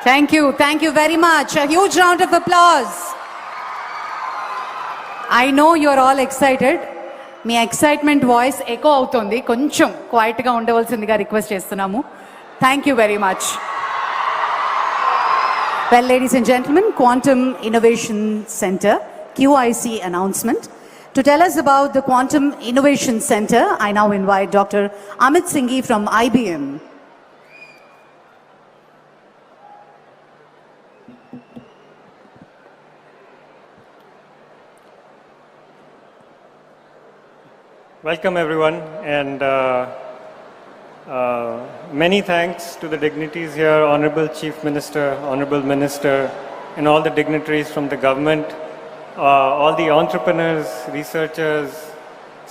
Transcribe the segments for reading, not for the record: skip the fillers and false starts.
Thank you. Thank you very much. A huge round of applause. I know you're all excited. మీ excitement voice echo అవుతుంది, కొంచెం క్వైట్గా ఉండవలసిందిగా request చేస్తున్నాము. Thank you very much. Well, ladies and gentlemen, Quantum Innovation Center, QIC announcement. To tell us about the Quantum Innovation Center, I now invite Dr. Amit Singhi from IBM. Welcome everyone, and many thanks to the dignitaries here, Honorable Chief Minister, Honorable Minister, and all the dignitaries from the government, all the entrepreneurs, researchers,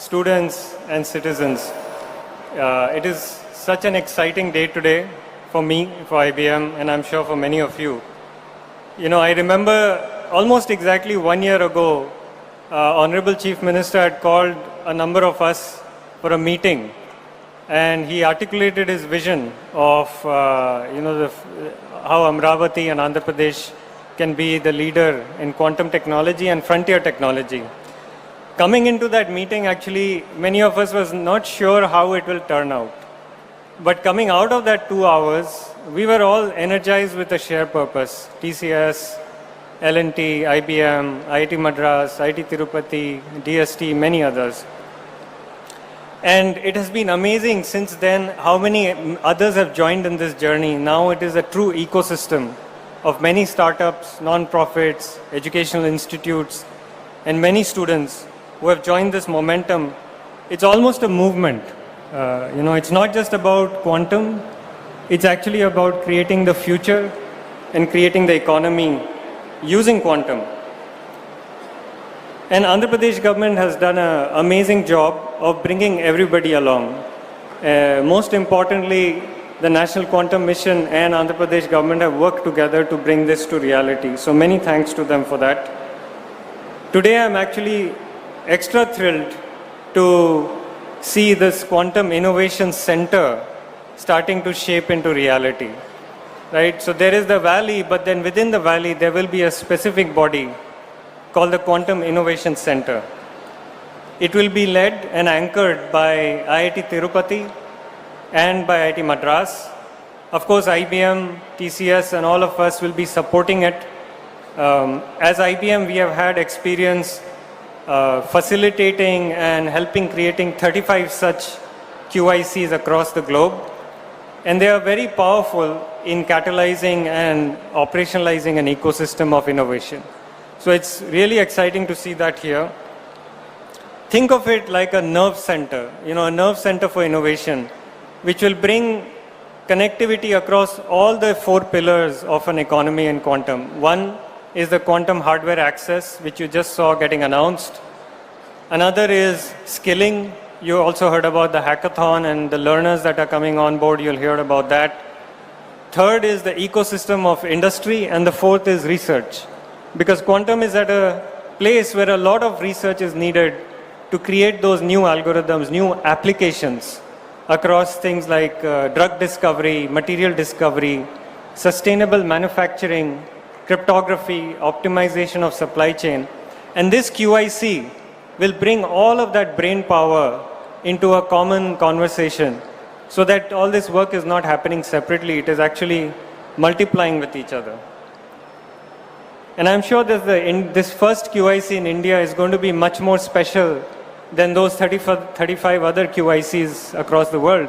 students and citizens. It is such an exciting day today for me, for IBM, and I'm sure for many of you. You know, I remember almost exactly 1 year ago, Honorable Chief Minister had called a number of us for a meeting, and he articulated his vision of how Amravati and Andhra Pradesh can be the leader in quantum technology and frontier technology. Coming into that meeting, actually, many of us was not sure how it will turn out. But coming out of that 2 hours, we were all energized with a shared purpose. TCS, L&T, IBM, IIT Madras, IIT Tirupati, DST, many others. And it has been amazing since then how many others have joined in this journey. Now it is a true ecosystem of many startups, non-profits, educational institutes, and many students who have joined this momentum. It's almost a movement. It's not just about quantum, it's actually about creating the future and creating the economy using quantum. And Andhra Pradesh government has done an amazing job of bringing everybody along. Most importantly, the National Quantum Mission and Andhra Pradesh government have worked together to bring this to reality. So many thanks to them for that. Today I'm actually extra thrilled to see this Quantum Innovation Center starting to shape into reality. Right? So there is the valley, but then within the valley there will be a specific body called the Quantum Innovation Center. It will be led and anchored by IIT Tirupati and by IIT Madras. Of course, IBM, TCS and all of us will be supporting it. As IBM, we have had experience facilitating and helping creating 35 such QICs across the globe. And they are very powerful in catalyzing and operationalizing an ecosystem of innovation. So it's really exciting to see that here. Think of it like a nerve center, a nerve center for innovation, which will bring connectivity across all the 4 pillars of an economy in quantum. One is the quantum hardware access, which you just saw getting announced. Another is skilling. You also heard about the hackathon and the learners that are coming on board. You'll hear about that. Third is the ecosystem of industry, and the fourth is research. Because quantum is at a place where a lot of research is needed to create those new algorithms, new applications across things like drug discovery, material discovery, sustainable manufacturing, cryptography, optimization of supply chain. And this QIC will bring all of that brain power into a common conversation so that all this work is not happening separately, it is actually multiplying with each other. And I'm sure that this first QIC in India is going to be much more special than those 35 other QICs across the world.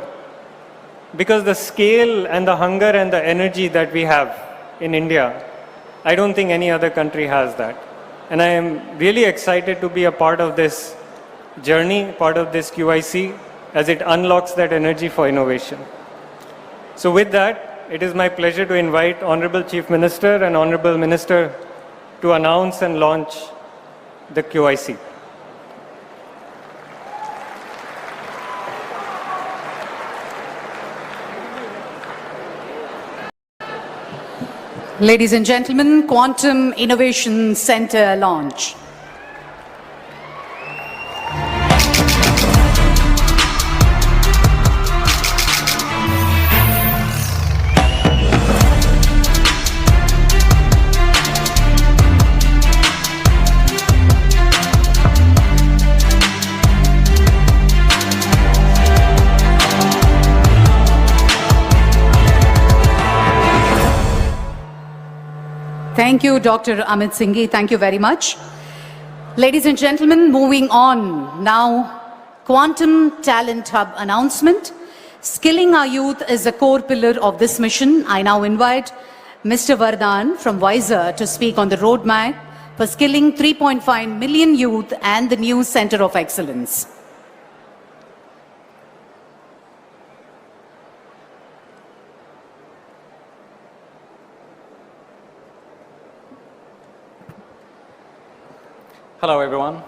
Because the scale and the hunger and the energy that we have in India, I don't think any other country has that. And I am really excited to be a part of this journey, part of this QIC, as it unlocks that energy for innovation. So with that, it is my pleasure to invite Honorable Chief Minister and Honorable Minister to announce and launch the QIC. Ladies and gentlemen, Quantum Innovation Center launch. Thank you, Dr. Amit Singhi. Thank you very much. Ladies and gentlemen, moving on now, Quantum Talent Hub announcement. Skilling our youth is a core pillar of this mission. I now invite Mr. Vardhan from Wiser to speak on the roadmap for skilling 3.5 million youth and the new Center of Excellence. Hello, everyone.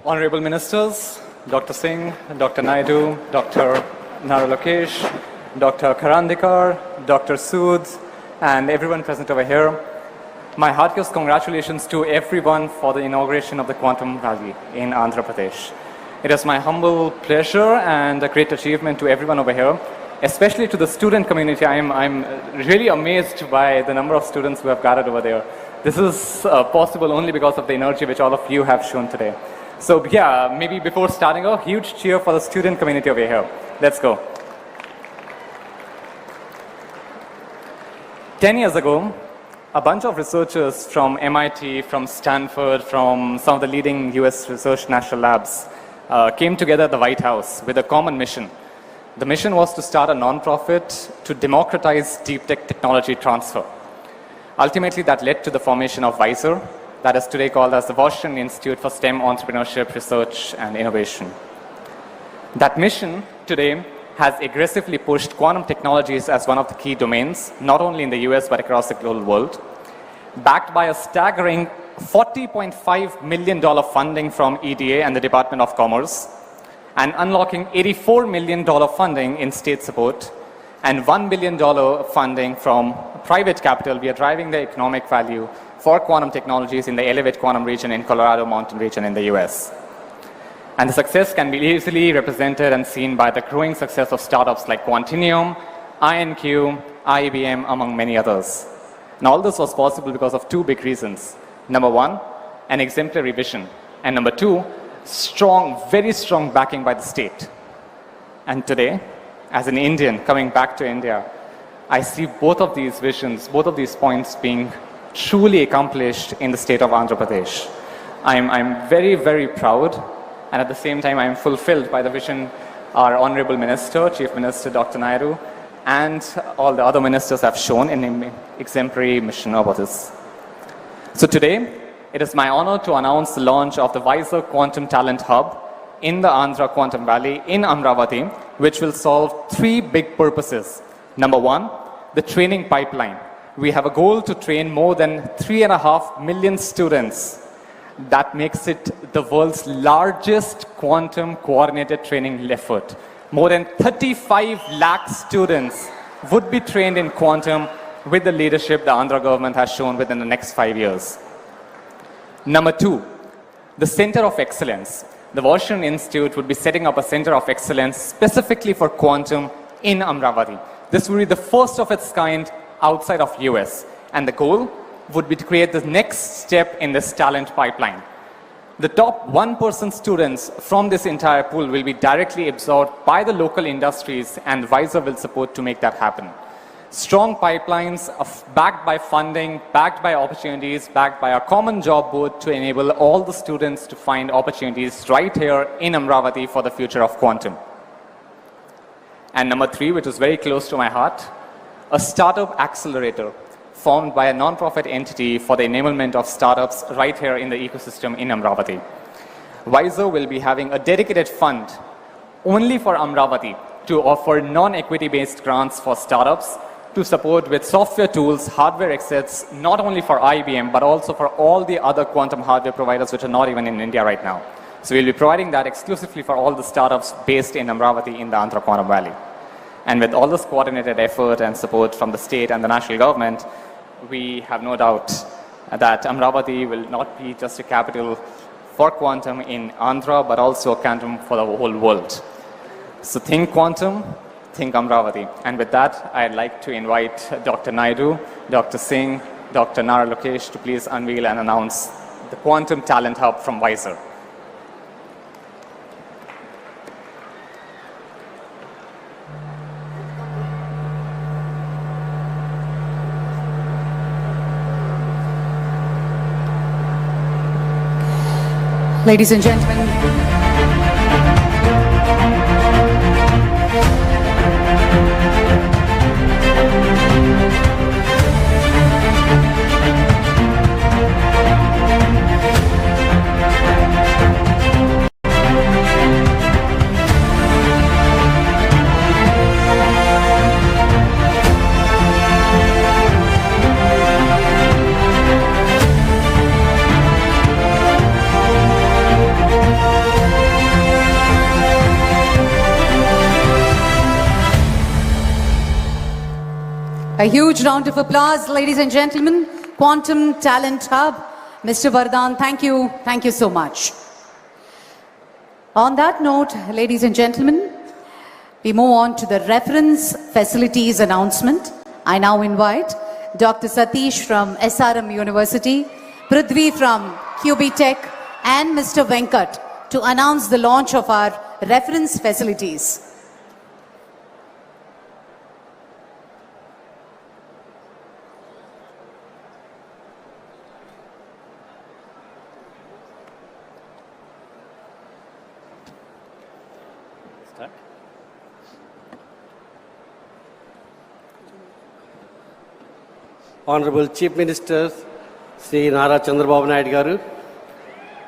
Honorable Ministers, Dr. Singh, Dr. Naidu, Dr. Nara Lokesh, Dr. Karandikar, Dr. Sood, and everyone present over here. My heartiest congratulations to everyone for the inauguration of the Quantum Valley in Andhra Pradesh. It is my humble pleasure and a great achievement to everyone over here, especially to the student community. I'm really amazed by the number of students who have gathered over there. This is possible only because of the energy which all of you have shown today. So yeah, maybe before starting, a huge cheer for the student community over here. Let's go. 10 years ago, a bunch of researchers from MIT, from Stanford, from some of the leading US research national labs came together at the White House with a common mission. The mission was to start a non-profit to democratize deep tech technology transfer. Ultimately, that led to the formation of Wiser, that is today called as the Washington Institute for STEM Entrepreneurship, Research and Innovation. That mission today has aggressively pushed quantum technologies as one of the key domains, not only in the US but across the global world, backed by a staggering $40.5 million funding from EDA and the Department of Commerce, and unlocking $84 million funding in state support, and $1 billion funding from private capital. We are driving the economic value for quantum technologies in the Elevate Quantum region in Colorado Mountain region in the US. And the success can be easily represented and seen by the growing success of startups like Quantinium, INQ, IBM, among many others. And all this was possible because of two big reasons. Number one, an exemplary vision. And number two, strong, very strong backing by the state. And today, as an Indian coming back to India, I see both of these visions, both of these points being truly accomplished in the state of Andhra Pradesh. I'm very, very proud, and at the same time I'm fulfilled by the vision our Honorable Minister, Chief Minister Dr. Naidu, and all the other ministers have shown in an exemplary mission about this. So today, it is my honor to announce the launch of the Wiser Quantum Talent Hub in the Andhra Quantum Valley in Amravati, which will solve three big purposes. Number one, the training pipeline. We have a goal to train more than 3.5 million students. That makes it the world's largest quantum coordinated training effort. More than 35 lakh students would be trained in quantum with the leadership the Andhra government has shown within the next 5 years. Number two, the Center of Excellence. The Washington Institute would be setting up a Center of Excellence specifically for quantum in Amravati. This would be the first of its kind outside of US. And the goal would be to create the next step in this talent pipeline. The top 1% students from this entire pool will be directly absorbed by the local industries, and Wiser will support to make that happen. Strong pipelines backed by funding, backed by opportunities, backed by a common job board to enable all the students to find opportunities right here in Amravati for the future of quantum. And number three, which is very close to my heart, a startup accelerator formed by a non-profit entity for the enablement of startups right here in the ecosystem in Amravati. Wiser will be having a dedicated fund only for Amravati to offer non-equity based grants for startups to support with software tools, hardware assets, not only for IBM, but also for all the other quantum hardware providers which are not even in India right now. So we'll be providing that exclusively for all the startups based in Amravati in the Andhra Quantum Valley. And with all this coordinated effort and support from the state and the national government, we have no doubt that Amravati will not be just a capital for quantum in Andhra, but also a quantum for the whole world. So think quantum, think Amravati. And with that, I'd like to invite Dr. Naidu, Dr. Singh, Dr. Nara Lokesh to please unveil and announce the Quantum Talent Hub from Wiser. Ladies and gentlemen, a huge round of applause, ladies and gentlemen. Quantum Talent Hub. Mr. Vardhan, thank you. Thank you so much. On that note, ladies and gentlemen, we move on to the reference facilities announcement. I now invite Dr. Satish from SRM University, Prithvi from QB Tech, and Mr. Venkat to announce the launch of our reference facilities. Honorable Chief Minister Sri Nara Chandrababu Naidu Garu,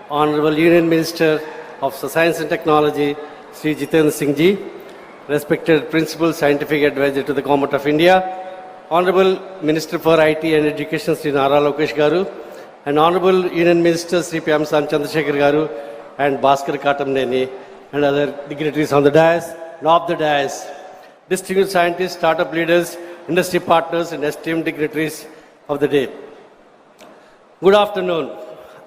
Honorable Union Minister of Science and Technology Sri Jitendra Singh Ji, respected Principal Scientific Advisor to the Government of India, Honorable Minister for IT and Education Sri Nara Lokesh Garu, and Honorable Union Minister Sri Pyamsan Chandrasekhar Garu and Bhaskar Katamneni and other dignitaries on the dais and off the dais, distinguished scientists, startup leaders, industry partners and esteemed dignitaries of the day. Good afternoon.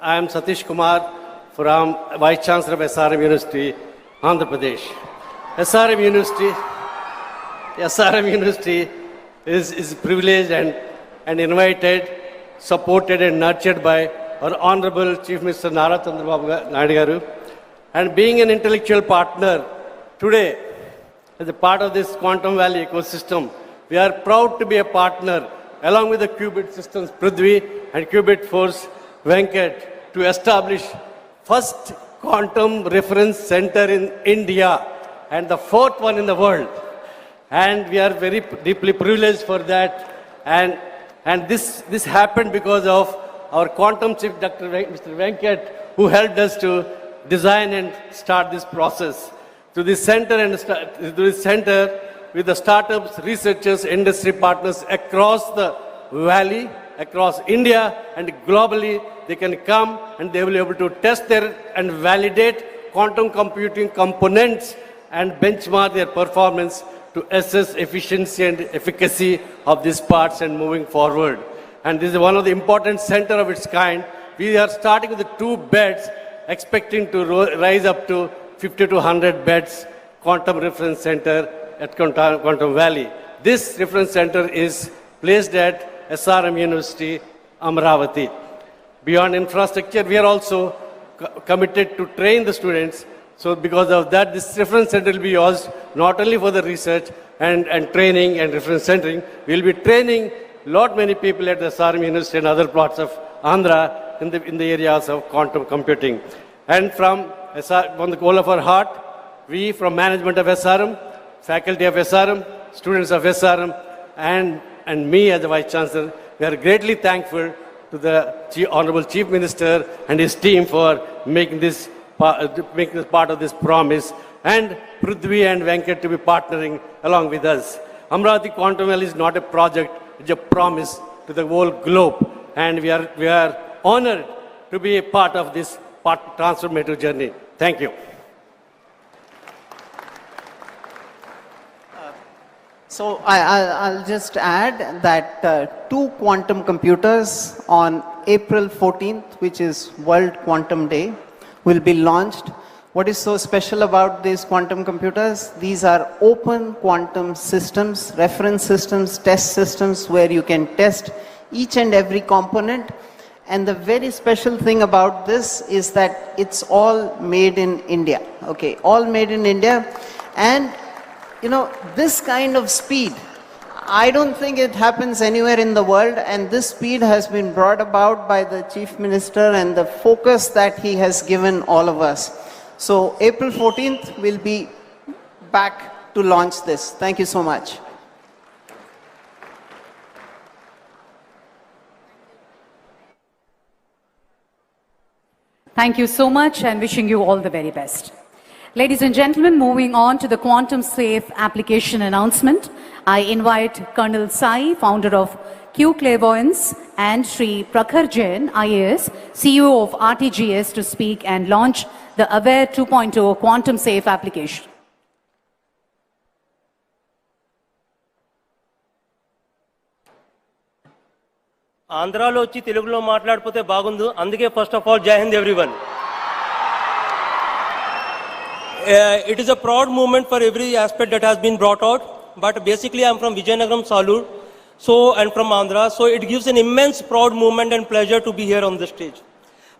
I am Satish Kumar from Vice Chancellor of SRM University, Andhra Pradesh. SRM University is privileged and invited, supported and nurtured by our Honorable Chief Minister Nara Chandrababu Naidu Garu. And being an intellectual partner today, as a part of this Quantum Valley ecosystem, we are proud to be a partner along with the Qubit Systems Prithvi and Qubit Force Venkat to establish first quantum reference center in India and the fourth one in the world. And we are very deeply privileged for that. And this happened because of our quantum chief, Mr. Venkat, who helped us to design and start this process. To this center with the startups, researchers, industry partners across the valley, across India and globally, they can come and they will be able to test and validate quantum computing components and benchmark their performance to assess efficiency and efficacy of these parts and moving forward. And this is one of the important center of its kind. We are starting with the 2 beds, expecting to rise up to 50 to 100 beds quantum reference center at Quantum Valley. This reference center is placed at SRM University, Amravati. Beyond infrastructure, we are also committed to train the students. So because of that, this reference center will be used not only for the research and training and reference centering, we will be training many people at the SRM University and other parts of Andhra in the areas of quantum computing. And from the goal of our heart, we from management of SRM, faculty of SRM, students of SRM, and me as the Vice Chancellor, we are greatly thankful to the Honorable Chief Minister and his team for making this part of this promise, and Prithvi and Venkat to be partnering along with us. Amravati Quantum Valley is not a project, it's a promise to the whole globe, and we are honored to be a part of this transformative journey. Thank you. So I'll just add that 2 quantum computers on April 14th, which is World Quantum Day, will be launched. What is so special about these quantum computers? These are open quantum systems, reference systems, test systems where you can test each and every component. And the very special thing about this is that it's all made in India. Okay, all made in India. And you know, this kind of speed, I don't think it happens anywhere in the world, and this speed has been brought about by the Chief Minister and the focus that he has given all of us. So April 14th will be back to launch this. Thank you so much. Thank you so much and wishing you all the very best. Ladies and gentlemen, moving on to the quantum safe application announcement, I invite Colonel Sai, founder of Q Clairvoyance, and Sri Prakhar Jain, IAS, CEO of RTGS, to speak and launch the Aware 2.0 quantum safe application. ఆంధ్రాలో వచ్చి తెలుగులో మాట్లాడిపోతే బాగుండు. అందుకే first of all జై Hind everyone. It is a proud moment for every aspect that has been brought out, but basically I'm from Vijayanagaram, Salur, and from Andhra, so it gives an immense proud moment and pleasure to be here on the stage.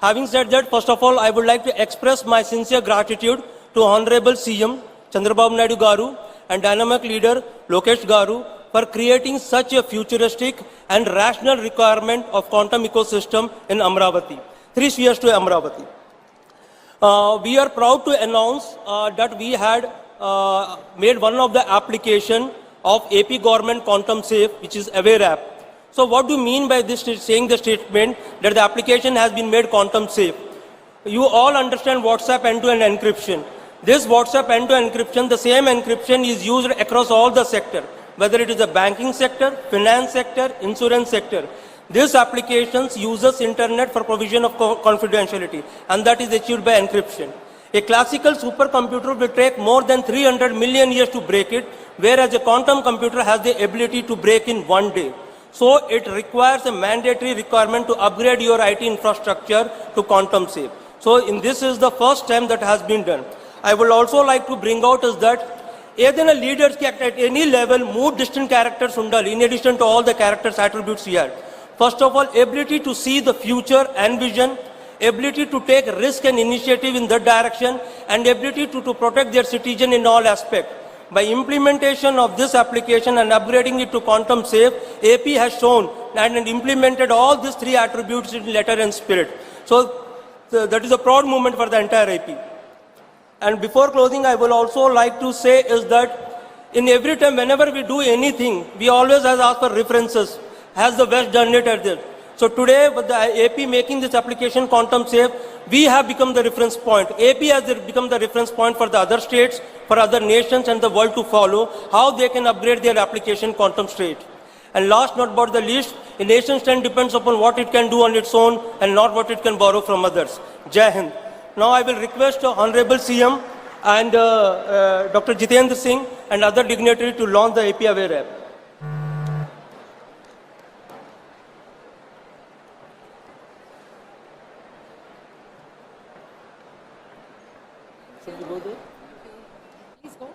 Having said that, first of all, I would like to express my sincere gratitude to Honorable CM Chandrababu Naidu Garu and dynamic leader Lokesh Garu for creating such a futuristic and rational requirement of quantum ecosystem in Amravati. 3 spheres to Amravati. We are proud to announce that we had made one of the application of AP government quantum safe, which is Aware app. So what do you mean by this saying the statement that the application has been made quantum safe? You all understand WhatsApp end-to-end encryption. This WhatsApp end-to-end encryption, the same encryption is used across all the sector, whether it is the banking sector, finance sector, insurance sector. This application uses internet for provision of confidentiality, and that is achieved by encryption. A classical supercomputer will take more than 300 million years to break it, whereas a quantum computer has the ability to break in 1 day. So it requires a mandatory requirement to upgrade your IT infrastructure to quantum safe. So this is the first time that has been done. I would also like to bring out is that ఏదైనా లీడర్స్కి at any level 3 distinct characters ఉండాలి, in addition to all the characters attributes here. First of all, ability to see the future and vision, ability to take risk and initiative in that direction, and ability to protect their citizen in all aspects. By implementation of this application and upgrading it to quantum safe, AP has shown and implemented all these 3 attributes in letter and spirit. So that is a proud moment for the entire AP. And before closing, I will also like to say is that in every time, whenever we do anything, we always ask for references. Has the West done it at this? So today, with the AP making this application quantum safe, we have become the reference point. AP has become the reference point for the other states, for other nations and the world to follow, how they can upgrade their application quantum state. And last not but the least, a nation stand depends upon what it can do on its own and not what it can borrow from others. Jai Hind. Now I will request Honorable CM and Dr. Jitendra Singh and other dignitaries to launch the AP Aware app. Should we go there? Please go.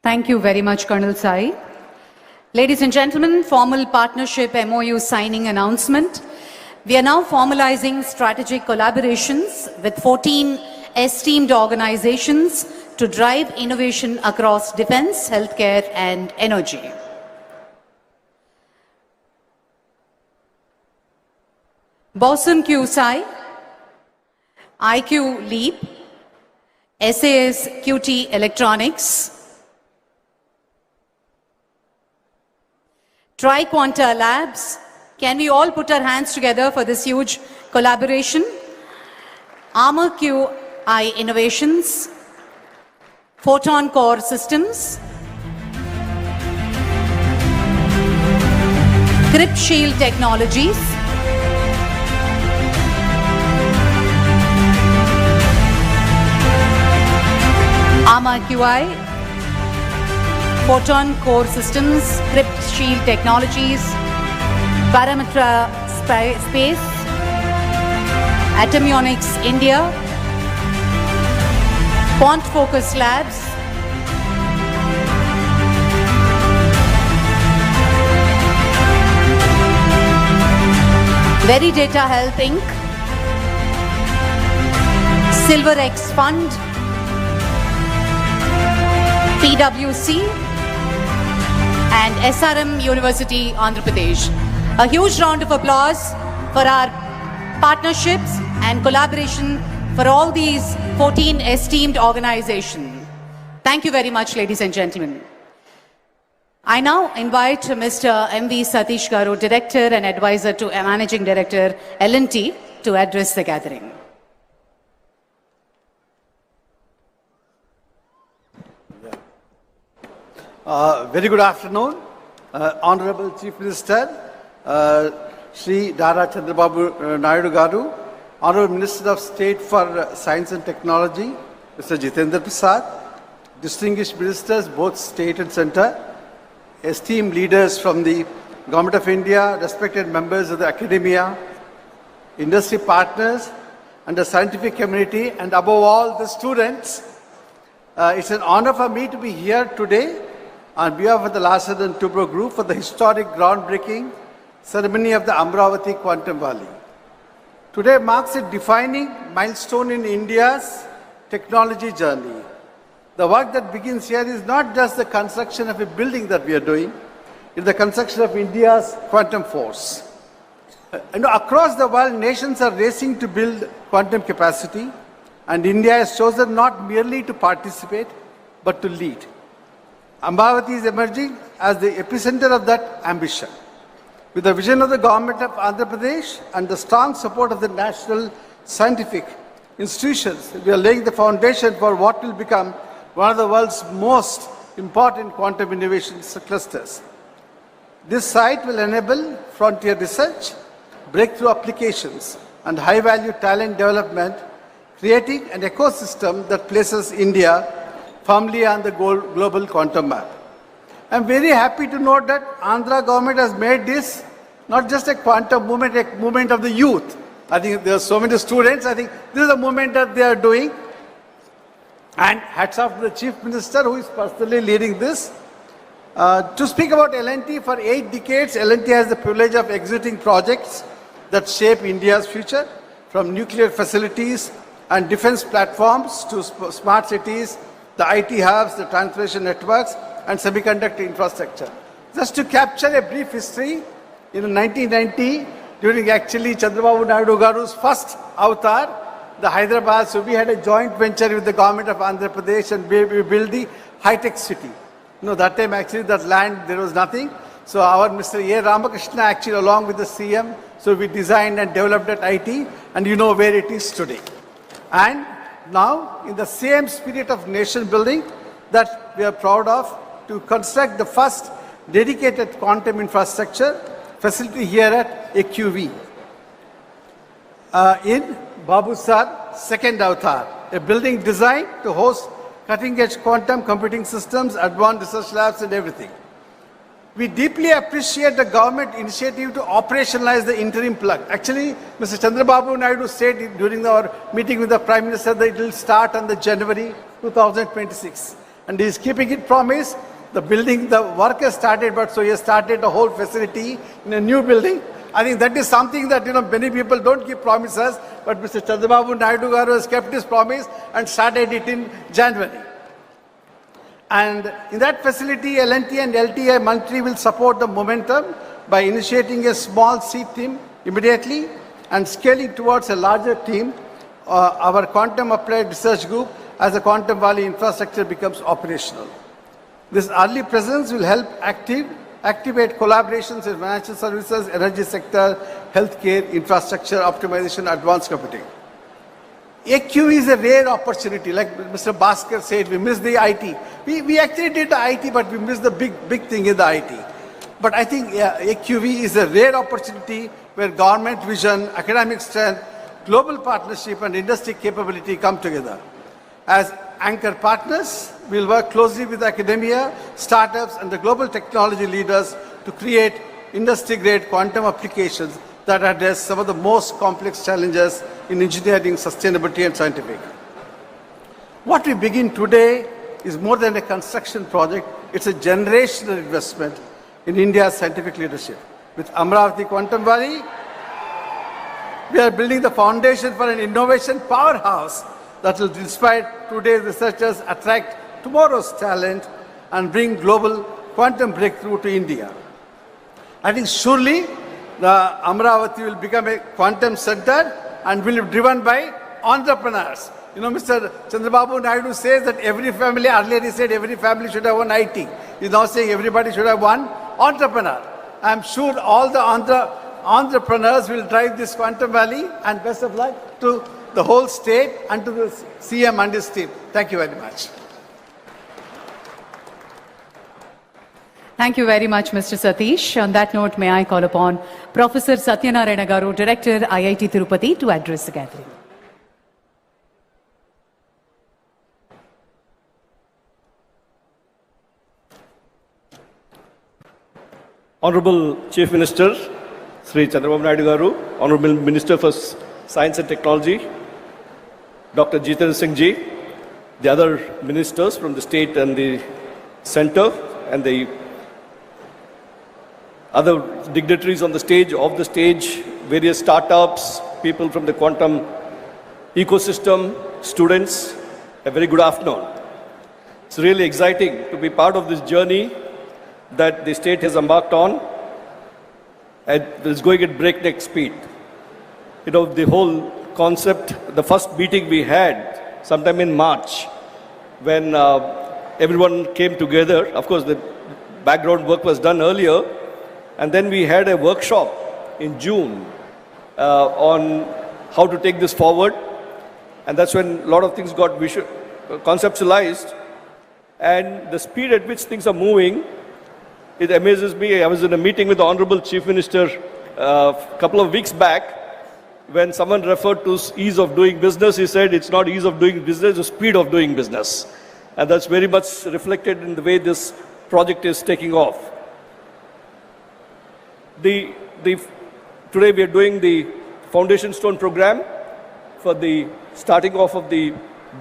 Thank you very much, Colonel Sai. Ladies and gentlemen, formal partnership MOU signing announcement. We are now formalizing strategic collaborations with 14 esteemed organizations to drive innovation across defense, healthcare, and energy. Boson Q Sai, IQ Leap, SAS QT Electronics, Triquanta Labs. Can we all put our hands together for this huge collaboration? Armor Q I Innovations, Photon Core Systems, Grip Shield Technologies, AMA QI, Photon Core Systems, Grip Shield Technologies, Parametra Space, Atomionics India, Quant Focus Labs, Veridata Health Inc., SilverX Fund, PwC, and SRM University, Andhra Pradesh. A huge round of applause for our partnerships and collaboration for all these 14 esteemed organizations. Thank you very much, ladies and gentlemen. I now invite Mr. M.V. Satish Garu, Director and Advisor to Managing Director, L&T, to address the gathering. Very good afternoon, Honorable Chief Minister, Shri Nara Chandrababu Naidu Garu, Honorable Minister of State for Science and Technology, Mr. Jitendra Prasad, distinguished ministers, both state and centre, esteemed leaders from the Government of India, respected members of the academia, industry partners, and the scientific community, and above all, the students. It's an honor for me to be here today on behalf of the Larsen & Toubro Group for the historic groundbreaking ceremony of the Amravati Quantum Valley. Today marks a defining milestone in India's technology journey. The work that begins here is not just the construction of a building that we are doing, it's the construction of India's quantum force. Across the world, nations are racing to build quantum capacity, and India has chosen not merely to participate, but to lead. Amravati is emerging as the epicenter of that ambition. With the vision of the government of Andhra Pradesh and the strong support of the national scientific institutions, we are laying the foundation for what will become one of the world's most important quantum innovation clusters. This site will enable frontier research, breakthrough applications, and high-value talent development, creating an ecosystem that places India firmly on the global quantum map. I'm very happy to note that Andhra government has made this not just a quantum movement, a movement of the youth. I think there are so many students. I think this is a movement that they are doing. And hats off to the Chief Minister who is personally leading this. To speak about L&T, for 8 decades, L&T has the privilege of executing projects that shape India's future, from nuclear facilities and defense platforms to smart cities, the IT hubs, the transportation networks, and semiconductor infrastructure. Just to capture a brief history, in 1990, during actually Chandrababu Naidu Garu's first avatar, the Hyderabad, so we had a joint venture with the government of Andhra Pradesh and we built the high-tech city. That time actually that land, there was nothing. So our Mr. A. Ramakrishna actually along with the CM, so we designed and developed that IT and you know where it is today. And now, in the same spirit of nation building that we are proud of, to construct the first dedicated quantum infrastructure facility here at AQV in Babu Sar second avatar, a building designed to host cutting-edge quantum computing systems, advanced research labs and everything. We deeply appreciate the government initiative to operationalize the interim plug. Actually, Mr. Chandrababu Naidu said during our meeting with the Prime Minister that it will start on the January 2026. And he is keeping it promise. The building, the work has started, but so he has started the whole facility in a new building. I think that is something that, many people don't keep promises, but Mr. Chandrababu Naidu Garu has kept his promise and started it in January. And in that facility, L&T and LTI Mantri will support the momentum by initiating a small seed team immediately and scaling towards a larger team, our Quantum Applied Research Group, as the Quantum Valley infrastructure becomes operational. This early presence will help activate collaborations in financial services, energy sector, healthcare, infrastructure, optimization, advanced computing. AQ is a rare opportunity. Like Mr. Bhaskar said, we missed the IT. We actually did the IT, but we missed the big thing in the IT. But I think AQV is a rare opportunity where government vision, academic strength, global partnership and industry capability come together. As anchor partners, we'll work closely with academia, startups and the global technology leaders to create industry-grade quantum applications that address some of the most complex challenges in engineering, sustainability and scientific. What we begin today is more than a construction project, it's a generational investment in India's scientific leadership. With Amravati Quantum Valley, we are building the foundation for an innovation powerhouse that will inspire today's researchers, attract tomorrow's talent, and bring global quantum breakthrough to India. I think surely the Amravati will become a quantum center and will be driven by entrepreneurs. You know, Mr. Chandrababu Naidu says that every family, earlier he said every family should have one IT. He's now saying everybody should have one entrepreneur. I'm sure all the entrepreneurs will drive this Quantum Valley, and best of luck to the whole state and to the CM and his team. Thank you very much. Thank you very much, Mr. Satish. On that note, may I call upon Professor Satyanarayana Garu, Director, IIT Tirupati, to address the gathering. Honorable Chief Minister, Sri Chandrababu Naidu Garu, Honorable Minister for Science and Technology, Dr. Jitendra Singh Ji, the other ministers from the state and the center, and the other dignitaries on the stage, off the stage, various startups, people from the quantum ecosystem, students, a very good afternoon. It's really exciting to be part of this journey that the state has embarked on, and is going at breakneck speed. You know, the whole concept, the first meeting we had sometime in March, when everyone came together, of course the background work was done earlier, and then we had a workshop in June on how to take this forward, and that's when a lot of things got conceptualized, and the speed at which things are moving, it amazes me. I was in a meeting with the Honorable Chief Minister a couple of weeks back. When someone referred to ease of doing business, he said it's not ease of doing business, it's speed of doing business. And that's very much reflected in the way this project is taking off. Today we are doing the foundation stone program for the starting off of the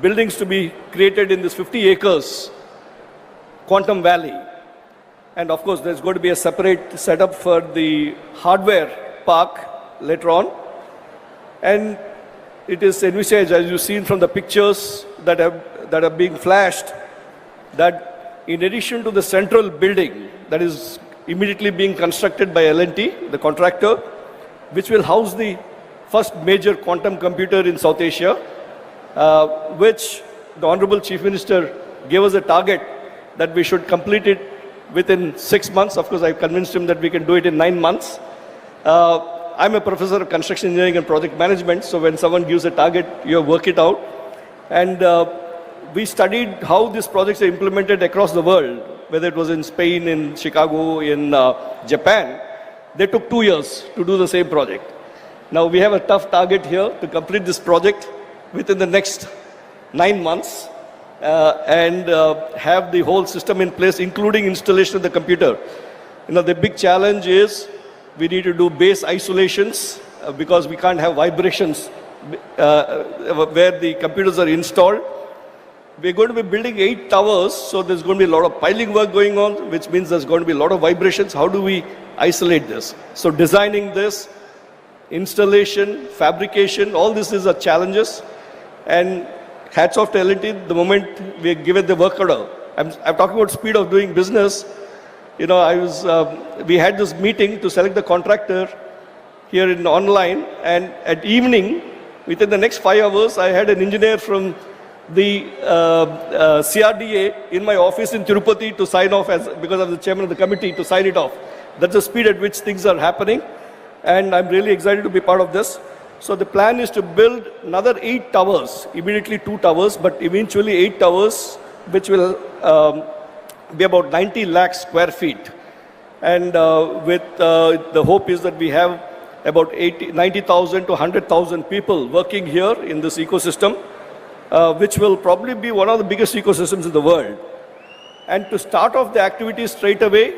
buildings to be created in this 50 acres Quantum Valley. And of course, there's going to be a separate setup for the hardware park later on. And it is envisaged, as you've seen from the pictures that are being flashed, that in addition to the central building that is immediately being constructed by L&T, the contractor, which will house the first major quantum computer in South Asia, which the Honorable Chief Minister gave us a target that we should complete it within 6 months. Of course, I convinced him that we can do it in 9 months. I'm a professor of construction engineering and project management, so when someone gives a target, you work it out. And we studied how these projects are implemented across the world, whether it was in Spain, in Chicago, in Japan. They took 2 years to do the same project. Now we have a tough target here to complete this project within the next 9 months. And have the whole system in place, including installation of the computer. You know, the big challenge is we need to do base isolations because we can't have vibrations where the computers are installed. We're going to be building 8 towers, so there's going to be a lot of piling work going on, which means there's going to be a lot of vibrations. How do we isolate this? So designing this, installation, fabrication, all this is a challenges. And hats off to L&T, the moment we are given the work order. I'm talking about speed of doing business. You know, we had this meeting to select the contractor here in online, and at evening, within the next 5 hours, I had an engineer from the CRDA in my office in Tirupati to sign off, because I'm the chairman of the committee, to sign it off. That's the speed at which things are happening, and I'm really excited to be part of this. So the plan is to build another 8 towers, immediately 2 towers, but eventually 8 towers, which will be about 90 lakh square feet. And the hope is that we have about 90,000 to 100,000 people working here in this ecosystem, which will probably be one of the biggest ecosystems in the world. And to start off the activities straight away,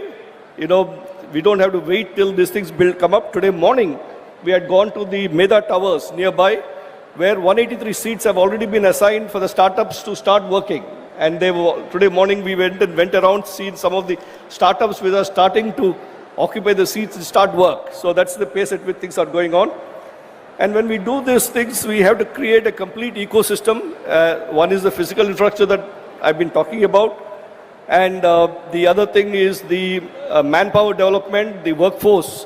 we don't have to wait till these things come up. Today morning, we had gone to the Meda Towers nearby, where 183 seats have already been assigned for the startups to start working. And today morning, we went around, seeing some of the startups which are starting to occupy the seats and start work. So that's the pace at which things are going on. And when we do these things, we have to create a complete ecosystem. One is the physical infrastructure that I've been talking about. And the other thing is the manpower development, the workforce.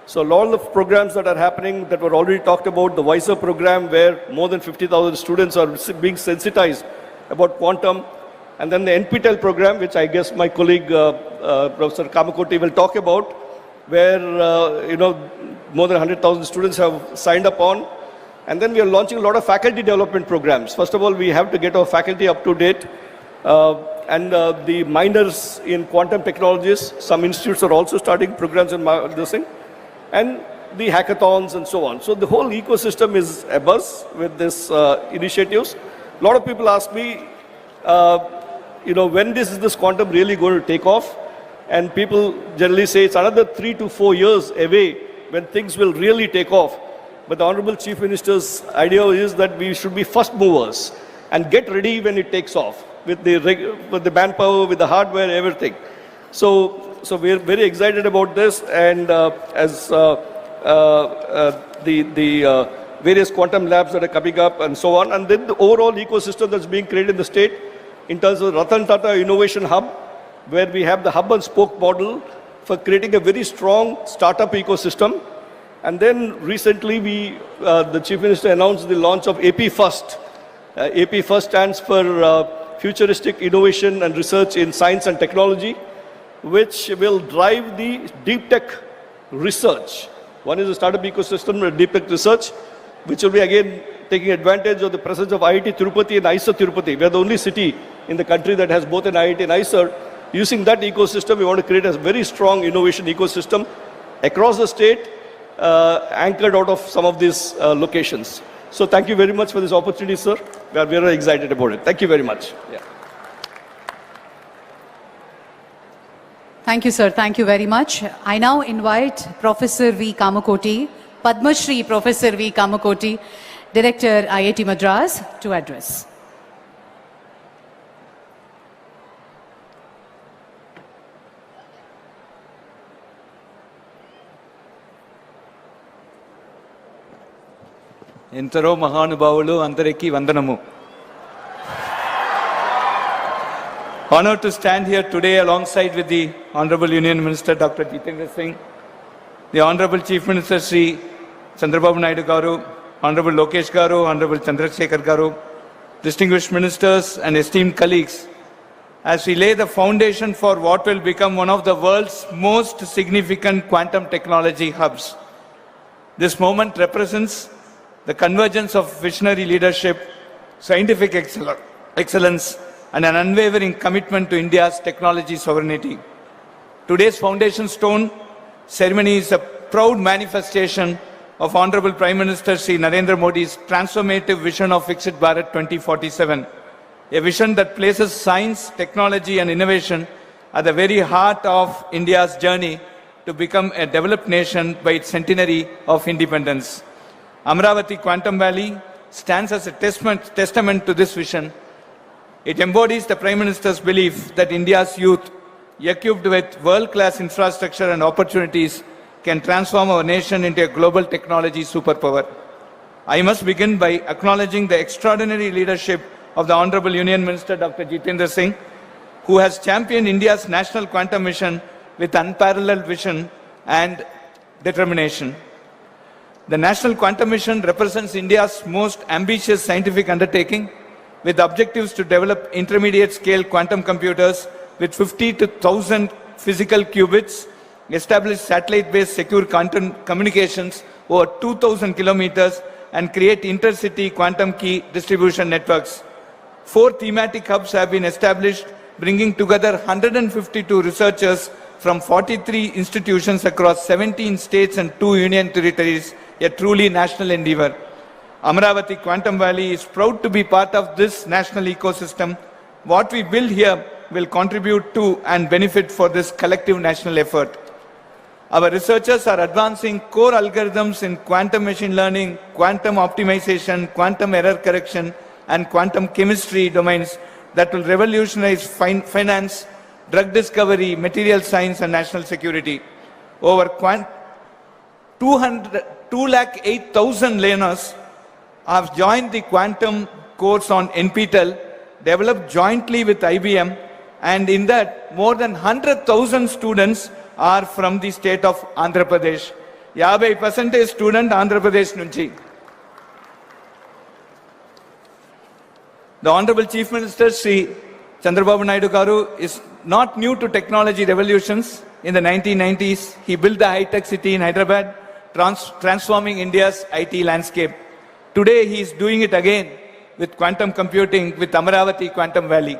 So a lot of programs that are happening that were already talked about, the WISER program, where more than 50,000 students are being sensitized about quantum. And then the NPTEL program, which I guess my colleague, Professor Kamakoti, will talk about, where, more than 100,000 students have signed up on. And then we are launching a lot of faculty development programs. First of all, we have to get our faculty up to date. And the minors in quantum technologies, some institutes are also starting programs in this thing. And the hackathons and so on. So the whole ecosystem is abuzz with these initiatives. A lot of people ask me, when is this quantum really going to take off? And people generally say it's another 3 to 4 years away when things will really take off. But the Honorable Chief Minister's idea is that we should be first movers and get ready when it takes off with the manpower, with the hardware, everything. So we're very excited about this, and as the various quantum labs that are coming up and so on, and then the overall ecosystem that's being created in the state in terms of Ratan Tata Innovation Hub, where we have the hub and spoke model for creating a very strong startup ecosystem. And then recently the Chief Minister announced the launch of AP First. AP First stands for Futuristic Innovation and Research in Science and Technology, which will drive the deep tech research. One is the startup ecosystem, deep tech research, which will be again taking advantage of the presence of IIT Tirupati and IISER Tirupati. We are the only city in the country that has both an IIT and IISER. Using that ecosystem, we want to create a very strong innovation ecosystem across the state, anchored out of some of these locations. So thank you very much for this opportunity, sir. We are very excited about it. Thank you very much. Yeah. Thank you, sir. Thank you very much. I now invite Professor V. Kamakoti, Padma Shri Professor V. Kamakoti, Director IIT Madras, to address. ఎంతరో మహానుభావులు అందరికీ వందనము. Honored to stand here today alongside with the Honorable Union Minister Dr. Jitendra Singh, the Honorable Chief Minister Sri Chandrababu Naidu Garu, Honorable Lokesh Garu, Honorable Chandrasekhar Garu, distinguished ministers and esteemed colleagues, as we lay the foundation for what will become one of the world's most significant quantum technology hubs. This moment represents the convergence of visionary leadership, scientific excellence, and an unwavering commitment to India's technology sovereignty. Today's foundation stone ceremony is a proud manifestation of Honorable Prime Minister Sri Narendra Modi's transformative vision of Viksit Bharat 2047, a vision that places science, technology, and innovation at the very heart of India's journey to become a developed nation by its centenary of independence. Amravati Quantum Valley stands as a testament to this vision. It embodies the Prime Minister's belief that India's youth, equipped with world-class infrastructure and opportunities, can transform our nation into a global technology superpower. I must begin by acknowledging the extraordinary leadership of the Honorable Union Minister Dr. Jitendra Singh, who has championed India's national quantum mission with unparalleled vision and determination. The National Quantum Mission represents India's most ambitious scientific undertaking, with objectives to develop intermediate-scale quantum computers with 50 to 1,000 physical qubits, establish satellite-based secure quantum communications over 2,000 kilometers, and create intercity quantum key distribution networks. 4 thematic hubs have been established, bringing together 152 researchers from 43 institutions across 17 states and 2 union territories, a truly national endeavor. Amaravati Quantum Valley is proud to be part of this national ecosystem. What we build here will contribute to and benefit for this collective national effort. Our researchers are advancing core algorithms in quantum machine learning, quantum optimization, quantum error correction, and quantum chemistry domains that will revolutionize finance, drug discovery, material science, and national security. Over 208,000 learners have joined the quantum course on NPTEL, developed jointly with IBM, and in that, more than 100,000 students are from the state of Andhra Pradesh. 50% student Andhra Pradesh nunchi. The Honorable Chief Minister, Sri Chandrababu Naidu Garu, is not new to technology revolutions. In the 1990s, he built the high-tech city in Hyderabad, transforming India's IT landscape. Today, he is doing it again with quantum computing with Amaravati Quantum Valley.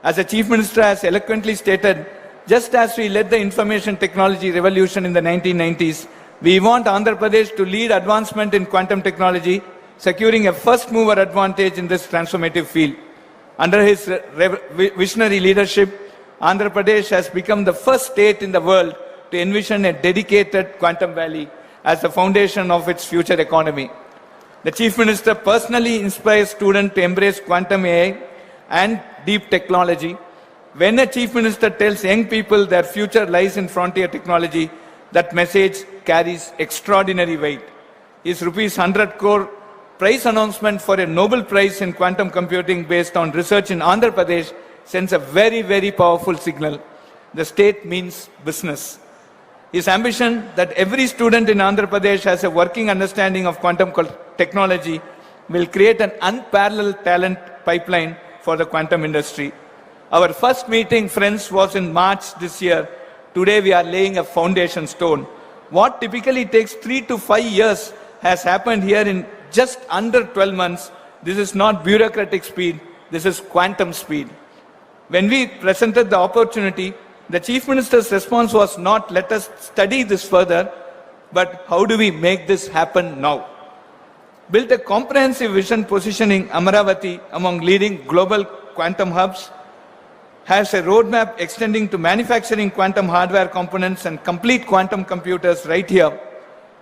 As the Chief Minister has eloquently stated, just as we led the information technology revolution in the 1990s, we want Andhra Pradesh to lead advancement in quantum technology, securing a first-mover advantage in this transformative field. Under his visionary leadership, Andhra Pradesh has become the first state in the world to envision a dedicated quantum valley as the foundation of its future economy. The Chief Minister personally inspires students to embrace quantum AI and deep technology. When a Chief Minister tells young people their future lies in frontier technology, that message carries extraordinary weight. His rupees 100 crore prize announcement for a Nobel Prize in quantum computing based on research in Andhra Pradesh sends a very, very powerful signal. The state means business. His ambition that every student in Andhra Pradesh has a working understanding of quantum technology will create an unparalleled talent pipeline for the quantum industry. Our first meeting, friends, was in March this year. Today we are laying a foundation stone. What typically takes 3 to 5 years has happened here in just under 12 months. This is not bureaucratic speed, this is quantum speed. When we presented the opportunity, the Chief Minister's response was not, let us study this further, but how do we make this happen now? Built a comprehensive vision positioning Amaravati among leading global quantum hubs, has a roadmap extending to manufacturing quantum hardware components and complete quantum computers right here.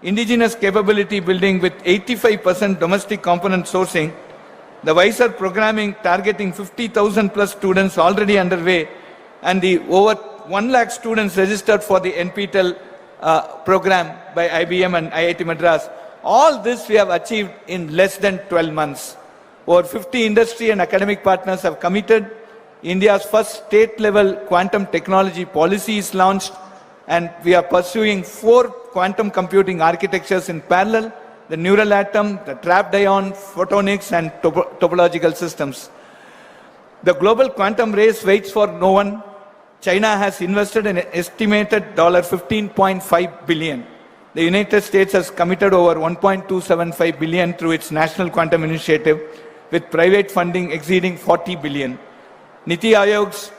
Indigenous capability building with 85% domestic component sourcing, the wiser programming targeting 50,000 plus students already underway, and the over 1 lakh students registered for the NPTEL program by IBM and IIT Madras. All this we have achieved in less than 12 months. Over 50 industry and academic partners have committed. India's first state-level quantum technology policy is launched, and we are pursuing 4 quantum computing architectures in parallel: the neural atom, the trapped ion, photonics, and topological systems. The global quantum race waits for no one. China has invested an estimated $15.5 billion. The United States has committed over $1.275 billion through its National Quantum Initiative, with private funding exceeding $40 billion. Niti Ayog's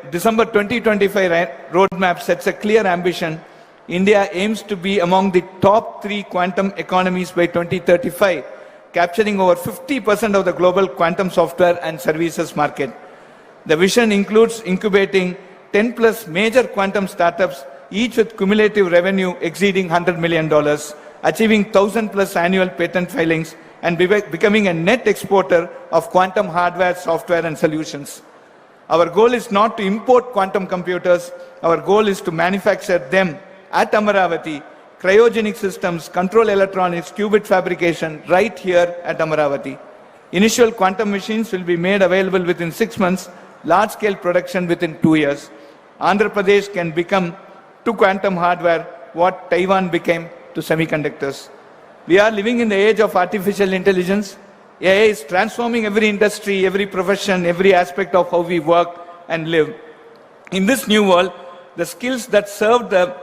December 2025 roadmap sets a clear ambition. India aims to be among the top 3 quantum economies by 2035, capturing over 50% of the global quantum software and services market. The vision includes incubating 10 plus major quantum startups, each with cumulative revenue exceeding $100 million, achieving 1,000 plus annual patent filings, and becoming a net exporter of quantum hardware, software, and solutions. Our goal is not to import quantum computers. Our goal is to manufacture them at Amaravati, cryogenic systems, control electronics, qubit fabrication, right here at Amaravati. Initial quantum machines will be made available within 6 months, large-scale production within 2 years. Andhra Pradesh can become to quantum hardware what Taiwan became to semiconductors. We are living in the age of artificial intelligence. AI is transforming every industry, every profession, every aspect of how we work and live. In this new world, the skills that served the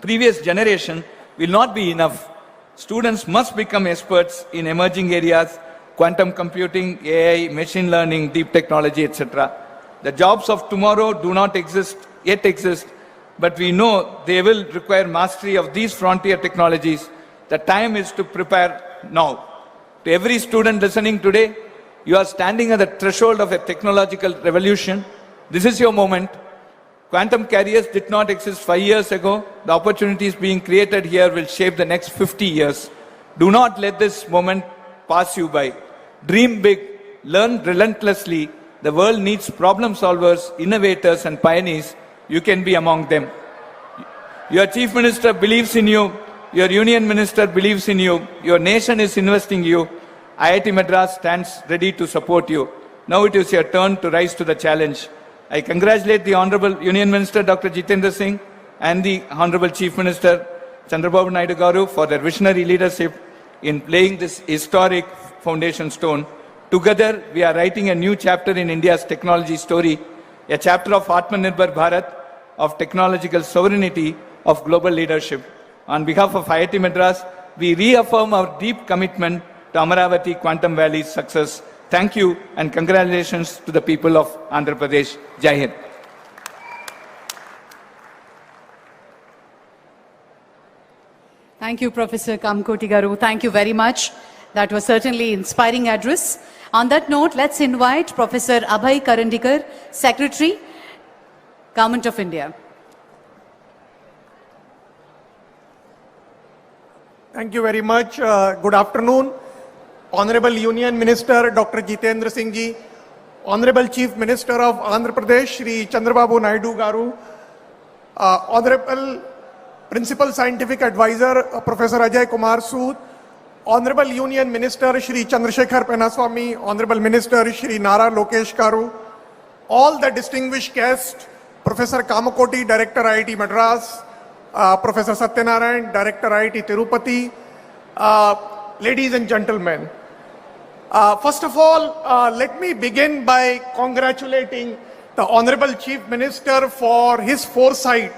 previous generation will not be enough. Students must become experts in emerging areas, quantum computing, AI, machine learning, deep technology, etc. The jobs of tomorrow do not yet exist, but we know they will require mastery of these frontier technologies. The time is to prepare now. To every student listening today, you are standing at the threshold of a technological revolution. This is your moment. Quantum careers did not exist 5 years ago. The opportunities being created here will shape the next 50 years. Do not let this moment pass you by. Dream big, learn relentlessly. The world needs problem solvers, innovators, and pioneers. You can be among them. Your Chief Minister believes in you. Your Union Minister believes in you. Your nation is investing in you. IIT Madras stands ready to support you. Now it is your turn to rise to the challenge. I congratulate the Honorable Union Minister Dr. Jitendra Singh and the Honorable Chief Minister Chandrababu Naidu Garu for their visionary leadership in laying this historic foundation stone. Together, we are writing a new chapter in India's technology story, a chapter of Atmanirbhar Bharat, of technological sovereignty, of global leadership. On behalf of IIT Madras, we reaffirm our deep commitment to Amaravati Quantum Valley's success. Thank you and congratulations to the people of Andhra Pradesh. Jai Hind. Thank you, Professor Kamkoti Garu. Thank you very much. That was certainly inspiring address. On that note, let's invite Professor Abhay Karandikar, Secretary, Government of India. Thank you very much. Good afternoon. Honorable Union Minister Dr. Jitendra Singh ji, Honorable Chief Minister of Andhra Pradesh Shri Chandrababu Naidu Garu, Honorable Principal Scientific Advisor Professor Ajay Kumar Sood, Honorable Union Minister Shri Chandrasekhar Penaswamy, Honorable Minister Shri Nara Lokesh Garu, all the distinguished guests, Professor Kamakoti, Director IIT Madras, Professor Satyanarayan, Director IIT Tirupati, ladies and gentlemen. First of all, let me begin by congratulating the Honorable Chief Minister for his foresight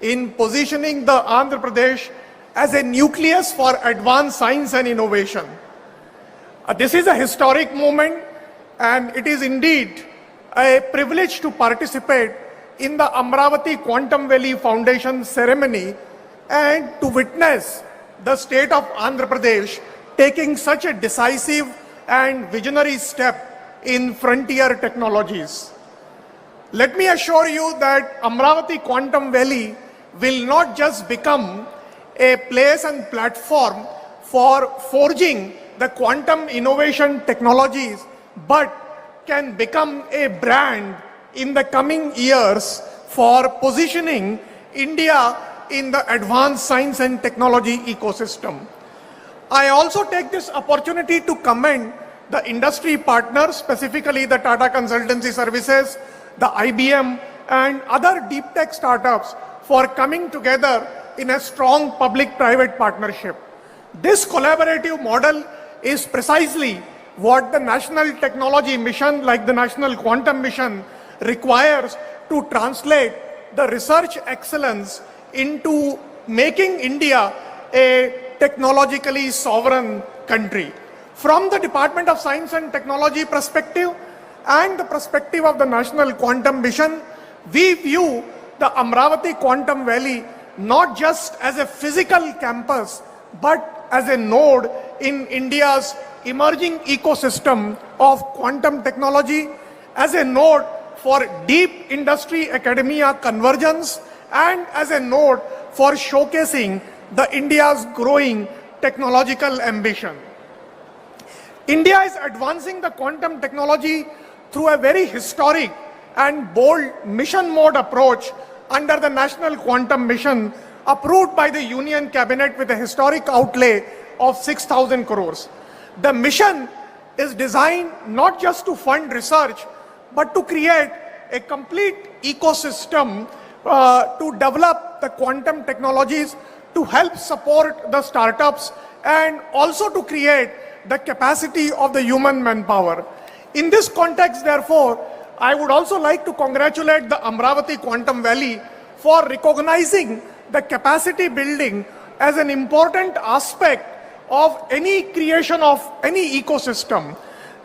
in positioning the Andhra Pradesh as a nucleus for advanced science and innovation. This is a historic moment, and it is indeed a privilege to participate in the Amravati Quantum Valley Foundation ceremony and to witness the state of Andhra Pradesh taking such a decisive and visionary step in frontier technologies. Let me assure you that Amravati Quantum Valley will not just become a place and platform for forging the quantum innovation technologies, but can become a brand in the coming years for positioning India in the advanced science and technology ecosystem. I also take this opportunity to commend the industry partners, specifically the Tata Consultancy Services, the IBM, and other deep tech startups for coming together in a strong public-private partnership. This collaborative model is precisely what the national technology mission, like the National Quantum Mission, requires to translate the research excellence into making India a technologically sovereign country. From the Department of Science and Technology perspective and the perspective of the National Quantum Mission, we view the Amravati Quantum Valley not just as a physical campus, but as a node in India's emerging ecosystem of quantum technology, as a node for deep industry academia convergence, and as a node for showcasing the India's growing technological ambition. India is advancing the quantum technology through a very historic and bold mission mode approach under the National Quantum Mission, approved by the Union Cabinet with a historic outlay of 6,000 crores. The mission is designed not just to fund research, but to create a complete ecosystem to develop the quantum technologies, to help support the startups, and also to create the capacity of the human manpower. In this context, therefore, I would also like to congratulate the Amravati Quantum Valley for recognizing the capacity building as an important aspect of any creation of any ecosystem.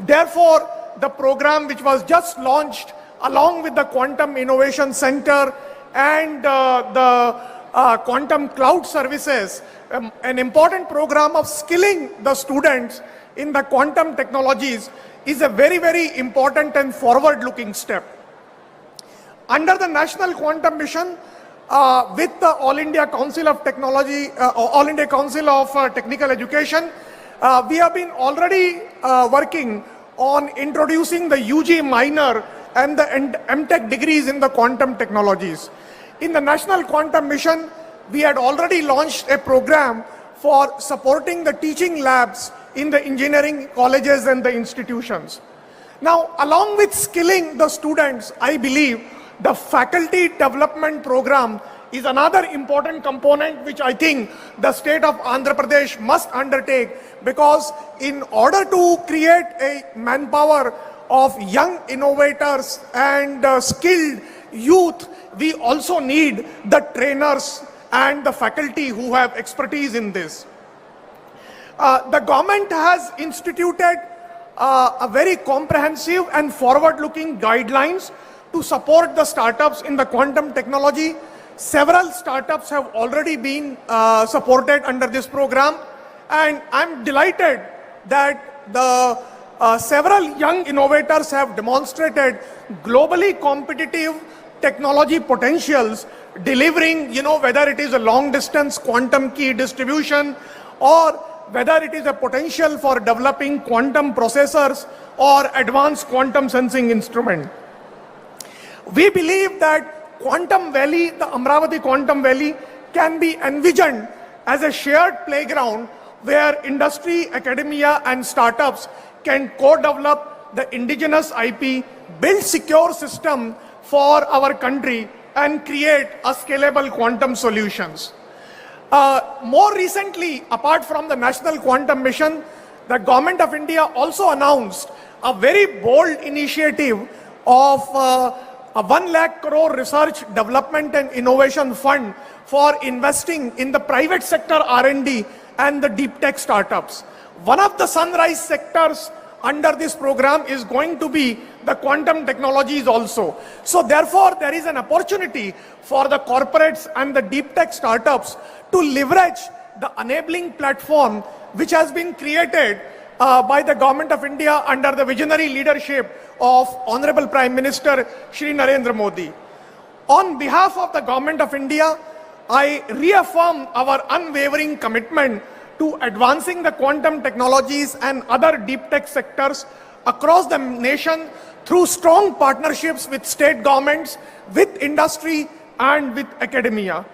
Therefore, the program which was just launched along with the Quantum Innovation Center and the Quantum Cloud Services, an important program of skilling the students in the quantum technologies, is a very, very important and forward-looking step. Under the National Quantum Mission, with the All India Council of Technology, All India Council of Technical Education, we have been already working on introducing the UG minor and the MTech degrees in the quantum technologies. In the National Quantum Mission, we had already launched a program for supporting the teaching labs in the engineering colleges and the institutions. Now, along with skilling the students, I believe the faculty development program is another important component which I think the state of Andhra Pradesh must undertake, because in order to create a manpower of young innovators and skilled youth, we also need the trainers and the faculty who have expertise in this. The government has instituted a very comprehensive and forward-looking guidelines to support the startups in the quantum technology. Several startups have already been supported under this program, and I'm delighted that the several young innovators have demonstrated globally competitive technology potentials, delivering, whether it is a long-distance quantum key distribution or whether it is a potential for developing quantum processors or advanced quantum sensing instrument. We believe that Quantum Valley, the Amravati Quantum Valley, can be envisioned as a shared playground where industry, academia and startups can co-develop the indigenous IP, build secure system for our country and create a scalable quantum solutions. More recently, apart from the National Quantum Mission, the Government of India also announced a very bold initiative of a 1 lakh crore research, development and innovation fund for investing in the private sector R&D and the deep tech startups. One of the sunrise sectors under this program is going to be the quantum technologies also. So therefore, there is an opportunity for the corporates and the deep tech startups to leverage the enabling platform which has been created by the Government of India under the visionary leadership of Honorable Prime Minister Shri Narendra Modi. On behalf of the Government of India, I reaffirm our unwavering commitment to advancing the quantum technologies and other deep tech sectors across the nation through strong partnerships with state governments, with industry and with academia.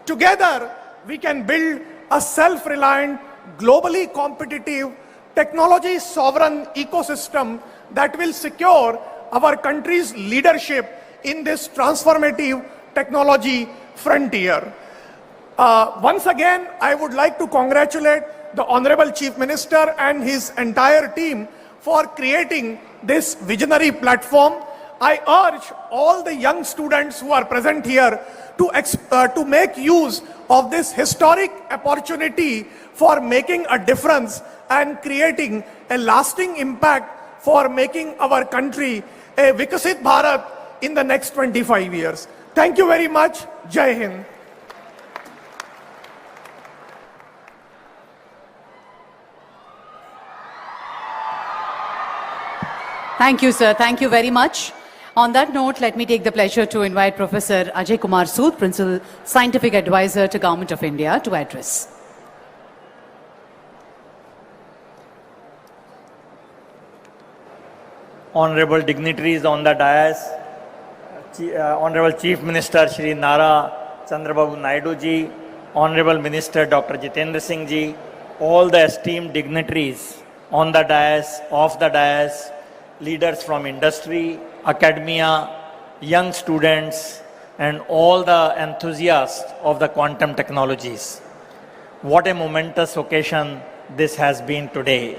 Together, we can build a self-reliant, globally competitive, technology sovereign ecosystem that will secure our country's leadership in this transformative technology frontier. Once again, I would like to congratulate the Honorable Chief Minister and his entire team for creating this visionary platform. I urge all the young students who are present here to make use of this historic opportunity for making a difference and creating a lasting impact for making our country a Vikasit Bharat in the next 25 years. Thank you very much. Jai Hind. Thank you, sir. Thank you very much. On that note, let me take the pleasure to invite Professor Ajay Kumar Sood, Principal Scientific Advisor to Government of India, to address. Honorable dignitaries on the dais, Honorable Chief Minister Shri Nara Chandrababu Naidu ji, Honorable Minister Dr. Jitendra Singh ji, all the esteemed dignitaries on the dais, off the dais, leaders from industry, academia, young students, and all the enthusiasts of the quantum technologies. What a momentous occasion this has been today.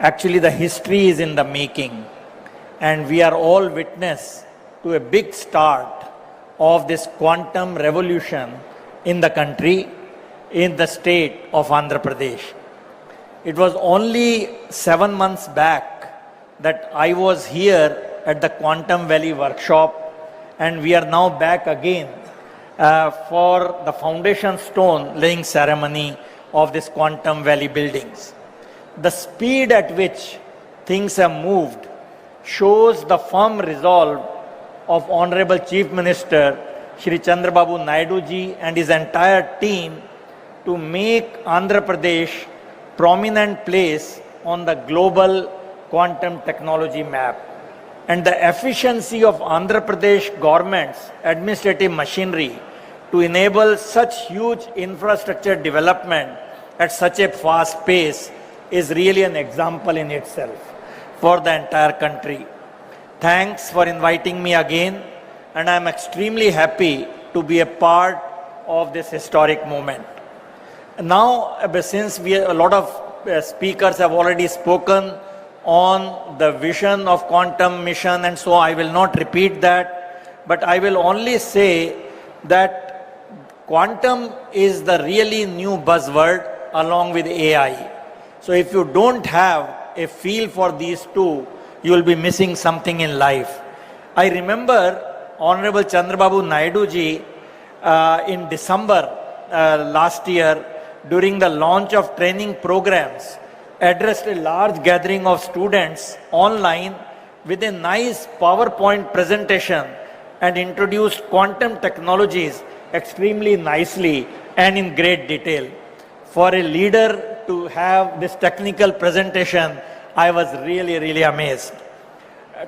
Actually, the history is in the making, and we are all witness to a big start of this quantum revolution in the country, in the state of Andhra Pradesh. It was only 7 months back that I was here at the Quantum Valley workshop, and we are now back again for the foundation stone laying ceremony of this Quantum Valley buildings. The speed at which things have moved shows the firm resolve of Honorable Chief Minister Shri Chandrababu Naidu ji and his entire team to make Andhra Pradesh prominent place on the global quantum technology map. And the efficiency of Andhra Pradesh government's administrative machinery to enable such huge infrastructure development at such a fast pace is really an example in itself for the entire country. Thanks for inviting me again, and I am extremely happy to be a part of this historic moment. Now, since a lot of speakers have already spoken on the vision of quantum mission, and so I will not repeat that, but I will only say that quantum is the really new buzzword along with AI. So if you don't have a feel for these two, you will be missing something in life. I remember Honorable Chandrababu Naidu ji in December last year, during the launch of training programs, addressed a large gathering of students online with a nice PowerPoint presentation and introduced quantum technologies extremely nicely and in great detail. For a leader to have this technical presentation, I was really amazed.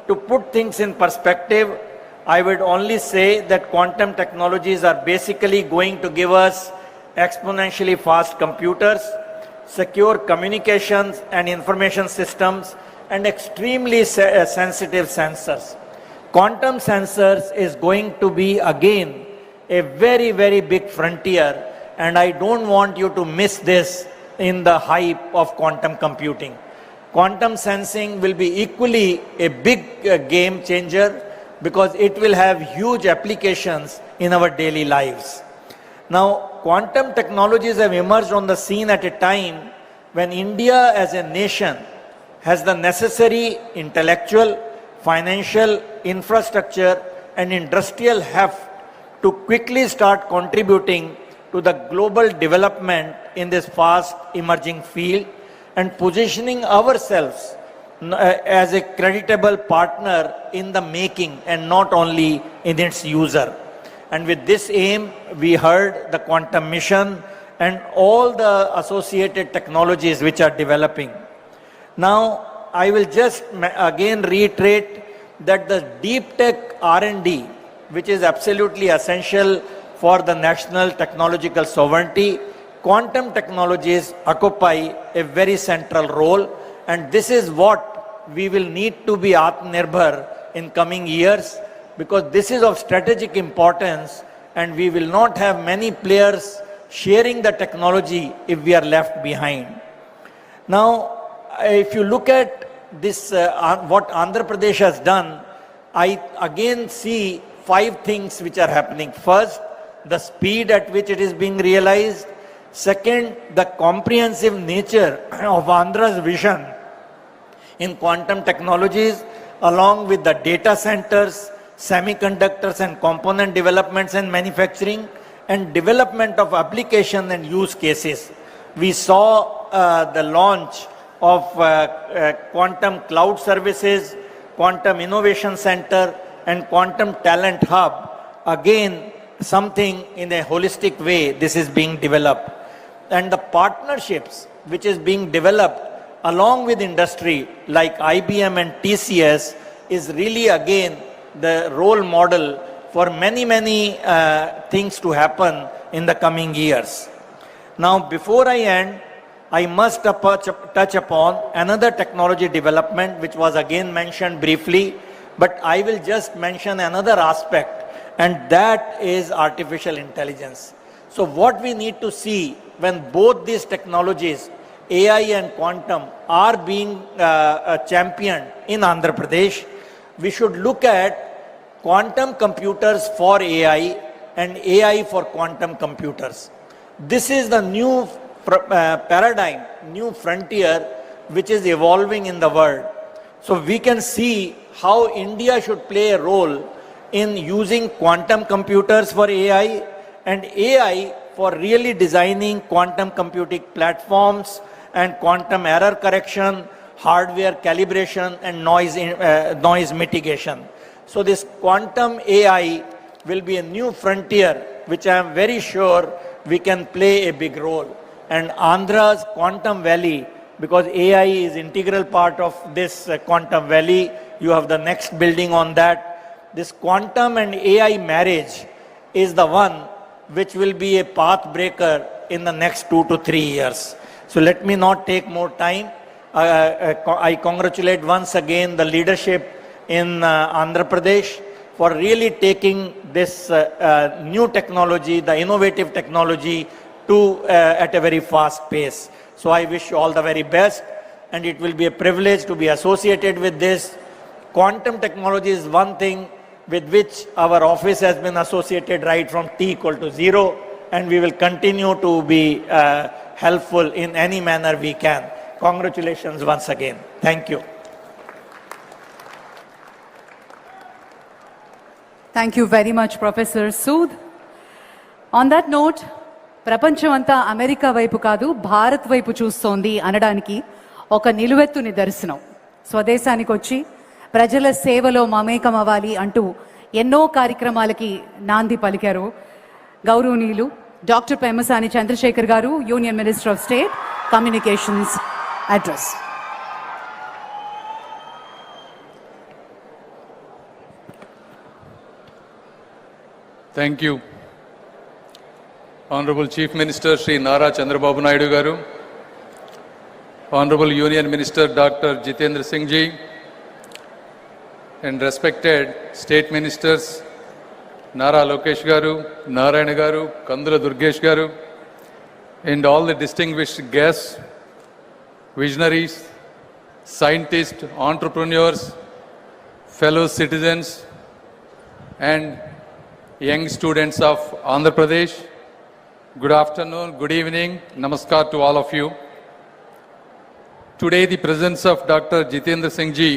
To put things in perspective, I would only say that quantum technologies are basically going to give us exponentially fast computers, secure communications and information systems, and extremely sensitive sensors. Quantum sensors is going to be again a very big frontier, and I don't want you to miss this in the hype of quantum computing. Quantum sensing will be equally a big game changer because it will have huge applications in our daily lives. Now, quantum technologies have emerged on the scene at a time when India as a nation has the necessary intellectual, financial, infrastructure and industrial heft to quickly start contributing to the global development in this fast emerging field and positioning ourselves as a creditable partner in the making and not only in its user. And with this aim, we heard the quantum mission and all the associated technologies which are developing. Now, I will just again reiterate that the deep tech R&D, which is absolutely essential for the national technological sovereignty, quantum technologies occupy a very central role, and this is what we will need to be Atmanirbhar in coming years, because this is of strategic importance and we will not have many players sharing the technology if we are left behind. Now, if you look at this, what Andhra Pradesh has done, I again see 5 things which are happening. First, the speed at which it is being realized. Second, the comprehensive nature of Andhra's vision in quantum technologies, along with the data centers, semiconductors and component developments and manufacturing, and development of application and use cases. We saw the launch of Quantum Cloud Services, Quantum Innovation Center, and Quantum Talent Hub. Again, something in a holistic way, this is being developed. And the partnerships which is being developed along with industry like IBM and TCS is really again the role model for many things to happen in the coming years. Now, before I end, I must touch upon another technology development which was again mentioned briefly, but I will just mention another aspect, and that is artificial intelligence. So what we need to see when both these technologies, AI and quantum, are being championed in Andhra Pradesh, we should look at quantum computers for AI and AI for quantum computers. This is the new paradigm, new frontier which is evolving in the world. So we can see how India should play a role in using quantum computers for AI and AI for really designing quantum computing platforms and quantum error correction, hardware calibration and noise mitigation. So this quantum AI will be a new frontier which I am very sure we can play a big role. And Andhra's Quantum Valley, because AI is integral part of this Quantum Valley, you have the next building on that. This quantum and AI marriage is the one which will be a path breaker in the next 2 to 3 years. So let me not take more time. I congratulate once again the leadership in Andhra Pradesh for really taking this new technology, the innovative technology, to at a very fast pace. So I wish you all the very best, and it will be a privilege to be associated with this. Quantum technology is one thing with which our office has been associated right from t equal to 0, and we will continue to be helpful in any manner we can. Congratulations once again. Thank you. Thank you very much, Professor Sood. On that note, ప్రపంచమంతా America వైపు కాదు భారత్ వైపు చూస్తోంది అనడానికి ఒక నిలువెత్తు నిదర్శనం. స్వదేశానికి వచ్చి ప్రజల సేవలో మమేకం అవ్వాలి అంటూ ఎన్నో కార్యక్రమాలకి నాంది పలికారు గౌరవనీయులు డాక్టర్ పెమ్మసాని చంద్రశేఖర్ గారు, union minister of state communications address. Thank you. Honorable Chief Minister Sri Nara Chandrababu Naidu Garu, Honorable Union Minister Dr. Jitendra Singh Ji, and respected State Ministers Nara Lokesh Garu, Narayana Garu, Kandula Durgesh Garu, and all the distinguished guests, visionaries, scientists, entrepreneurs, fellow citizens, and young students of Andhra Pradesh. Good afternoon, good evening, namaskar to all of you. Today the presence of Dr. Jitendra Singh Ji,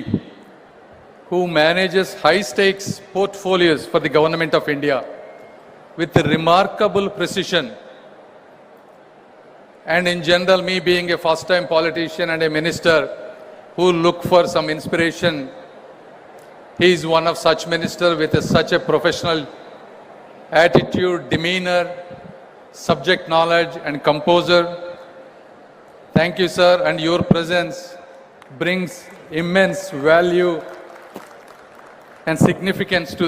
who manages high-stakes portfolios for the Government of India with remarkable precision, and in general me being a first-time politician and a minister who look for some inspiration, he is one of such ministers with such a professional attitude, demeanor, subject knowledge and composer. Thank you, sir, and your presence brings immense value and significance to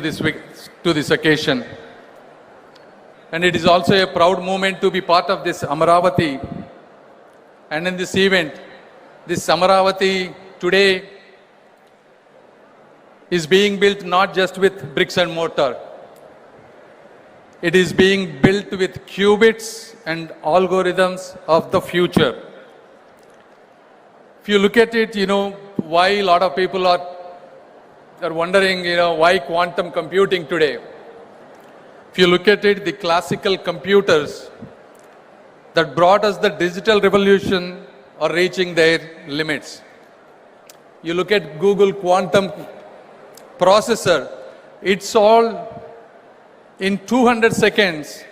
this occasion. And it is also a proud moment to be part of this Amaravati. And in this event, this Amaravati today is being built not just with bricks and mortar. It is being built with qubits and algorithms of the future. If you look at it, why a lot of people are wondering, why quantum computing today. If you look at it, the classical computers that brought us the digital revolution are reaching their limits. You look at Google quantum processor, it's all in 200 seconds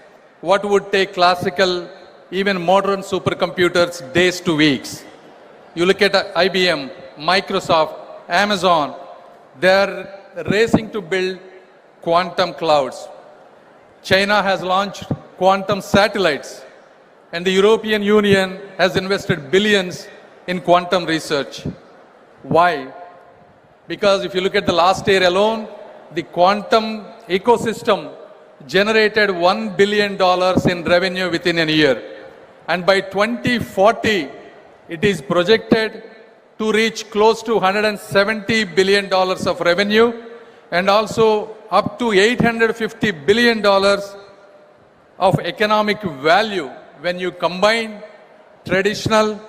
what would take classical, even modern supercomputers days to weeks. You look at IBM, Microsoft, Amazon, they are racing to build quantum clouds. China has launched quantum satellites, and the European Union has invested billions in quantum research. Why? Because if you look at the last year alone, the quantum ecosystem generated $1 billion in revenue within a year. And by 2040, it is projected to reach close to $170 billion of revenue and also up to $850 billion of economic value when you combine traditional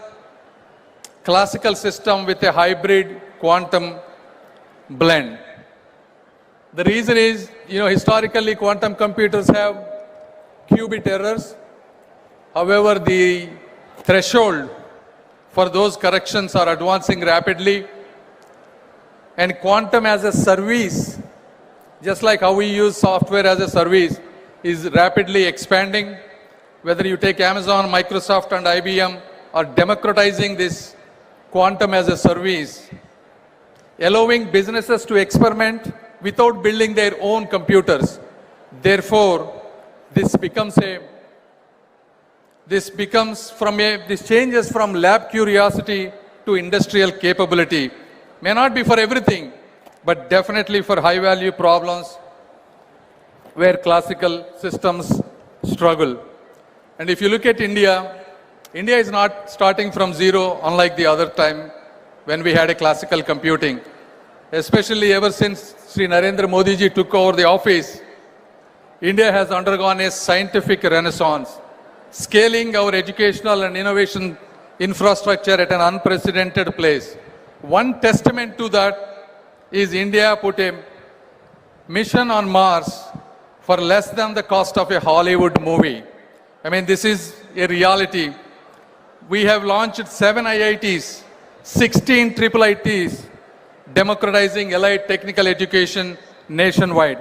classical system with a hybrid quantum blend. The reason is, historically quantum computers have qubit errors. However, the threshold for those corrections are advancing rapidly. And quantum as a service, just like how we use software as a service, is rapidly expanding. Whether you take Amazon, Microsoft, and IBM are democratizing this quantum as a service, allowing businesses to experiment without building their own computers. Therefore, this changes from lab curiosity to industrial capability. May not be for everything, but definitely for high value problems where classical systems struggle. And if you look at India, India is not starting from zero, unlike the other time when we had a classical computing. Especially ever since Sri Narendra Modi ji took over the office, India has undergone a scientific renaissance, scaling our educational and innovation infrastructure at an unprecedented place. One testament to that is India put a mission on Mars for less than the cost of a Hollywood movie. I mean, this is a reality. We have launched 7 IITs, 16 triple ITs, democratizing allied technical education nationwide.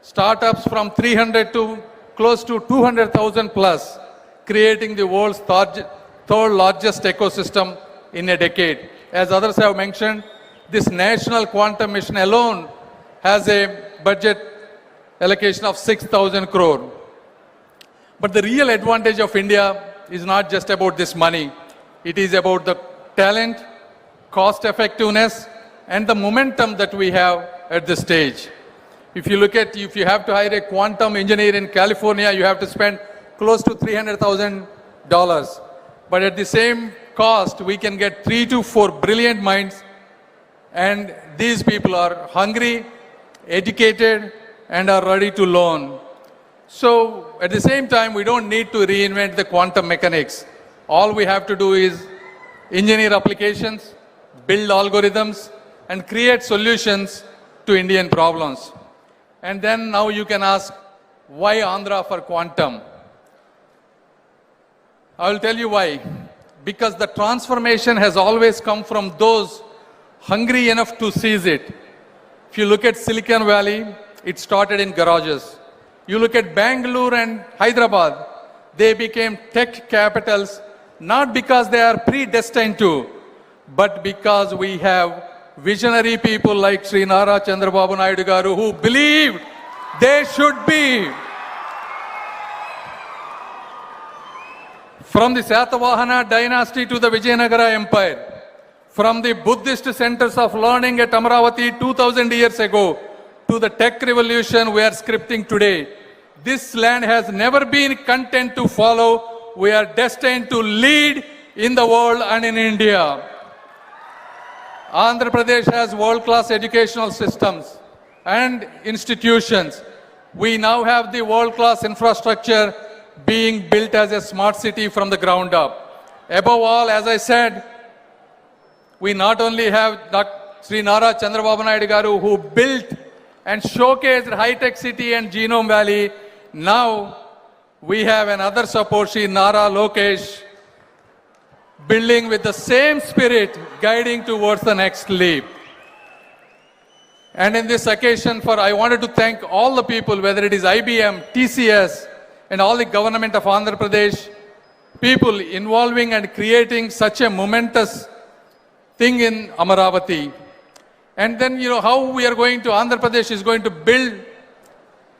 Startups from 300 to close to 200,000 plus, creating the world's third largest ecosystem in a decade. As others have mentioned, this national quantum mission alone has a budget allocation of 6,000 crore. But the real advantage of India is not just about this money. It is about the talent, cost effectiveness, and the momentum that we have at this stage. If you look at, if you have to hire a quantum engineer in California, you have to spend close to $300,000. But at the same cost, we can get 3 to 4 brilliant minds, and these people are hungry, educated, and are ready to learn. So at the same time, we don't need to reinvent the quantum mechanics. All we have to do is engineer applications, build algorithms, and create solutions to Indian problems. And then now you can ask, why Andhra for quantum? I will tell you why. Because the transformation has always come from those hungry enough to seize it. If you look at Silicon Valley, it started in garages. You look at Bangalore and Hyderabad, they became tech capitals, not because they are predestined to, but because we have visionary people like Sri Nara Chandrababu Naidu Garu who believed they should be. From the Satavahana dynasty to the Vijayanagara Empire, from the Buddhist centers of learning at Amaravati 2000 years ago to the tech revolution we are scripting today, this land has never been content to follow. We are destined to lead in the world and in India. Andhra Pradesh has world-class educational systems and institutions. We now have the world-class infrastructure being built as a smart city from the ground up. Above all, as I said, we not only have Sri Nara Chandrababu Naidu Garu who built and showcased high-tech city and Genome Valley. Now we have another support, Sri Nara Lokesh, building with the same spirit, guiding towards the next leap. And in this occasion, I wanted to thank all the people, whether it is IBM, TCS, and all the government of Andhra Pradesh, people involving and creating such a momentous thing in Amaravati. And then, how we are going to, Andhra Pradesh is going to build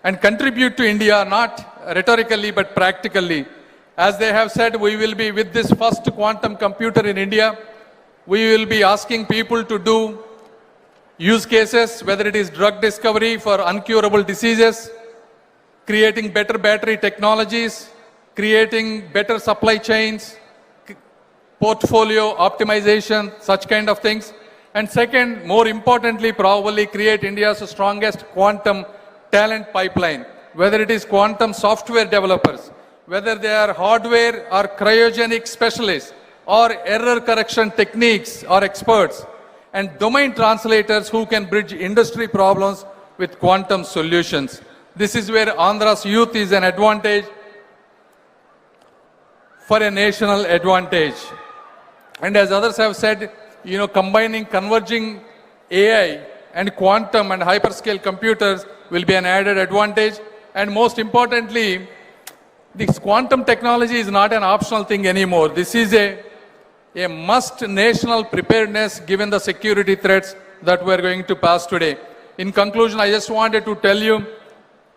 and contribute to India, not rhetorically, but practically. As they have said, we will be with this first quantum computer in India. We will be asking people to do use cases, whether it is drug discovery for uncurable diseases, creating better battery technologies, creating better supply chains, portfolio optimization, such kind of things. And second, more importantly, probably create India's strongest quantum talent pipeline, whether it is quantum software developers, whether they are hardware or cryogenic specialists, or error correction techniques or experts, and domain translators who can bridge industry problems with quantum solutions. This is where Andhra's youth is an advantage. for a national advantage. And as others have said, combining, converging AI and quantum and hyperscale computers will be an added advantage. And most importantly, this quantum technology is not an optional thing anymore. This is a must national preparedness given the security threats that we are going to pass today. In conclusion, I just wanted to tell you,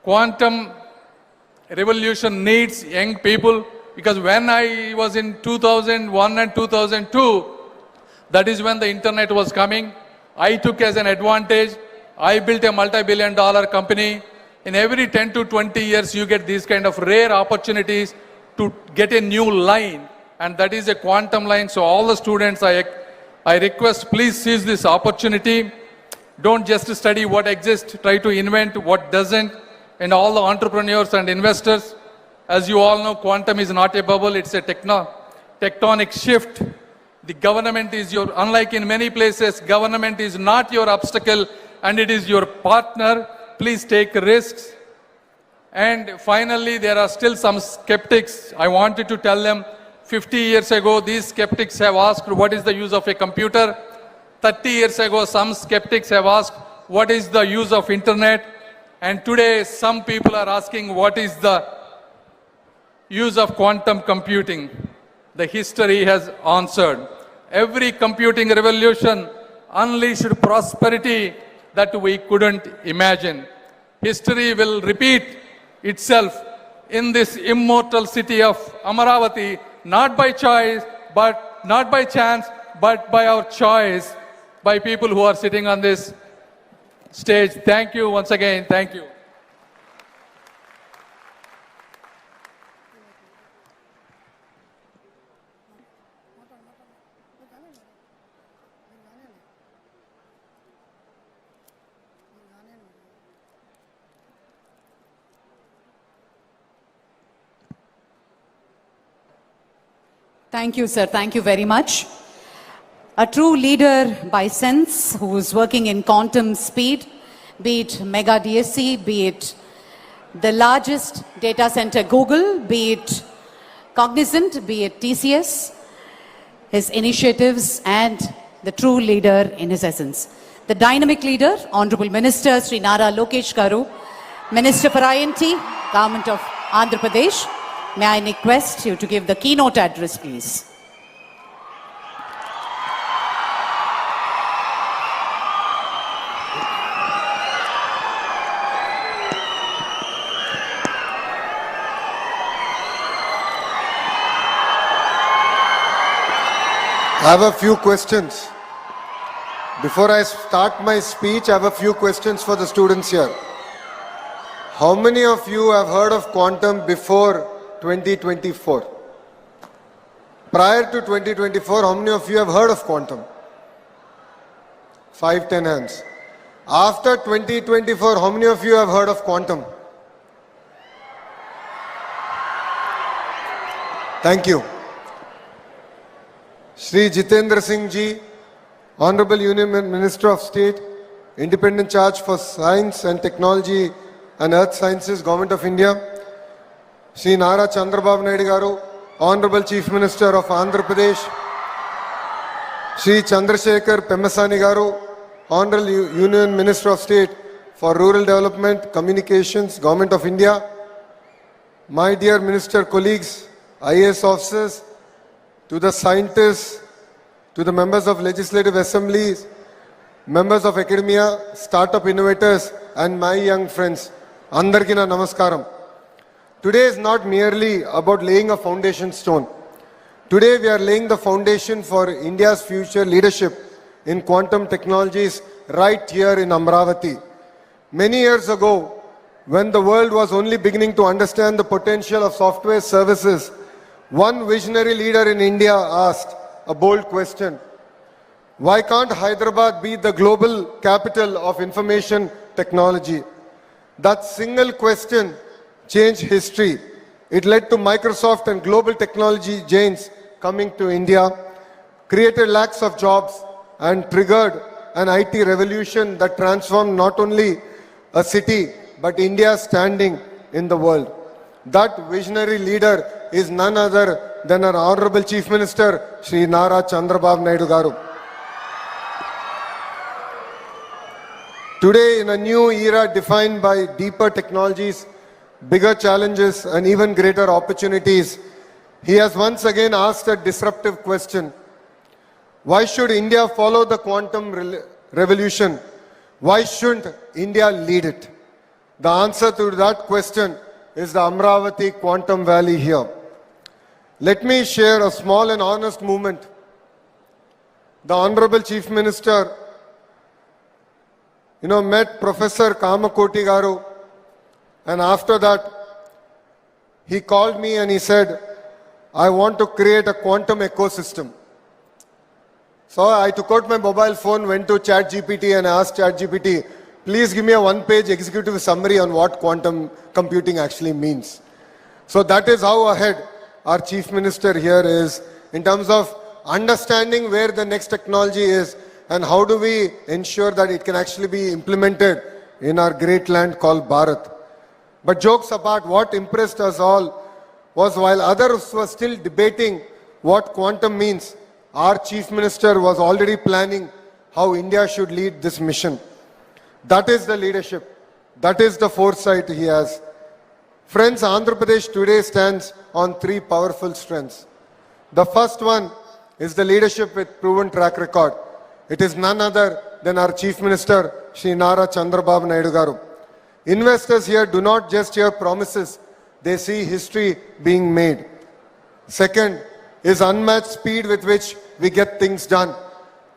quantum revolution needs young people, because when I was in 2001 and 2002, that is when the internet was coming. I took as an advantage. I built a multi-billion-dollar company. In every 10 to 20 years, you get these kind of rare opportunities to get a new line, and that is a quantum line. So all the students, I request, please seize this opportunity. Don't just study what exists, try to invent what doesn't. And all the entrepreneurs and investors, as you all know, quantum is not a bubble, it's a tectonic shift. The government is unlike in many places, government is not your obstacle and it is your partner. Please take risks. And finally, there are still some skeptics. I wanted to tell them, 50 years ago, these skeptics have asked, what is the use of a computer? 30 years ago, some skeptics have asked, what is the use of internet? And today, some people are asking, what is the use of quantum computing? The history has answered. Every computing revolution unleashed prosperity that we couldn't imagine. History will repeat itself in this immortal city of Amaravati, not by choice, but not by chance, but by our choice, by people who are sitting on this stage. Thank you once again. Thank you. Thank you, sir. Thank you very much. A true leader by sense who is working in quantum speed, be it Mega DSC, be it the largest data center Google, be it Cognizant, be it TCS, his initiatives, and the true leader in his essence. The dynamic leader, Honorable Minister Sri Nara Lokesh Garu, Minister for INT, Government of Andhra Pradesh. May I request you to give the keynote address, please. I have a few questions. Before I start my speech, I have a few questions for the students here. How many of you have heard of quantum before 2024? Prior to 2024, how many of you have heard of quantum? 5, 10 hands. After 2024, how many of you have heard of quantum? Thank you. Shri Jitendra Singh Ji, Honorable Union Minister of State, Independent Charge for Science and Technology and Earth Sciences, Government of India. Shri Nara Chandrababu Naidu Garu, Honorable Chief Minister of Andhra Pradesh. Shri Chandrasekhar Pemmasani Garu, Honorable Union Minister of State for Rural Development, Communications, Government of India. My dear Minister colleagues, IAS officers, to the scientists, to the members of legislative assemblies, members of academia, startup innovators, and my young friends, Andarki na namaskaram. Today is not merely about laying a foundation stone. Today we are laying the foundation for India's future leadership in quantum technologies right here in Amravati. Many years ago, when the world was only beginning to understand the potential of software services, one visionary leader in India asked a bold question. Why can't Hyderabad be the global capital of information technology? That single question changed history. It led to Microsoft and global technology giants coming to India, created lakhs of jobs, and triggered an IT revolution that transformed not only a city, but India's standing in the world. That visionary leader is none other than our Honorable Chief Minister, Shri Nara Chandrababu Naidu Garu. Today, in a new era defined by deeper technologies, bigger challenges, and even greater opportunities, he has once again asked a disruptive question. Why should India follow the quantum revolution? Why shouldn't India lead it? The answer to that question is the Amravati Quantum Valley here. Let me share a small and honest moment. The Honorable Chief Minister, met Professor Kamakoti Garu, and after that, he called me and he said, I want to create a quantum ecosystem. So I took out my mobile phone, went to ChatGPT and asked ChatGPT, please give me a one-page executive summary on what quantum computing actually means. So that is how ahead our Chief Minister here is in terms of understanding where the next technology is and how do we ensure that it can actually be implemented in our great land called Bharat. But jokes apart, what impressed us all was while others were still debating what quantum means, our Chief Minister was already planning how India should lead this mission. That is the leadership. That is the foresight he has. Friends, Andhra Pradesh today stands on three powerful strengths. The first one is the leadership with proven track record. It is none other than our Chief Minister, Shri Nara Chandrababu Naidu Garu. Investors here do not just hear promises, they see history being made. Second is unmatched speed with which we get things done.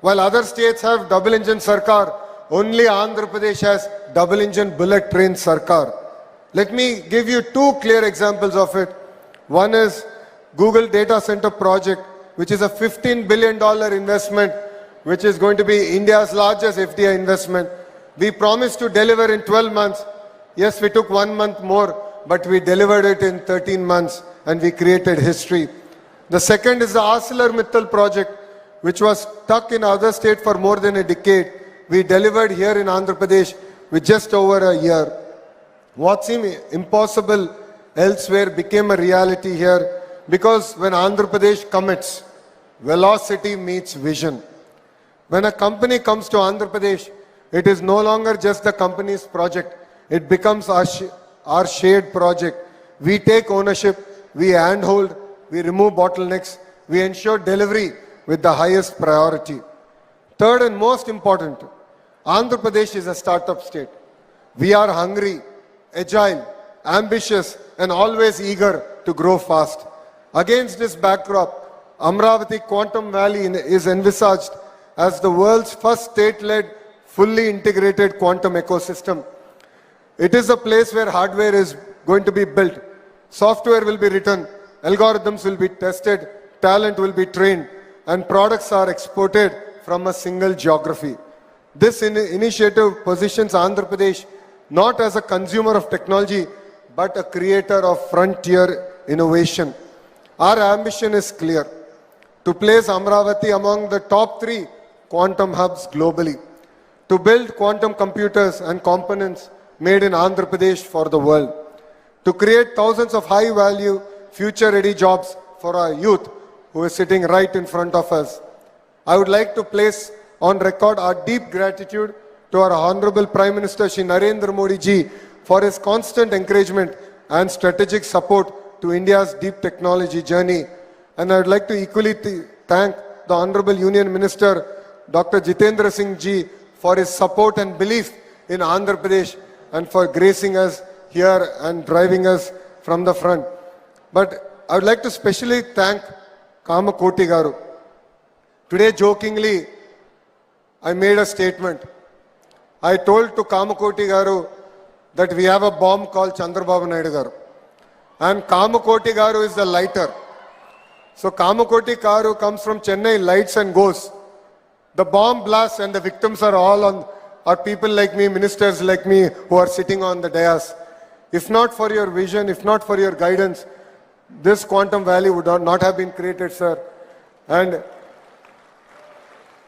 While other states have double-engine Sarkar, only Andhra Pradesh has double-engine bullet train Sarkar. Let me give you two clear examples of it. One is Google Data Center project, which is a $15 billion investment, which is going to be India's largest FDI investment. We promised to deliver in 12 months. Yes, we took 1 month more, but we delivered it in 13 months and we created history. The second is the ArcelorMittal project, which was stuck in other state for more than a decade. We delivered here in Andhra Pradesh with just over a year. What seemed impossible elsewhere became a reality here because when Andhra Pradesh commits, velocity meets vision. When a company comes to Andhra Pradesh, it is no longer just the company's project. It becomes our shared project. We take ownership, we handhold, we remove bottlenecks, we ensure delivery with the highest priority. Third and most important, Andhra Pradesh is a startup state. We are hungry, agile, ambitious, and always eager to grow fast. Against this backdrop, Amravati Quantum Valley is envisaged as the world's first state-led, fully integrated quantum ecosystem. It is a place where hardware is going to be built, software will be written, algorithms will be tested, talent will be trained, and products are exported from a single geography. This initiative positions Andhra Pradesh not as a consumer of technology, but a creator of frontier innovation. Our ambition is clear, to place Amravati among the top 3 quantum hubs globally, to build quantum computers and components made in Andhra Pradesh for the world, to create thousands of high-value, future-ready jobs for our youth who is sitting right in front of us. I would like to place on record our deep gratitude to our Honorable Prime Minister Shri Narendra Modi ji for his constant encouragement and strategic support to India's deep technology journey. And I would like to equally thank the Honorable Union Minister Dr. Jitendra Singh ji for his support and belief in Andhra Pradesh and for gracing us here and driving us from the front. But I would like to specially thank Kamakoti Garu. Today, jokingly, I made a statement. I told to Kamakoti Garu that we have a bomb called Chandrababu Naidu Garu. And Kamakoti Garu is the lighter. So Kamakoti Garu comes from Chennai, lights and goes. The bomb blasts and the victims are people like me, ministers like me who are sitting on the dais. If not for your vision, if not for your guidance, this quantum valley would not have been created, sir. And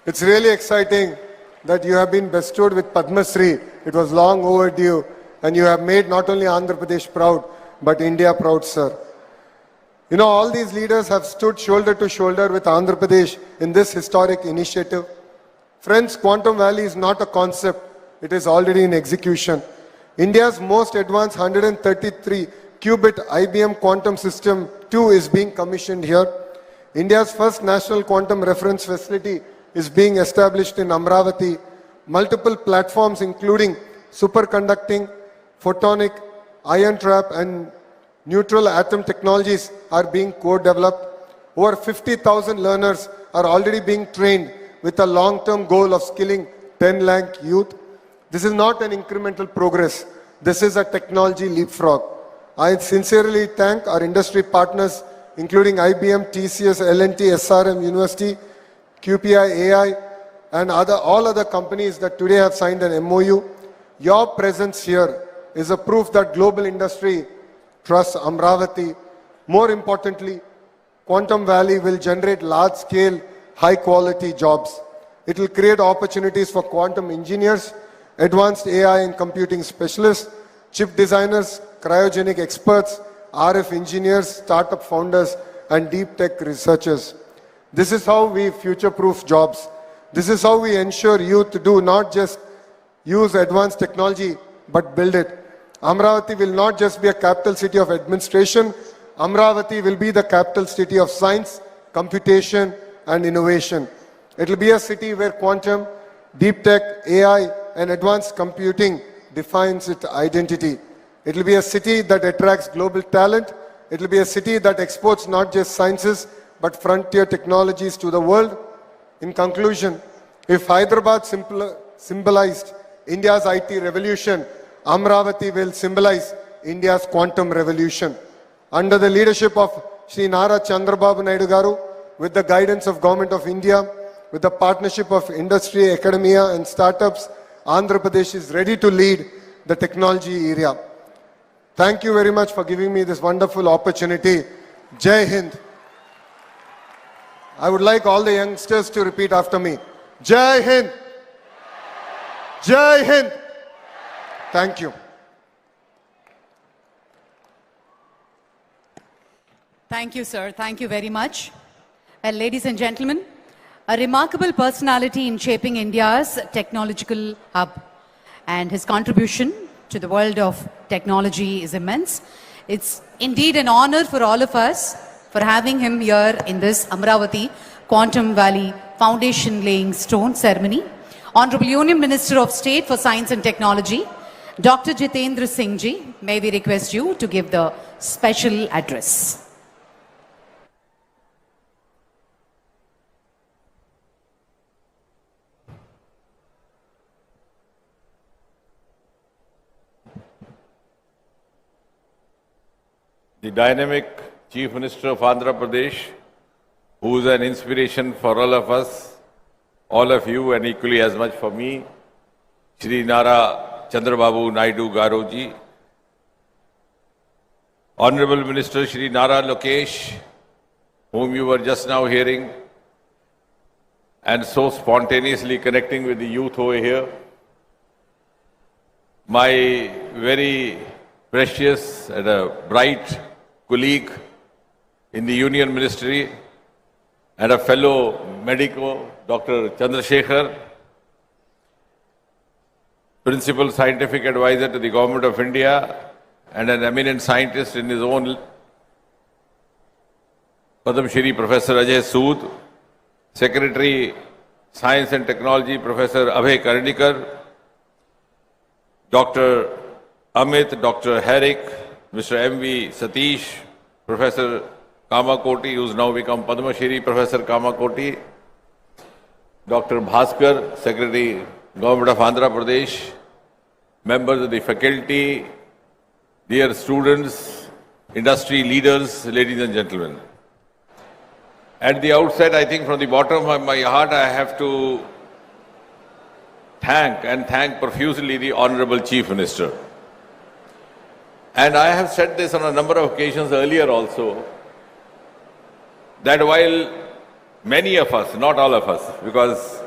it's really exciting that you have been bestowed with Padma Shri. It was long overdue, and you have made not only Andhra Pradesh proud, but India proud, sir. You know, all these leaders have stood shoulder to shoulder with Andhra Pradesh in this historic initiative. Friends, Quantum Valley is not a concept, it is already in execution. India's most advanced 133 qubit IBM quantum system 2 is being commissioned here. India's first national quantum reference facility is being established in Amravati. Multiple platforms including superconducting, photonic, ion trap and neutral atom technologies are being co-developed. Over 50,000 learners are already being trained with a long-term goal of skilling 10 lakh youth. This is not an incremental progress. This is a technology leapfrog. I sincerely thank our industry partners, including IBM, TCS, L&T, SRM University, QPI, AI, and all other companies that today have signed an MOU. Your presence here is a proof that global industry trusts Amravati. More importantly, Quantum Valley will generate large-scale, high-quality jobs. It will create opportunities for quantum engineers, advanced AI and computing specialists, chip designers, cryogenic experts, RF engineers, startup founders, and deep tech researchers. This is how we future-proof jobs. This is how we ensure youth do not just use advanced technology, but build it. Amravati will not just be a capital city of administration. Amravati will be the capital city of science, computation, and innovation. It will be a city where quantum, deep tech, AI, and advanced computing defines its identity. It will be a city that attracts global talent. It will be a city that exports not just sciences, but frontier technologies to the world. In conclusion, if Hyderabad symbolized India's IT revolution, Amravati will symbolize India's quantum revolution. Under the leadership of Shri Nara Chandrababu Naidu Garu, with the guidance of Government of India, with the partnership of industry, academia and startups, Andhra Pradesh is ready to lead the technology area. Thank you very much for giving me this wonderful opportunity. Jai Hind. I would like all the youngsters to repeat after me. Jai Hind. Jai Hind. Thank you. Thank you, sir. Thank you very much. Well, ladies and gentlemen, a remarkable personality in shaping India's technological hub, and his contribution to the world of technology is immense. It's indeed an honor for all of us for having him here in this Amravati Quantum Valley Foundation Laying Stone ceremony. Honorable Union Minister of State for Science and Technology, Dr. Jitendra Singh Ji, may we request you to give the special address. The dynamic Chief Minister of Andhra Pradesh, who is an inspiration for all of us, all of you, and equally as much for me, Shri Nara Chandrababu Naidu Garu ji, Honorable Minister Shri Nara Lokesh, whom you were just now hearing, and so spontaneously connecting with the youth over here, my very precious and a bright colleague in the Union Ministry and a fellow medico, Dr. Chandrasekhar, Principal Scientific Advisor to the Government of India and an eminent scientist in his own, Padam Shri Professor Ajay Sood, Secretary Science and Technology Professor Abhay Karnikar, Dr. Amit, Dr. Herrick, Mr. M.V. Satish, Professor Kamakoti, who's now become Padma Shri Professor Kamakoti, Dr. Bhaskar, Secretary, Government of Andhra Pradesh, members of the faculty, dear students, industry leaders, ladies and gentlemen. At the outset, I think from the bottom of my heart, I have to thank profusely the Honorable Chief Minister. And I have said this on a number of occasions earlier also, that while many of us, not all of us, because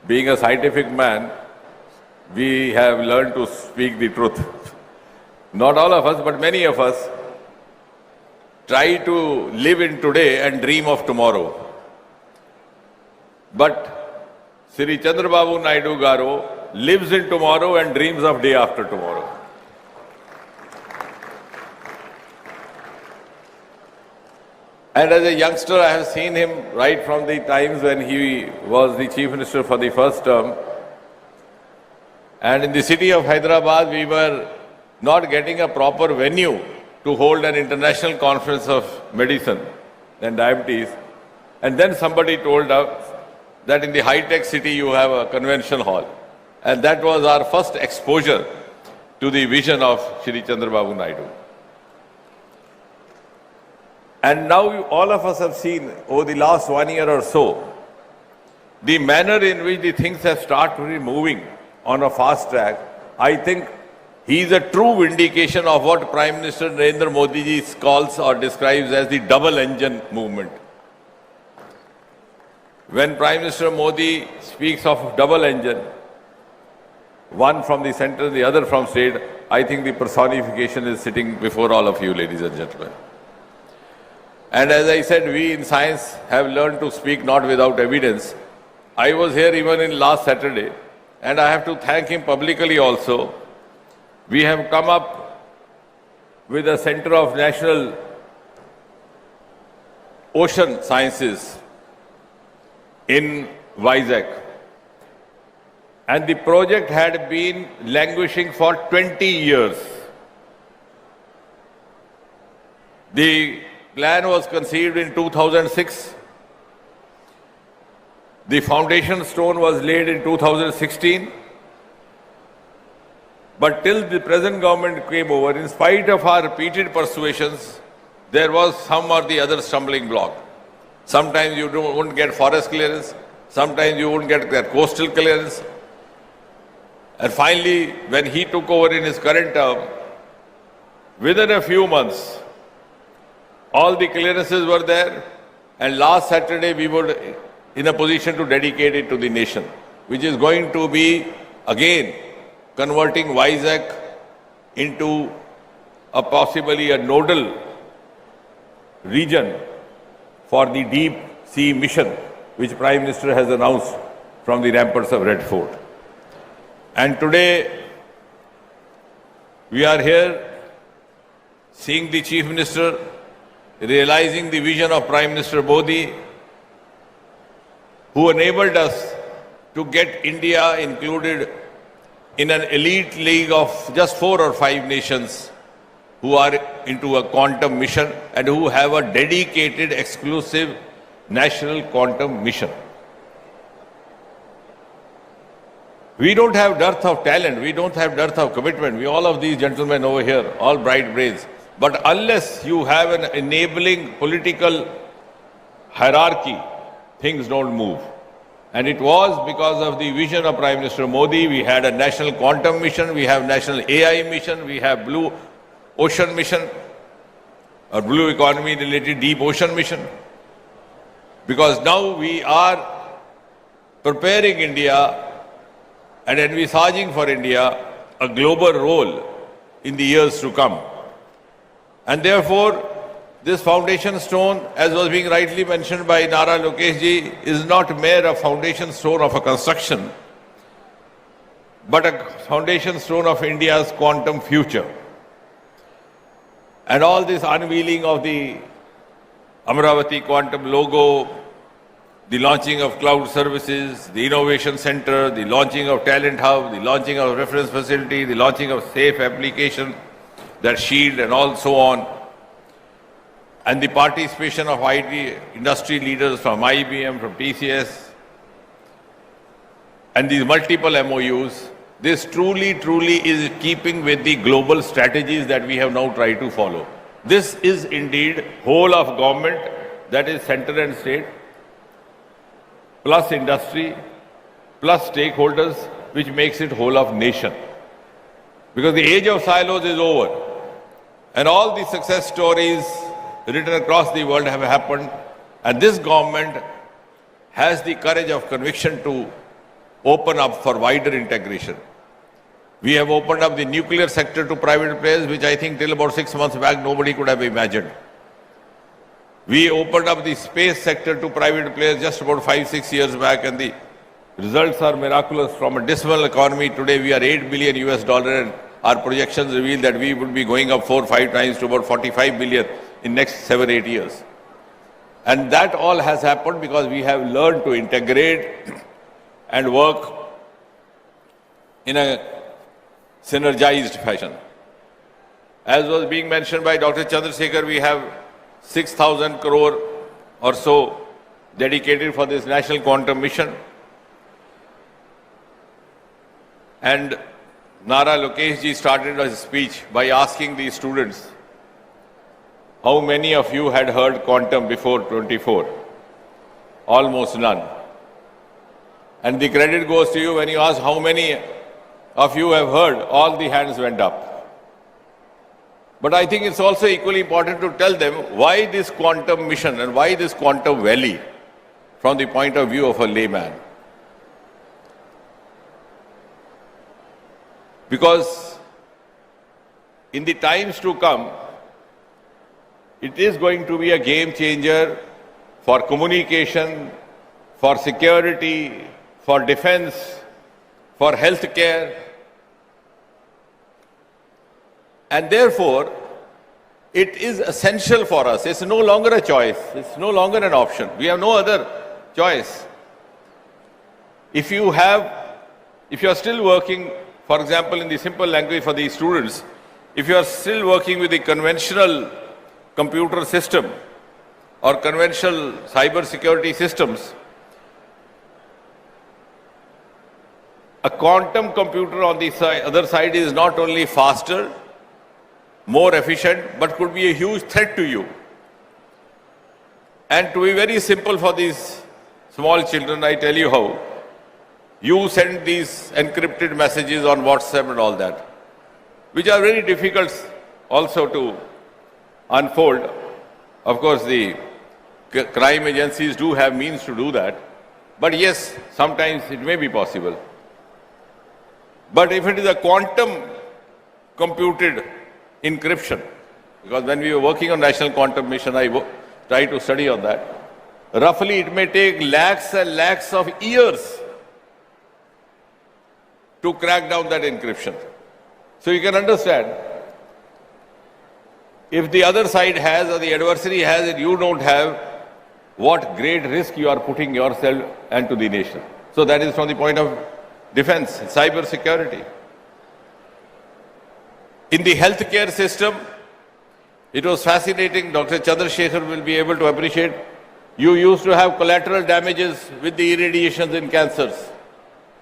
being a scientific man, we have learned to speak the truth. Not all of us, but many of us try to live in today and dream of tomorrow. But Sri Chandrababu Naidu Garu lives in tomorrow and dreams of day after tomorrow. And as a youngster, I have seen him right from the times when he was the Chief Minister for the first term. And in the city of Hyderabad, we were not getting a proper venue to hold an international conference of medicine and diabetes. And then somebody told us that in the high-tech city you have a convention hall. And that was our first exposure to the vision of Shri Chandrababu Naidu. And now all of us have seen over the last 1 year or so, the manner in which the things have started moving on a fast track. I think he is a true vindication of what Prime Minister Narendra Modi ji calls or describes as the double engine movement. When Prime Minister Modi speaks of double engine, one from the center, the other from state, I think the personification is sitting before all of you, ladies and gentlemen. And as I said, we in science have learned to speak not without evidence. I was here even in last Saturday, and I have to thank him publicly also. We have come up with a Center of National Ocean Sciences in Vizag. And the project had been languishing for 20 years. The plan was conceived in 2006. The foundation stone was laid in 2016. But till the present government came over, in spite of our repeated persuasions, there was some or the other stumbling block. Sometimes you wouldn't get forest clearance, sometimes you wouldn't get their coastal clearance. And finally, when he took over in his current term, within a few months, all the clearances were there, and last Saturday we were in a position to dedicate it to the nation, which is going to be, again, converting Vizag into a possibly a nodal region for the deep sea mission, which Prime Minister has announced from the ramparts of Red Fort. And today, we are here seeing the Chief Minister realizing the vision of Prime Minister Modi, who enabled us to get India included in an elite league of just 4 or 5 nations who are into a quantum mission and who have a dedicated, exclusive national quantum mission. We don't have dearth of talent, we don't have dearth of commitment. We, all of these gentlemen over here, all bright brains. But unless you have an enabling political hierarchy, things don't move. And it was because of the vision of Prime Minister Modi. We had a national quantum mission, we have national AI mission, we have blue ocean mission, or blue economy related deep ocean mission. Because now we are preparing India and envisaging for India a global role in the years to come. And therefore, this foundation stone, as was being rightly mentioned by Nara Lokesh ji, is not mere a foundation stone of a construction, but a foundation stone of India's quantum future. And all this unveiling of the Amravati quantum logo, the launching of cloud services, the innovation center, the launching of talent hub, the launching of reference facility, the launching of safe application, that shield and all so on, and the participation of IT industry leaders from IBM, from TCS, and these multiple MOUs, this truly is keeping with the global strategies that we have now tried to follow. This is indeed whole of government, that is center and state, plus industry, plus stakeholders, which makes it whole of nation. Because the age of silos is over. And all the success stories written across the world have happened. And this government has the courage of conviction to open up for wider integration. We have opened up the nuclear sector to private players, which I think till about 6 months back nobody could have imagined. We opened up the space sector to private players just about 5-6 years back, and the results are miraculous. From a dismal economy, today we are $8 billion US, and our projections reveal that we would be going up 4-5 times to about 45 billion in next 7-8 years. And that all has happened because we have learned to integrate and work in a synergized fashion. As was being mentioned by Dr. Chandrasekhar, we have 6,000 crore or so dedicated for this national quantum mission. And Nara Lokesh ji started his speech by asking the students, how many of you had heard quantum before 24? Almost none. And the credit goes to you when you ask how many of you have heard, all the hands went up. But I think it's also equally important to tell them why this quantum mission and why this quantum valley from the point of view of a layman. Because in the times to come, it is going to be a game changer for communication, for security, for defense, for healthcare. And therefore, it is essential for us. It's no longer a choice. It's no longer an option. We have no other choice. If you are still working, for example, in the simple language for these students, if you are still working with the conventional computer system or conventional cyber security systems, a quantum computer on the other side is not only faster, more efficient, but could be a huge threat to you. And to be very simple for these small children, I tell you how. You send these encrypted messages on WhatsApp and all that, which are very difficult also to unfold. Of course, the crime agencies do have means to do that. But yes, sometimes it may be possible. But if it is a quantum computed encryption, because when we were working on National Quantum Mission, I tried to study on that. Roughly, it may take lakhs and lakhs of years to crack down that encryption. So you can understand, if the other side has or the adversary has it, you don't have, what great risk you are putting yourself and to the nation. So that is from the point of defense, cyber security. In the healthcare system, it was fascinating. Dr. Chandrasekhar will be able to appreciate. You used to have collateral damages with the irradiations in cancers.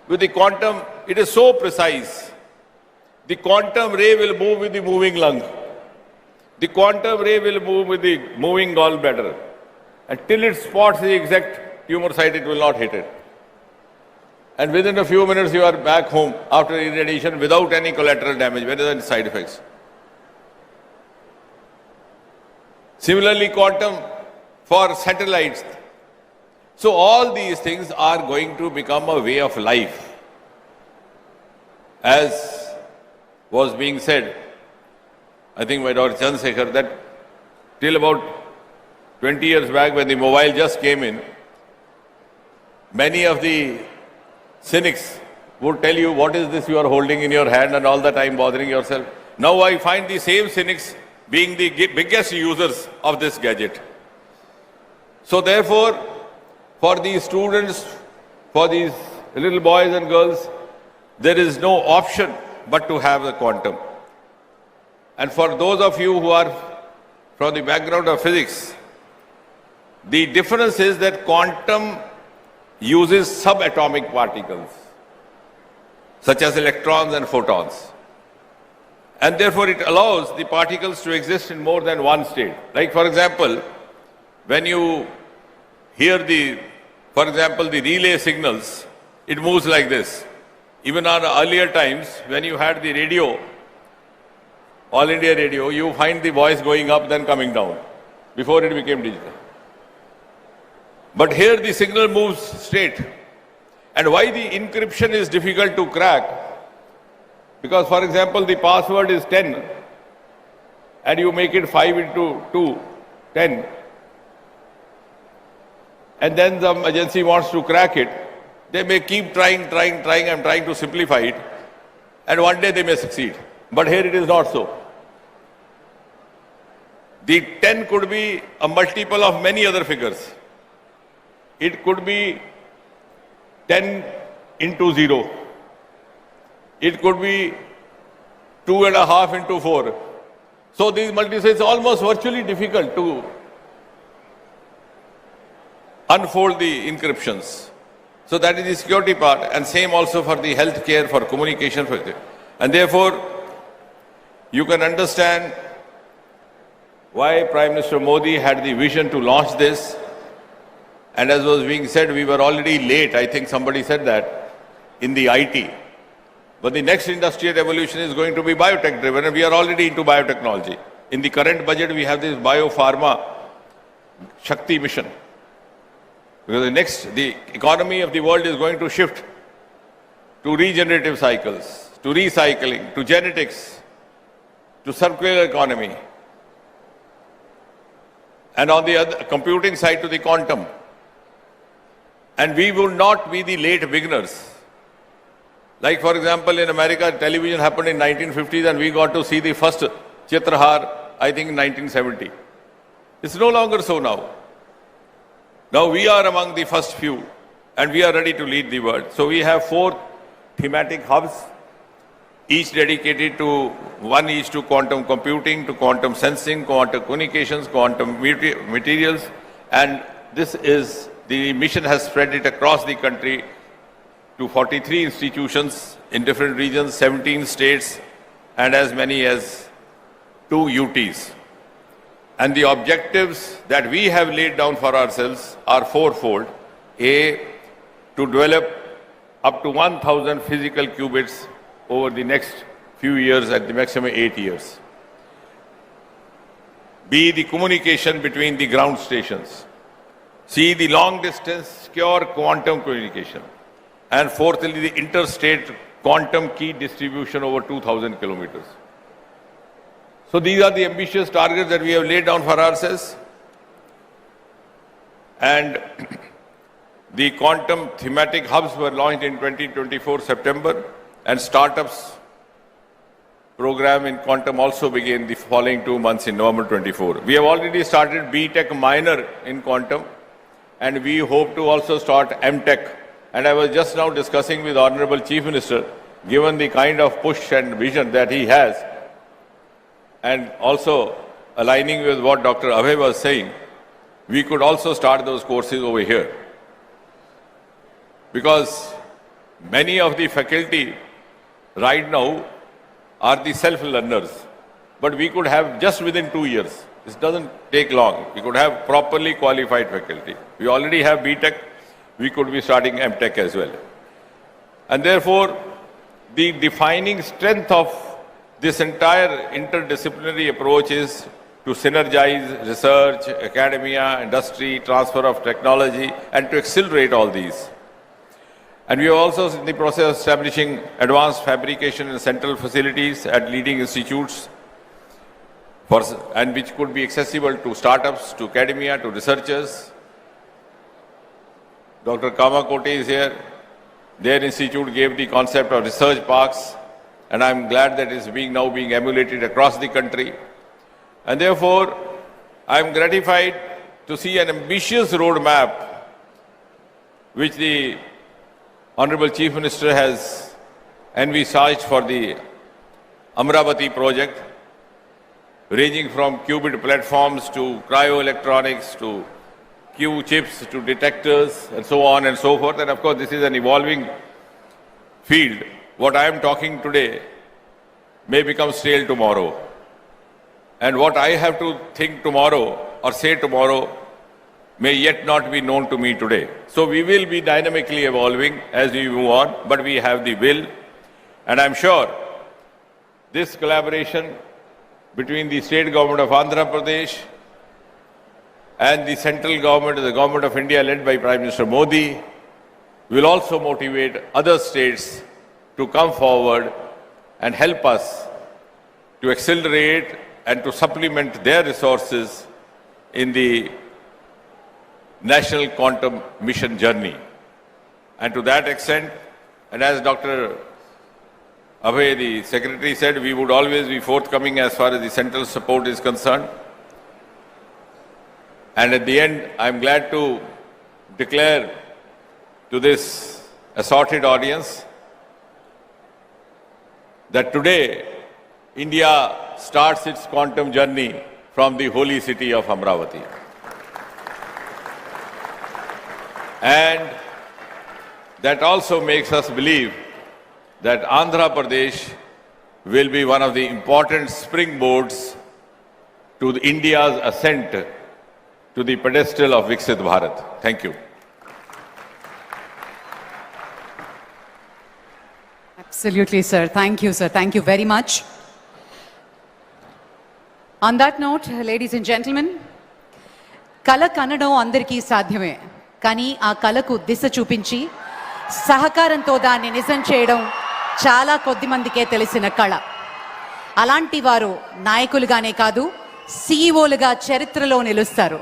With the quantum, it is so precise. The quantum ray will move with the moving lung. The quantum ray will move with the moving gallbladder. Until it spots the exact tumor site, it will not hit it. And within a few minutes, you are back home after irradiation without any collateral damage, without any side effects. Similarly, quantum for satellites. So all these things are going to become a way of life. As was being said, I think by Dr. Chandrasekhar, that till about 20 years back when the mobile just came in, many of the cynics would tell you, what is this you are holding in your hand and all the time bothering yourself. Now I find the same cynics being the biggest users of this gadget. So therefore, for these students, for these little boys and girls, there is no option but to have the quantum. And for those of you who are from the background of physics, the difference is that quantum uses subatomic particles, such as electrons and photons. And therefore, it allows the particles to exist in more than one state. Like, for example, when you hear for example, the relay signals, it moves like this. Even on earlier times, when you had the radio, All India Radio, you find the voice going up, then coming down, before it became digital. But here the signal moves straight. And why the encryption is difficult to crack? Because, for example, the password is 10, and you make it 5 into 2, 10. and then the agency wants to crack it, they may keep trying and trying to simplify it, and one day they may succeed. But here it is not so. The 10 could be a multiple of many other figures. It could be 10 into 0. It could be 2.5 into 4. So these multiples, it's almost virtually difficult to unfold the encryptions. So that is the security part, and same also for the healthcare, for communication. And therefore, you can understand why Prime Minister Modi had the vision to launch this. And as was being said, we were already late, I think somebody said that, in the IT. But the next industrial revolution is going to be biotech driven, and we are already into biotechnology. In the current budget, we have this biopharma Shakti mission. Because the economy of the world is going to shift to regenerative cycles, to recycling, to genetics, to circular economy. And on the other, computing side, to the quantum. And we will not be the late beginners. Like, for example, in America, television happened in 1950s, and we got to see the first Chitrahar, I think, in 1970. It's no longer so now. Now we are among the first few, and we are ready to lead the world. So we have 4 thematic hubs, each dedicated to, one each to quantum computing, to quantum sensing, quantum communications, quantum materials, and this is, the mission has spread it across the country to 43 institutions in different regions, 17 states, and as many as 2 UTs. And the objectives that we have laid down for ourselves are fourfold. A, to develop up to 1,000 physical qubits over the next few years, at the maximum 8 years. B, the communication between the ground stations. C, the long distance secure quantum communication. And fourthly, the interstate quantum key distribution over 2,000 kilometers. So these are the ambitious targets that we have laid down for ourselves. And the quantum thematic hubs were launched in 2024 September, and startups program in quantum also began the following 2 months in November 24. We have already started B.Tech minor in quantum, and we hope to also start M.Tech. And I was just now discussing with Honorable Chief Minister, given the kind of push and vision that he has, and also aligning with what Dr. Abhay was saying, we could also start those courses over here. Because many of the faculty right now are the self-learners, but we could have just within 2 years. This doesn't take long. We could have properly qualified faculty. We already have B.Tech. We could be starting M.Tech as well. And therefore, the defining strength of this entire interdisciplinary approach is to synergize research, academia, industry, transfer of technology, and to accelerate all these. And we are also in the process of establishing advanced fabrication and central facilities at leading institutes, and which could be accessible to startups, to academia, to researchers. Dr. Kamakoti is here. Their institute gave the concept of research parks, and I'm glad that it's now being emulated across the country. And therefore, I'm gratified to see an ambitious roadmap which the Honorable Chief Minister has envisaged for the Amravati project, ranging from qubit platforms to cryoelectronics to Q chips to detectors and so on and so forth. And of course, this is an evolving field. What I am talking today may become stale tomorrow. And what I have to think tomorrow or say tomorrow may yet not be known to me today. So we will be dynamically evolving as we move on, but we have the will. And I'm sure this collaboration between the state government of Andhra Pradesh and the central government, the government of India led by Prime Minister Modi, will also motivate other states to come forward and help us to accelerate and to supplement their resources in the national quantum mission journey. And to that extent, and as Dr. Abhay, the Secretary, said, we would always be forthcoming as far as the central support is concerned. And at the end, I'm glad to declare to this assorted audience that today, India starts its quantum journey from the holy city of Amravati. And that also makes us believe that Andhra Pradesh will be one of the important springboards to India's ascent to the pedestal of Viksit Bharat. Thank you. Absolutely, sir. Thank you, sir. Thank you very much. On that note, ladies and gentlemen, kala kannadam andariki sadhyame. Kani aa kalaku disa chupinchi సహకారంతో దాన్ని నిజం చేయడం చాలా కొద్ది మందికే తెలిసిన కళ. అలాంటి వారు నాయకులుగానే కాదు, సీఈఓలుగా చరిత్రలో నిలుస్తారు,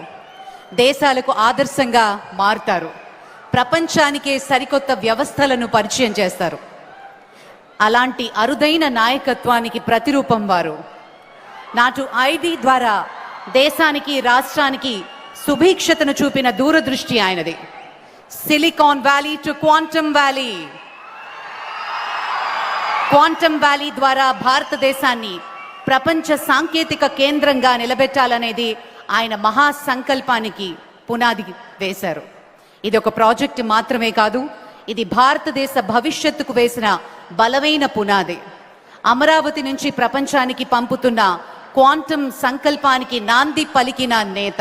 దేశాలకు ఆదర్శంగా మారుతారు, ప్రపంచానికే సరికొత్త వ్యవస్థలను పరిచయం చేస్తారు. అలాంటి అరుదైన నాయకత్వానికి ప్రతిరూపం వారు. నాటు ఐడి ద్వారా దేశానికి రాష్ట్రానికి సుభిక్షతను చూపిన దూరదృష్టి ఆయనది. Silicon Valley to Quantum Valley. Quantum valley ద్వారా భారతదేశాన్ని ప్రపంచ సాంకేతిక కేంద్రంగా నిలబెట్టాలనేది ఆయన మహా సంకల్పానికి పునాది వేశారు. ఇది ఒక ప్రాజెక్ట్ మాత్రమే కాదు, ఇది భారతదేశ భవిష్యత్తుకు వేసిన బలమైన పునాది. అమరావతి నుంచి ప్రపంచానికి పంపుతున్న క్వాంటమ్ సంకల్పానికి నాంది పలికిన నేత.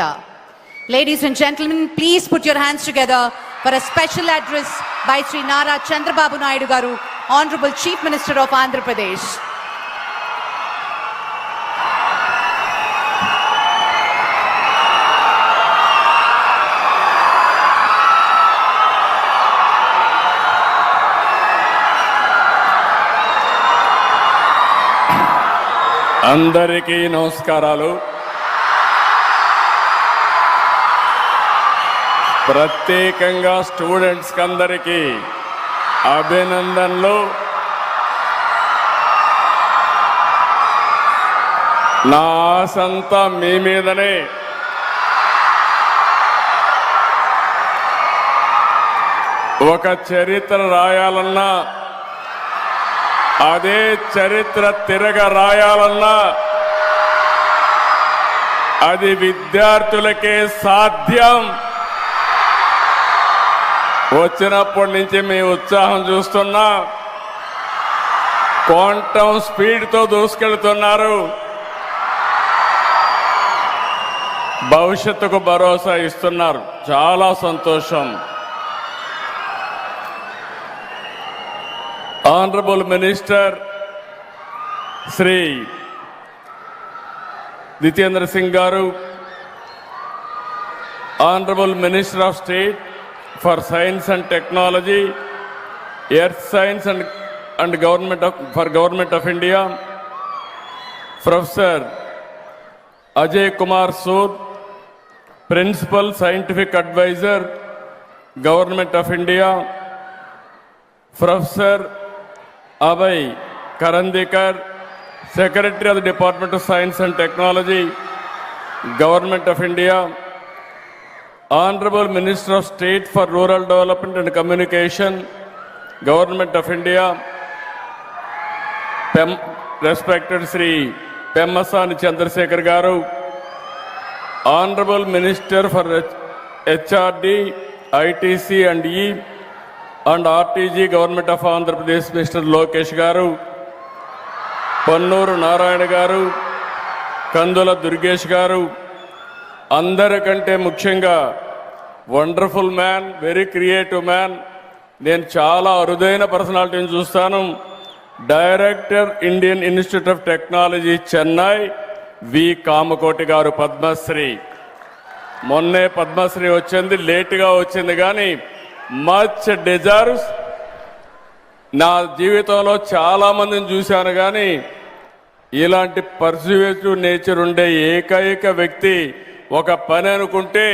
Ladies and gentlemen, please put your hands together for a special address by Sri Nara Chandrababu Naidu Garu, Honorable Chief Minister of Andhra Pradesh. అందరికీ నమస్కారాలు. ప్రత్యేకంగా స్టూడెంట్స్కి అందరికీ అభినందనలు. నా ఆశంతా మీ మీదనే. ఒక చరిత్ర రాయాలన్నా, అదే చరిత్ర తిరగ రాయాలన్నా అది విద్యార్థులకే సాధ్యం. వచ్చినప్పటి నుంచి మీ ఉత్సాహం చూస్తున్నా, క్వాంటమ్ స్పీడ్తో దూసుకెళ్తున్నారు. భవిష్యత్తుకు భరోసా ఇస్తున్నారు. చాలా సంతోషం. ఆనరబుల్ మినిస్టర్ శ్రీ జితేంద్ర సింగ్ గారు, honourable minister of state for Science and Technology, Earth Science and Government of India, Professor Ajay Kumar Sood, Principal Scientific Advisor, Government of India, Professor Abhay Karandikar, Secretary of the Department of Science and Technology, Government of India, Honorable Minister of State for Rural Development and Communication, Government of India, respected Sri Pemmasani Chandrasekhar Garu, Honorable Minister for HRD, ITC and E and RTG, Government of Andhra Pradesh, Mr. Lokesh Garu, Pannuru Narayana Garu, Kandula Durgesh Garu, అందరికంటే ముఖ్యంగా wonderful man, very creative man. నేను చాలా అరుదైన పర్సనాలిటీని చూస్తాను. Director Indian Institute of Technology Chennai V Kamakoti garu, Padmashri. మొన్నే పద్మశ్రీ వచ్చింది, లేటుగా వచ్చింది కానీ మచ్ డిజర్వ్స్. నా జీవితంలో చాలా మందిని చూశాను కానీ ఇలాంటి పర్సువేటివ్ నేచర్ ఉండే ఏకైక వ్యక్తి, ఒక పని అనుకుంటే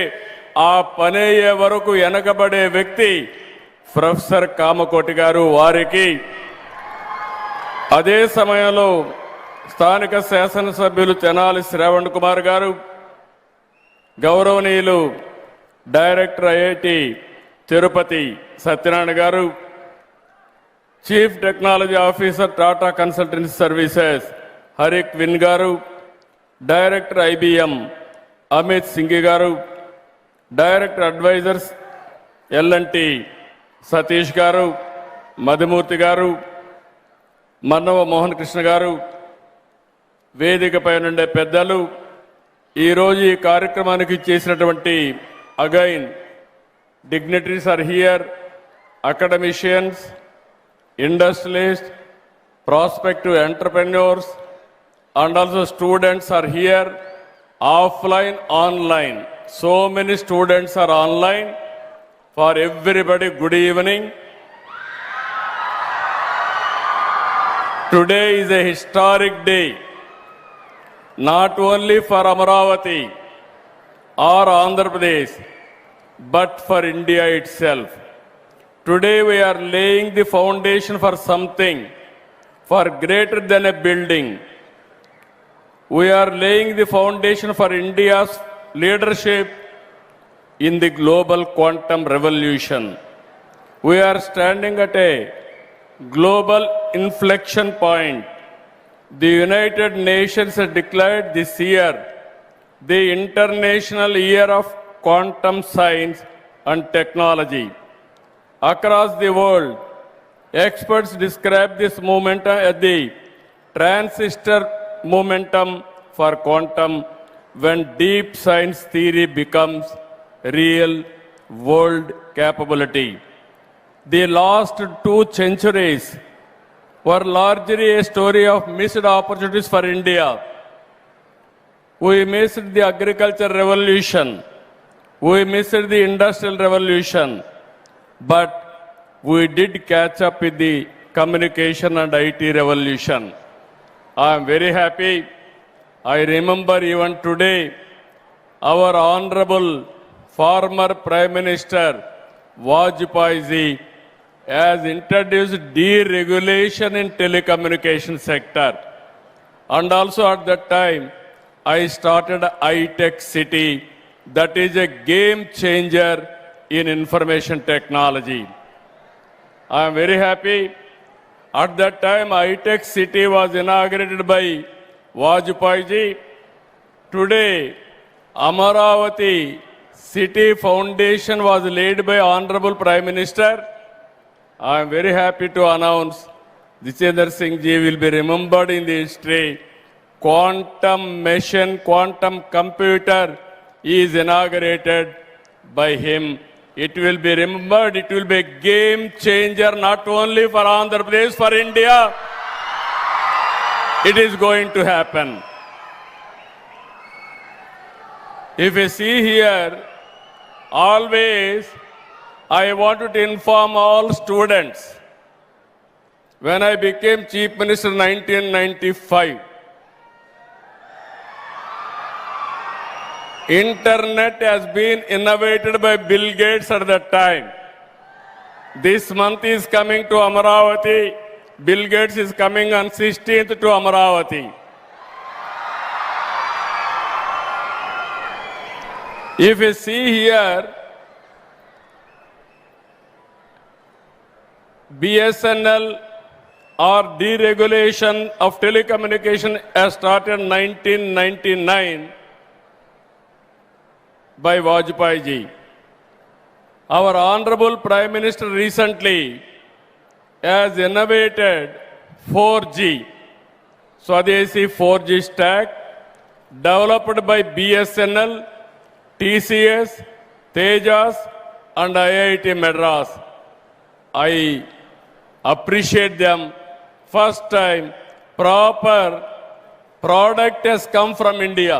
ఆ పనయ్యే వరకు వెనకబడే వ్యక్తి ప్రొఫెసర్ కామకోటి గారు. వారికి అదే సమయంలో స్థానిక శాసనసభ్యులు తెనాలి శ్రావణ్ కుమార్ గారు, గౌరవనీయులు director IIT Tirupati Satyanarayana garu, chief technology officer Tata consultancy services Harrick Vin garu, director IBM Amit Singhee garu, director advisors L&T Satish గారు, మధుమూర్తి గారు, మన్నవ మోహన్ కృష్ణ గారు, వేదికపై నుండే పెద్దలు, ఈరోజు ఈ కార్యక్రమానికి చేసినటువంటి again dignitaries are here, academicians, industrialists, prospective entrepreneurs, and also students are here, offline, online. So many students are online. For everybody, good evening. Today is a historic day, not only for Amaravati or Andhra Pradesh, but for India itself. Today we are laying the foundation for something for greater than a building. We are laying the foundation for India's leadership in the global quantum revolution. We are standing at a global inflection point. The United Nations has declared this year the International Year of Quantum Science and Technology. Across the world, experts describe this momentum as the transistor momentum for quantum, when deep science theory becomes real world capability. The last 2 centuries were largely a story of missed opportunities for India. We missed the agriculture revolution. We missed the industrial revolution, but we did catch up with the communication and IT revolution. I am very happy. I remember even today, our honorable former Prime Minister Vajpayee ji has introduced deregulation in telecommunication sector. And also at that time, I started iTech City. That is a game changer in information technology. I am very happy. At that time, iTech City was inaugurated by Vajpayee ji. Today, Amaravati City Foundation was laid by Honorable Prime Minister. I am very happy to announce Jitendra Singh ji will be remembered in the history. Quantum machine, quantum computer is inaugurated by him. It will be remembered, it will be a game changer not only for Andhra Pradesh, for India. It is going to happen. If you see here, always I wanted to inform all students. When I became Chief Minister in 1995, Internet has been innovated by Bill Gates at that time. This month is coming to Amaravati. Bill Gates is coming on 16th to Amaravati. If you see here, BSNL or deregulation of telecommunication has started in 1999 by Vajpayee ji. Our Honorable Prime Minister recently has innovated 4G, Swadeshi 4G stack, developed by BSNL, TCS, Tejas, and IIT Madras. I appreciate them. First time, proper product has come from India.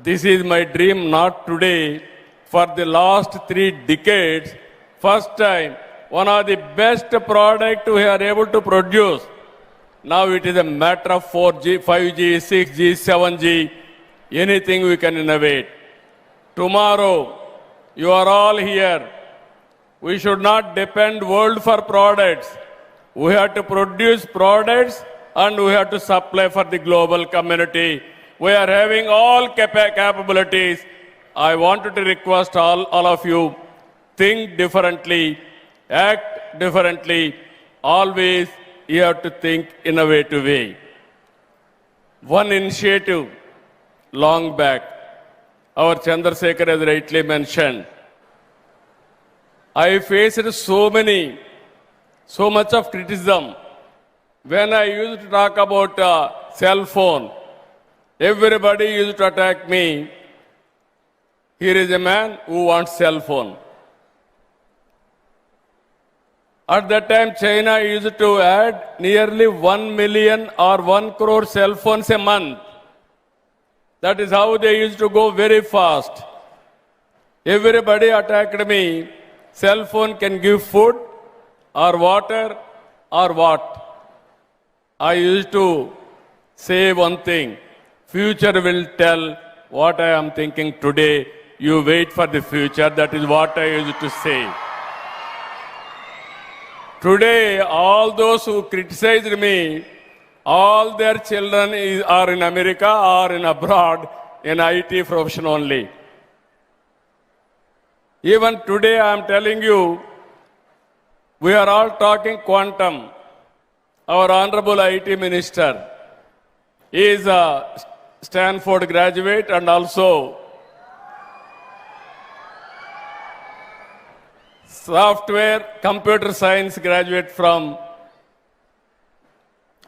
This is my dream, not today. For the last 3 decades, first time, one of the best product we are able to produce. Now it is a matter of 4G, 5G, 6G, 7G, anything we can innovate. Tomorrow, you are all here. We should not depend world for products. We have to produce products and we have to supply for the global community. We are having all capabilities. I wanted to request all of you, think differently, act differently. Always you have to think innovative way. One initiative long back, our Chandrasekhar has rightly mentioned. I faced so much of criticism when I used to talk about cell phone. Everybody used to attack me. Here is a man who wants cell phone. At that time, China used to add nearly 1 million or 1 crore cell phones a month. That is how they used to go very fast. Everybody attacked me. Cell phone can give food or water or what? I used to say one thing. Future will tell what I am thinking today. You wait for the future. That is what I used to say. Today, all those who criticized me, all their children are in America or in abroad in IT profession only. Even today, I am telling you, we are all talking quantum. Our Honorable IT Minister is a Stanford graduate and also software computer science graduate from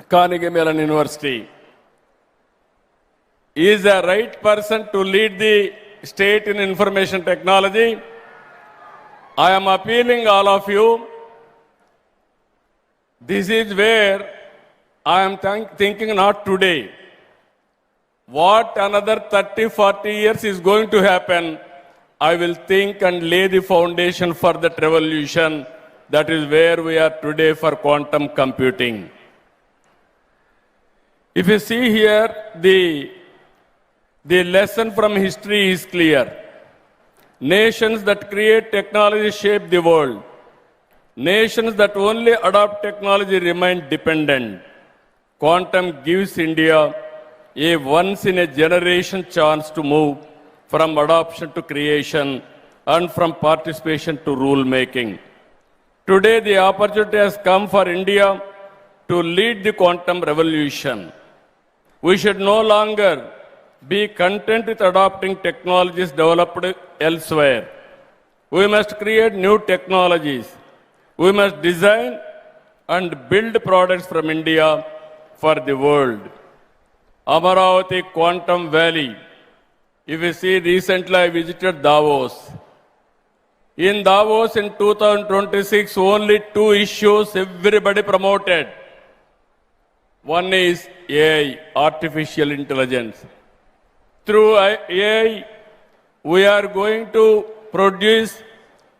Carnegie Mellon University. He is the right person to lead the state in information technology. I am appealing all of you. This is where I am thinking not today. What another 30, 40 years is going to happen, I will think and lay the foundation for that revolution. That is where we are today for quantum computing. If you see here, the lesson from history is clear. Nations that create technology shape the world. Nations that only adopt technology remain dependent. Quantum gives India a once-in-a-generation chance to move from adoption to creation and from participation to rule-making. Today, the opportunity has come for India to lead the quantum revolution. We should no longer be content with adopting technologies developed elsewhere. We must create new technologies. We must design and build products from India for the world. Amaravati Quantum Valley. If you see, recently I visited Davos. In Davos in 2026, only 2 issues everybody promoted. One is AI, artificial intelligence. Through AI, we are going to produce $1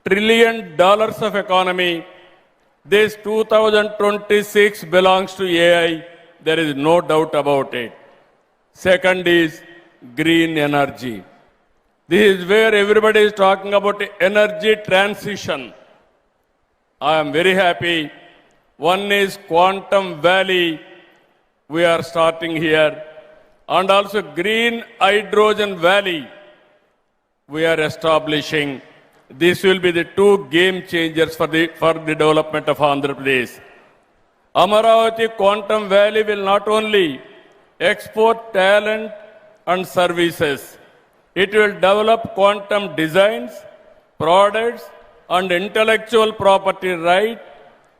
trillion of economy. This 2026 belongs to AI. There is no doubt about it. Second is green energy. This is where everybody is talking about energy transition. I am very happy. One is Quantum Valley. We are starting here. And also Green Hydrogen Valley. We are establishing. This will be the 2 game changers for the development of Andhra Pradesh. Amaravati Quantum Valley will not only export talent and services, it will develop quantum designs, products, and intellectual property right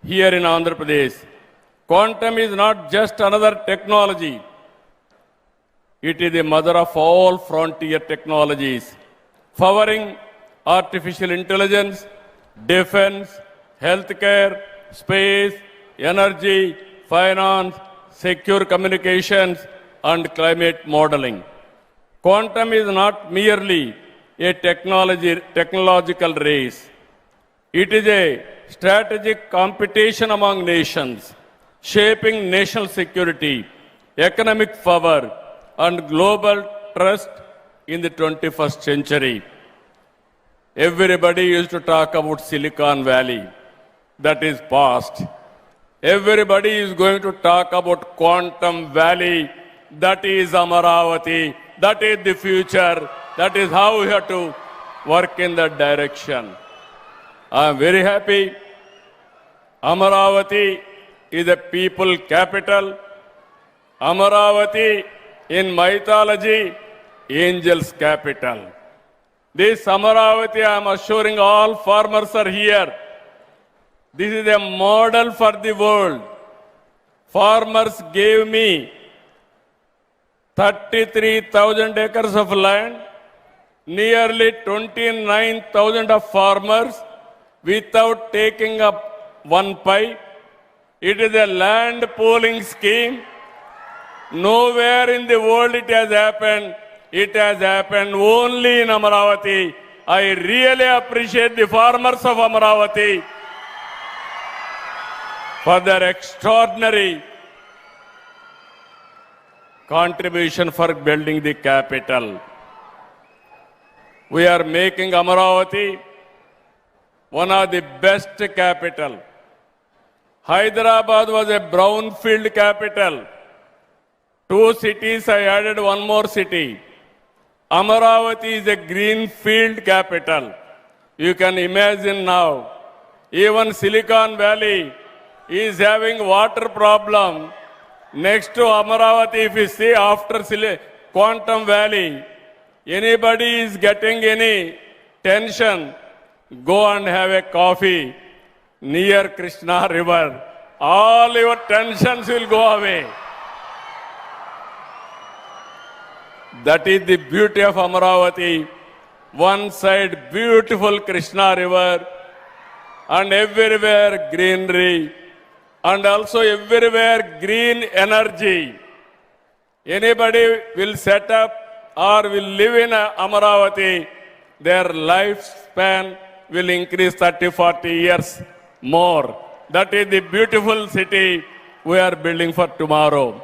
here in Andhra Pradesh. Quantum is not just another technology. It is the mother of all frontier technologies, powering artificial intelligence, defense, healthcare, space, energy, finance, secure communications, and climate modeling. Quantum is not merely a technological race. It is a strategic competition among nations, shaping national security, economic power, and global trust in the 21st century. Everybody used to talk about Silicon Valley. That is past. Everybody is going to talk about Quantum Valley. That is Amaravati. That is the future. That is how we have to work in that direction. I am very happy. Amaravati is a people capital. Amaravati in mythology, angels capital. This Amaravati, I am assuring all farmers are here. This is a model for the world. Farmers gave me 33,000 acres of land, nearly 29,000 of farmers without taking up one pie. It is a land pooling scheme. Nowhere in the world it has happened. It has happened only in Amaravati. I really appreciate the farmers of Amaravati for their extraordinary contribution for building the capital. We are making Amaravati one of the best capital. Hyderabad was a brownfield capital. 2 cities, I added one more city. Amaravati is a greenfield capital. You can imagine now, even Silicon Valley is having water problem. Next to Amaravati, if you see after Quantum Valley, anybody is getting any tension, go and have a coffee near Krishna River. All your tensions will go away. That is the beauty of Amaravati. One side beautiful Krishna River and everywhere greenery and also everywhere green energy. Anybody will set up or will live in Amaravati, their lifespan will increase 30-40 years more. That is the beautiful city we are building for tomorrow.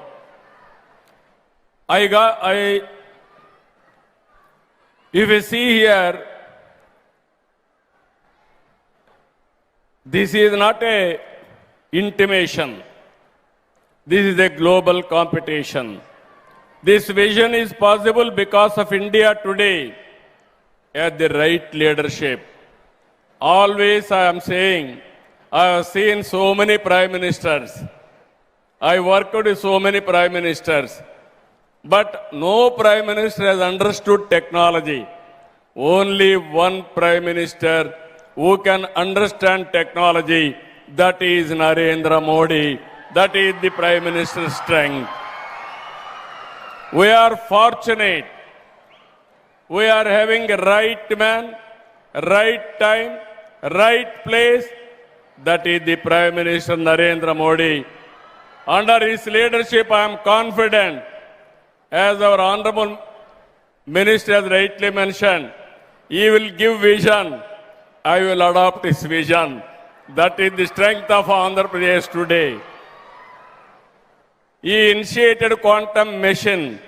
If you see here, this is not a intimation. This is a global competition. This vision is possible because of India today at the right leadership. Always I am saying, I have seen so many prime ministers. I worked with so many prime ministers. But no prime minister has understood technology. Only one prime minister who can understand technology, that is Narendra Modi. That is the prime minister's strength. We are fortunate. We are having a right man, right time, right place. That is the Prime Minister Narendra Modi. Under his leadership, I am confident, as our Honorable Minister has rightly mentioned, he will give vision. I will adopt his vision. That is the strength of Andhra Pradesh today. He initiated quantum mission.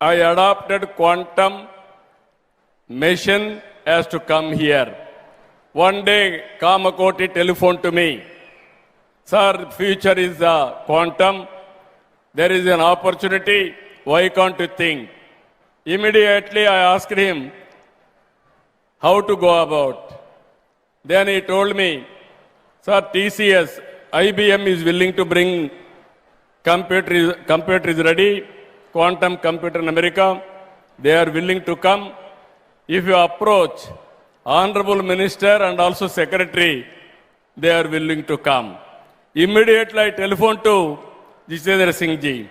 I adopted quantum mission as to come here. One day, Kamakoti telephoned to me. Sir, future is quantum. There is an opportunity. Why can't you think? Immediately I asked him how to go about. Then he told me, sir, TCS, IBM is willing to bring computer is ready, quantum computer in America. They are willing to come. If you approach Honorable Minister and also Secretary, they are willing to come. Immediately I telephoned to Jitendra Singh ji.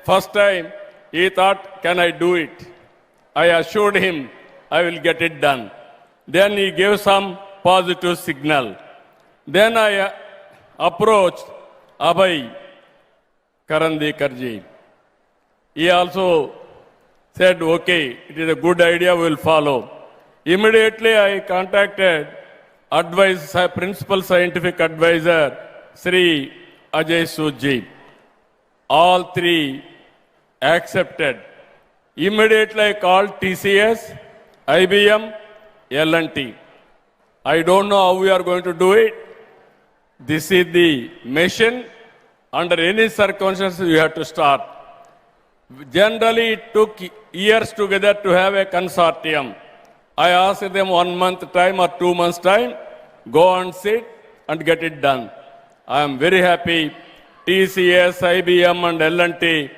First time, he thought, can I do it? I assured him, I will get it done. Then he gave some positive signal. Then I approached Abhay Karandikar ji. He also said, okay, it is a good idea, we will follow. Immediately I contacted Principal Scientific Advisor, Sri Ajay Sood ji. All three accepted. Immediately I called TCS, IBM, L&T. I don't know how we are going to do it. This is the mission. Under any circumstances, you have to start. Generally, it took years together to have a consortium. I asked them 1 month time or 2 months time, go and sit and get it done. I am very happy. TCS, IBM and L&T,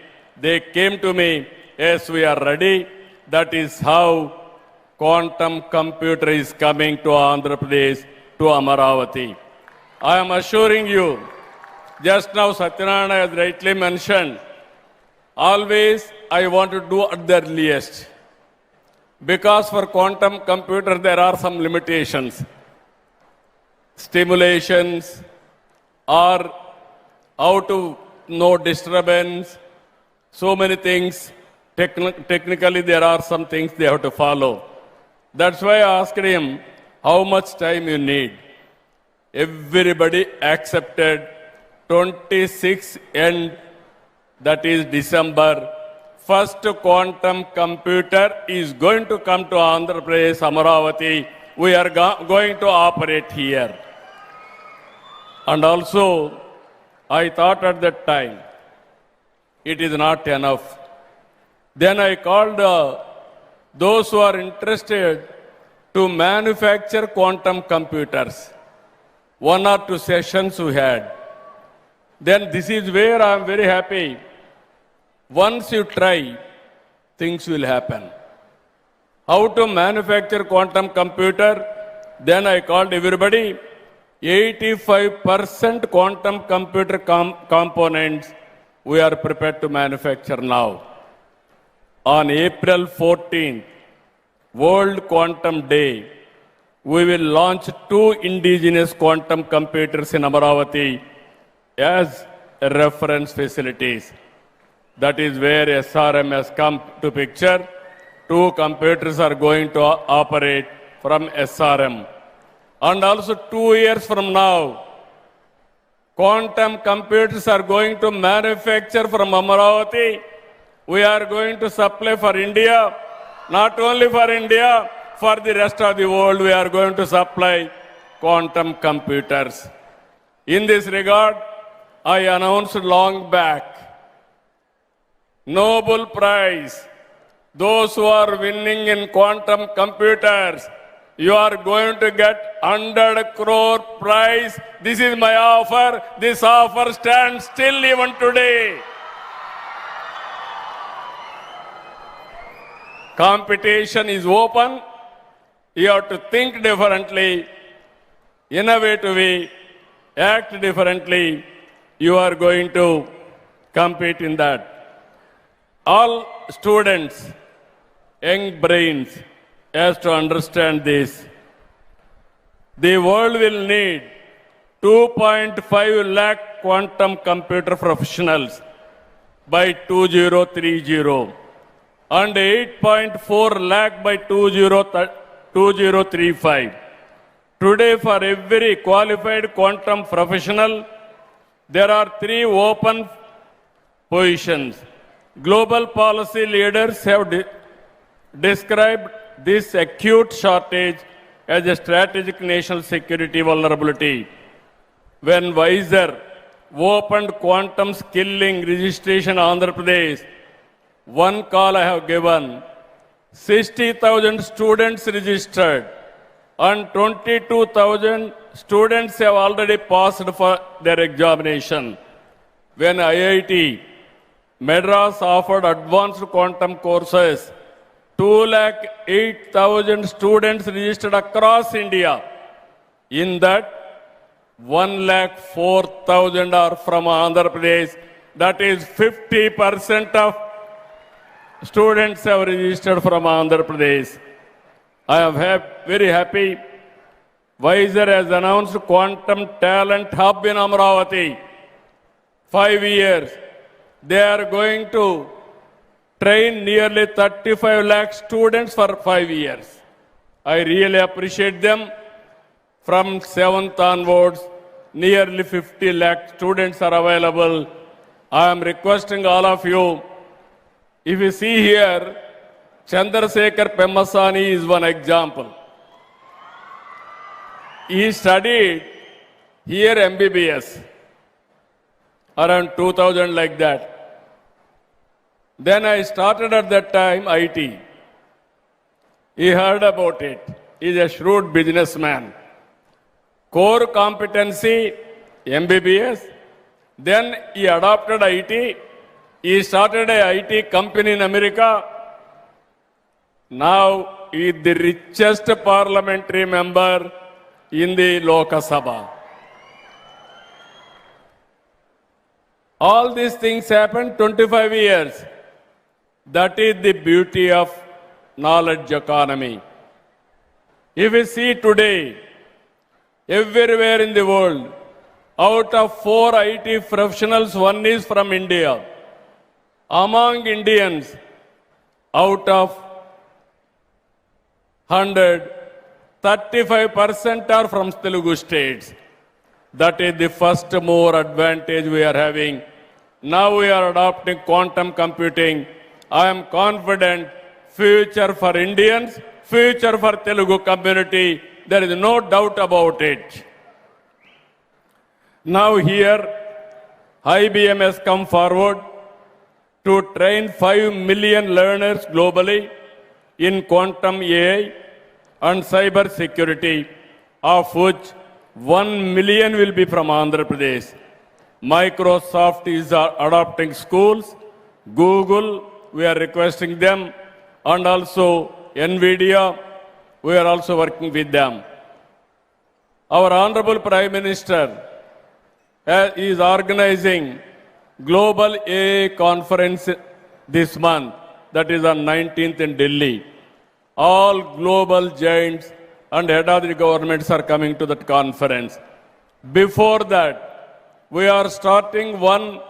they came to me, yes, we are ready. That is how quantum computer is coming to Andhra Pradesh, to Amaravati. I am assuring you, just now Satyanarayana has rightly mentioned, always I want to do at the earliest. Because for quantum computer there are some limitations. Stimulations or how to know disturbance, so many things. Technically there are some things they have to follow. That's why I asked him, how much time you need? Everybody accepted 26 end, that is December. First quantum computer is going to come to Andhra Pradesh, Amaravati. We are going to operate here. And also, I thought at that time, it is not enough. Then I called those who are interested to manufacture quantum computers. 1 or 2 sessions we had. Then this is where I am very happy. Once you try, things will happen. How to manufacture quantum computer? Then I called everybody. 85% quantum computer components we are prepared to manufacture now. On April 14th, World Quantum Day, we will launch 2 indigenous quantum computers in Amaravati as reference facilities. That is where SRM has come to picture. 2 computers are going to operate from SRM. And also 2 years from now, quantum computers are going to manufacture from Amaravati. We are going to supply for India. Not only for India, for the rest of the world, we are going to supply quantum computers. In this regard, I announced long back, Nobel Prize. Those who are winning in quantum computers, you are going to get 100 crore prize. This is my offer. This offer stands still even today. Competition is open. You have to think differently, innovatively, act differently. You are going to compete in that. All students, young brains, has to understand this. The world will need 2.5 lakh quantum computer professionals by 2030 and 8.4 lakh by 2035. Today, for every qualified quantum professional, there are 3 open positions. Global policy leaders have described this acute shortage as a strategic national security vulnerability. When Wiser opened quantum skilling registration in Andhra Pradesh, one call I have given, 60,000 students registered and 22,000 students have already passed for their examination. When IIT Madras offered advanced quantum courses, 208,000 students registered across India. In that, 104,000 are from Andhra Pradesh. That is 50% of students have registered from Andhra Pradesh. I am very happy. Wiser has announced Quantum Talent Hub in Amaravati. 5 years. They are going to train nearly 35 lakh students for 5 years. I really appreciate them. From 7th onwards, nearly 50 lakh students are available. I am requesting all of you, if you see here, Chandrasekhar Pemmasani is one example. He studied here MBBS around 2000 like that. Then I started at that time IT. He heard about it. He's a shrewd businessman. Core competency, MBBS. Then he adopted IT. He started a IT company in America. Now he is the richest parliamentary member in the Lok Sabha. All these things happened 25 years. That is the beauty of knowledge economy. If we see today, everywhere in the world, out of 4 IT professionals, 1 is from India. Among Indians, out of 100, 35% are from Telugu states. That is the first more advantage we are having. Now we are adopting quantum computing. I am confident future for Indians, future for Telugu community. There is no doubt about it. Now here, IBM has come forward to train 5 million learners globally in quantum AI and cyber security, of which 1 million will be from Andhra Pradesh. Microsoft is adopting schools. Google, we are requesting them. And also NVIDIA, we are also working with them. Our Honorable Prime Minister is organizing Global AI Conference this month, that is on 19th in Delhi. All global giants and head of the governments are coming to that conference. Before that, we are starting one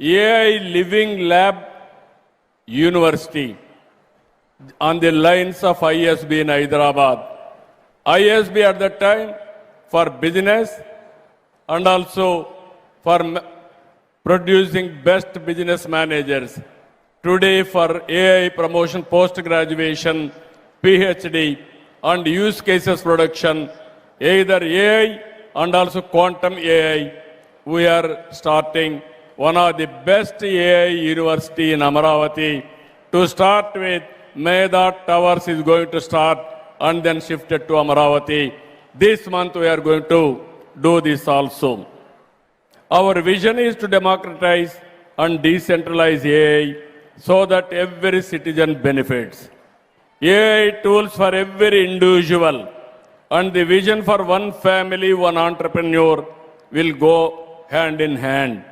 AI Living Lab University on the lines of ISB in Hyderabad. ISB at that time for business and also for producing best business managers. Today for AI promotion, post-graduation, PhD and use cases production, either AI and also quantum AI, we are starting one of the best AI university in Amaravati. To start with, Meda Towers is going to start and then shifted to Amaravati. This month we are going to do this also. Our vision is to democratize and decentralize AI so that every citizen benefits. AI tools for every individual and the vision for one family, one entrepreneur will go hand in hand.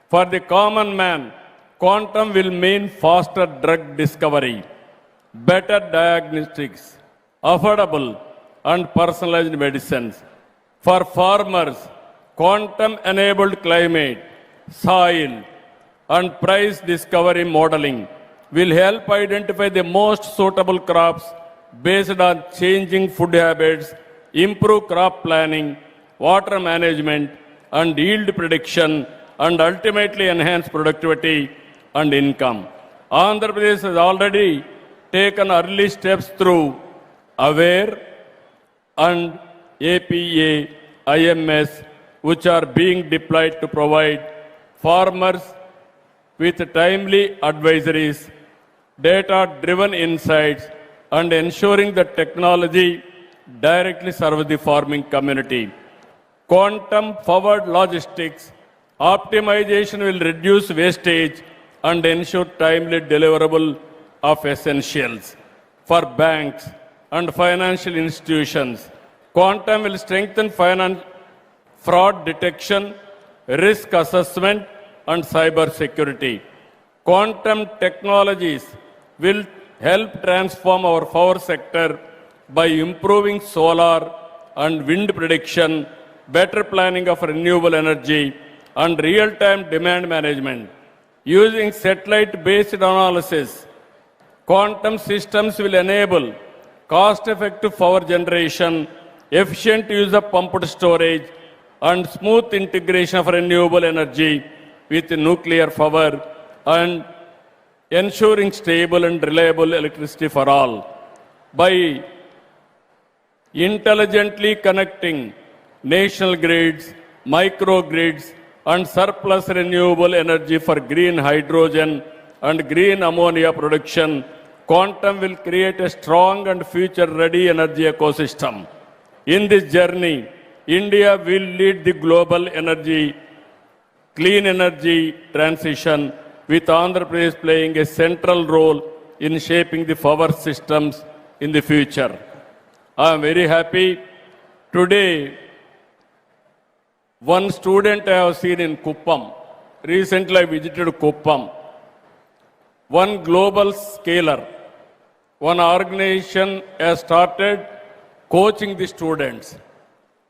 For the common man, quantum will mean faster drug discovery, better diagnostics, affordable and personalized medicines. For farmers, quantum-enabled climate, soil and price discovery modeling will help identify the most suitable crops based on changing food habits, improve crop planning, water management and yield prediction, and ultimately enhance productivity and income. Andhra Pradesh has already taken early steps through AWARE and APA, IMS, which are being deployed to provide farmers with timely advisories, data-driven insights, and ensuring that technology directly serves the farming community. Quantum-forward logistics optimization will reduce wastage and ensure timely deliverable of essentials. For banks and financial institutions, quantum will strengthen fraud detection, risk assessment, and cyber security. Quantum technologies will help transform our power sector by improving solar and wind prediction, better planning of renewable energy, and real-time demand management. Using satellite-based analysis, quantum systems will enable cost-effective power generation, efficient use of pumped storage, and smooth integration of renewable energy with nuclear power and ensuring stable and reliable electricity for all by intelligently connecting national grids, microgrids, and surplus renewable energy for green hydrogen and green ammonia production. Quantum will create a strong and future-ready energy ecosystem. In this journey, India will lead the global clean energy transition, with Andhra Pradesh playing a central role in shaping the power systems in the future. I am very happy. Today, one student I have seen in Kuppam. Recently, I visited Kuppam. One global scaler, one organization has started coaching the students.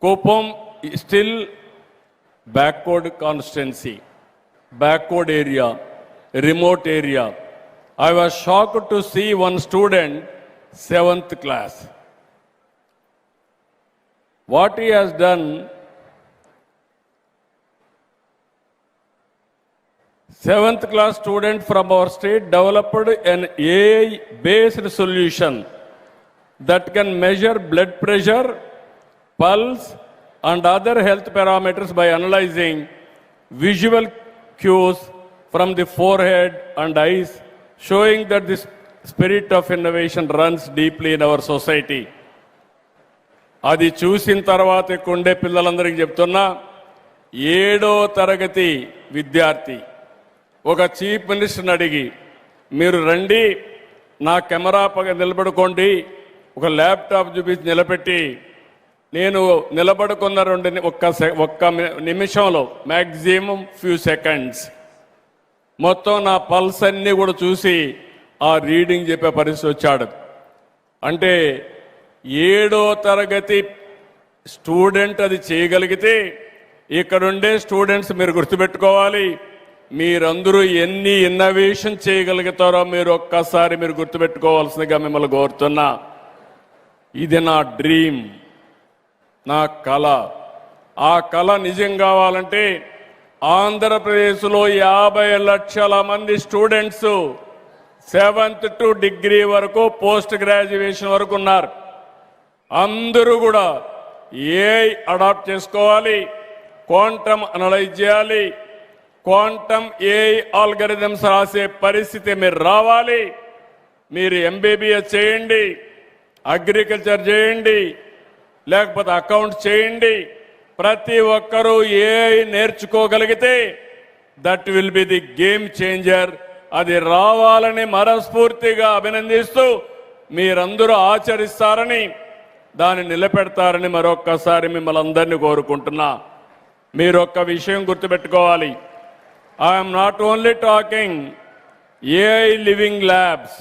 Kuppam is still backward constituency, backward area, remote area. I was shocked to see one student, 7th class. What he has done, 7th class student from our state developed an AI-based solution that can measure blood pressure, pulse, and other health parameters by analyzing visual cues from the forehead and eyes, showing that the spirit of innovation runs deeply in our society. అది చూసిన తర్వాత కొండే పిల్లలందరికీ చెప్తున్నా, 7వ తరగతి విద్యార్థి ఒక chief మినిస్టర్ని అడిగి, మీరు రండి నా కెమెరా పక్కన నిలబడుకోండి, ఒక ల్యాప్టాప్ చూపించి నిలబెట్టి, నేను నిలబడుకున్న ఒక్క నిమిషంలో మ్యాక్సిమం ఫ్యూ సెకండ్స్ మొత్తం నా పల్స్ అన్నీ కూడా చూసి ఆ రీడింగ్ చెప్పే పరిస్థితి వచ్చాడు. అంటే 7వ తరగతి స్టూడెంట్ అది చేయగలిగితే, ఇక్కడుండే స్టూడెంట్స్ మీరు గుర్తుపెట్టుకోవాలి, మీరందరూ ఎన్ని ఇన్నోవేషన్ చేయగలుగుతారో మీరు ఒక్కసారి మీరు గుర్తుపెట్టుకోవాల్సిందిగా మిమ్మల్ని కోరుతున్నా. ఇది నా డ్రీమ్, నా కళ. ఆ కళ నిజం కావాలంటే ఆంధ్రప్రదేశ్లో 50 లక్షల మంది స్టూడెంట్స్ 7th to డిగ్రీ వరకు పోస్ట్ గ్రాడ్యుయేషన్ వరకు ఉన్నారు. అందరూ కూడా ఏఐ అడాప్ట్ చేసుకోవాలి, క్వాంటమ్ అనలైజ్ చేయాలి, క్వాంటమ్ ఏఐ ఆల్గరిథమ్స్ రాసే పరిస్థితి మీరు రావాలి. మీరు ఎంబీబీఎస్ చేయండి, అగ్రికల్చర్ చేయండి, లేకపోతే అకౌంట్ చేయండి. ప్రతి ఒక్కరూ ఏఐ నేర్చుకోగలిగితే that will be the game changer. అది రావాలని మనస్ఫూర్తిగా అభినందిస్తూ మీరందరూ ఆచరిస్తారని, దాన్ని నిలబెడతారని మరొక్కసారి మిమ్మల్ని అందరినీ కోరుకుంటున్నా. మీరు ఒక్క విషయం గుర్తుపెట్టుకోవాలి, I'm not only talking AI living labs.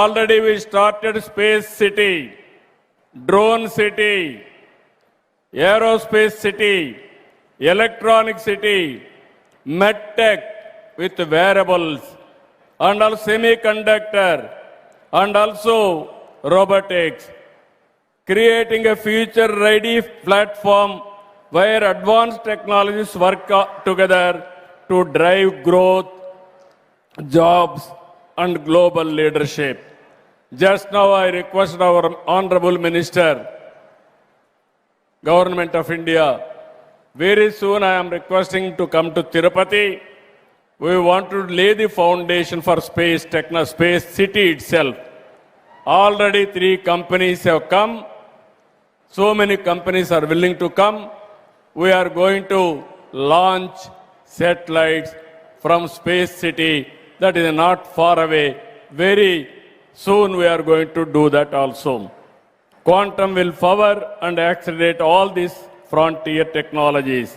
Already we started space city, drone city, aerospace city, electronic city, medtech with wearables, and also semiconductor, and also robotics, creating a future-ready platform where advanced technologies work together to drive growth, jobs, and global leadership. Just now I request our Honorable Minister, Government of India, very soon I am requesting to come to Tirupati. We want to lay the foundation for space city itself. Already 3 companies have come. So many companies are willing to come. We are going to launch satellites from space city. That is not far away. Very soon we are going to do that also. Quantum will power and accelerate all these frontier technologies.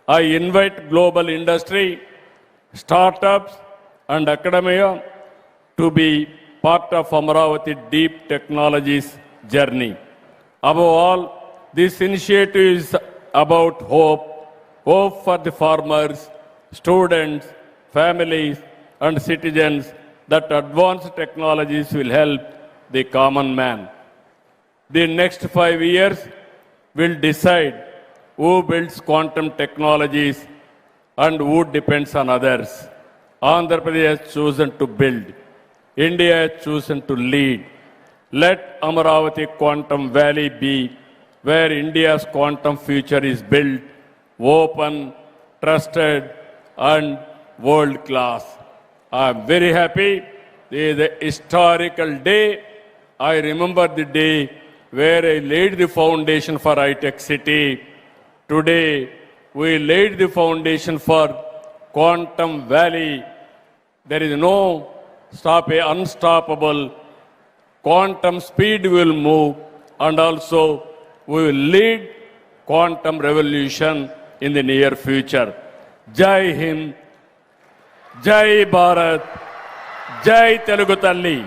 I invite global industry, startups, and academia to be part of Amaravati deep technologies journey. Above all, this initiative is about hope for the farmers, students, families, and citizens, that advanced technologies will help the common man. The next 5 years will decide who builds quantum technologies and who depends on others. Andhra Pradesh has chosen to build. India has chosen to lead. Let Amaravati Quantum Valley be where India's quantum future is built, open, trusted, and world class. I am very happy. This is a historical day. I remember the day where I laid the foundation for high-tech city. Today, we laid the foundation for Quantum Valley. There is no unstoppable. Quantum speed will move, and also we will lead quantum revolution in the near future. Jai Hind, Jai Bharat, Jai Telugu Talli.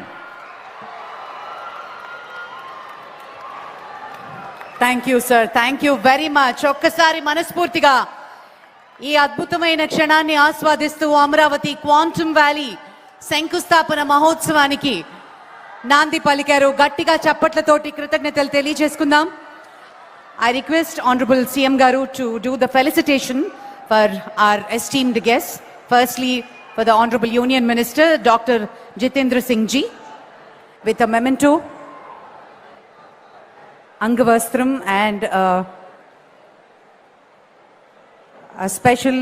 Thank you sir, thank you very much. ఒక్కసారి మనస్ఫూర్తిగా ఈ అద్భుతమైన క్షణాన్ని ఆస్వాదిస్తూ Amaravati quantum valley శంకుస్థాపన మహోత్సవానికి నాంది పలికారు. గట్టిగా చప్పట్లతోటి కృతజ్ఞతలు తెలియజేసుకుందాం. I request Honorable CM Garu to do the felicitation for our esteemed guests. Firstly, for the Honorable Union Minister, Dr. Jitendra Singh Ji, with a memento, Angavastram, and a special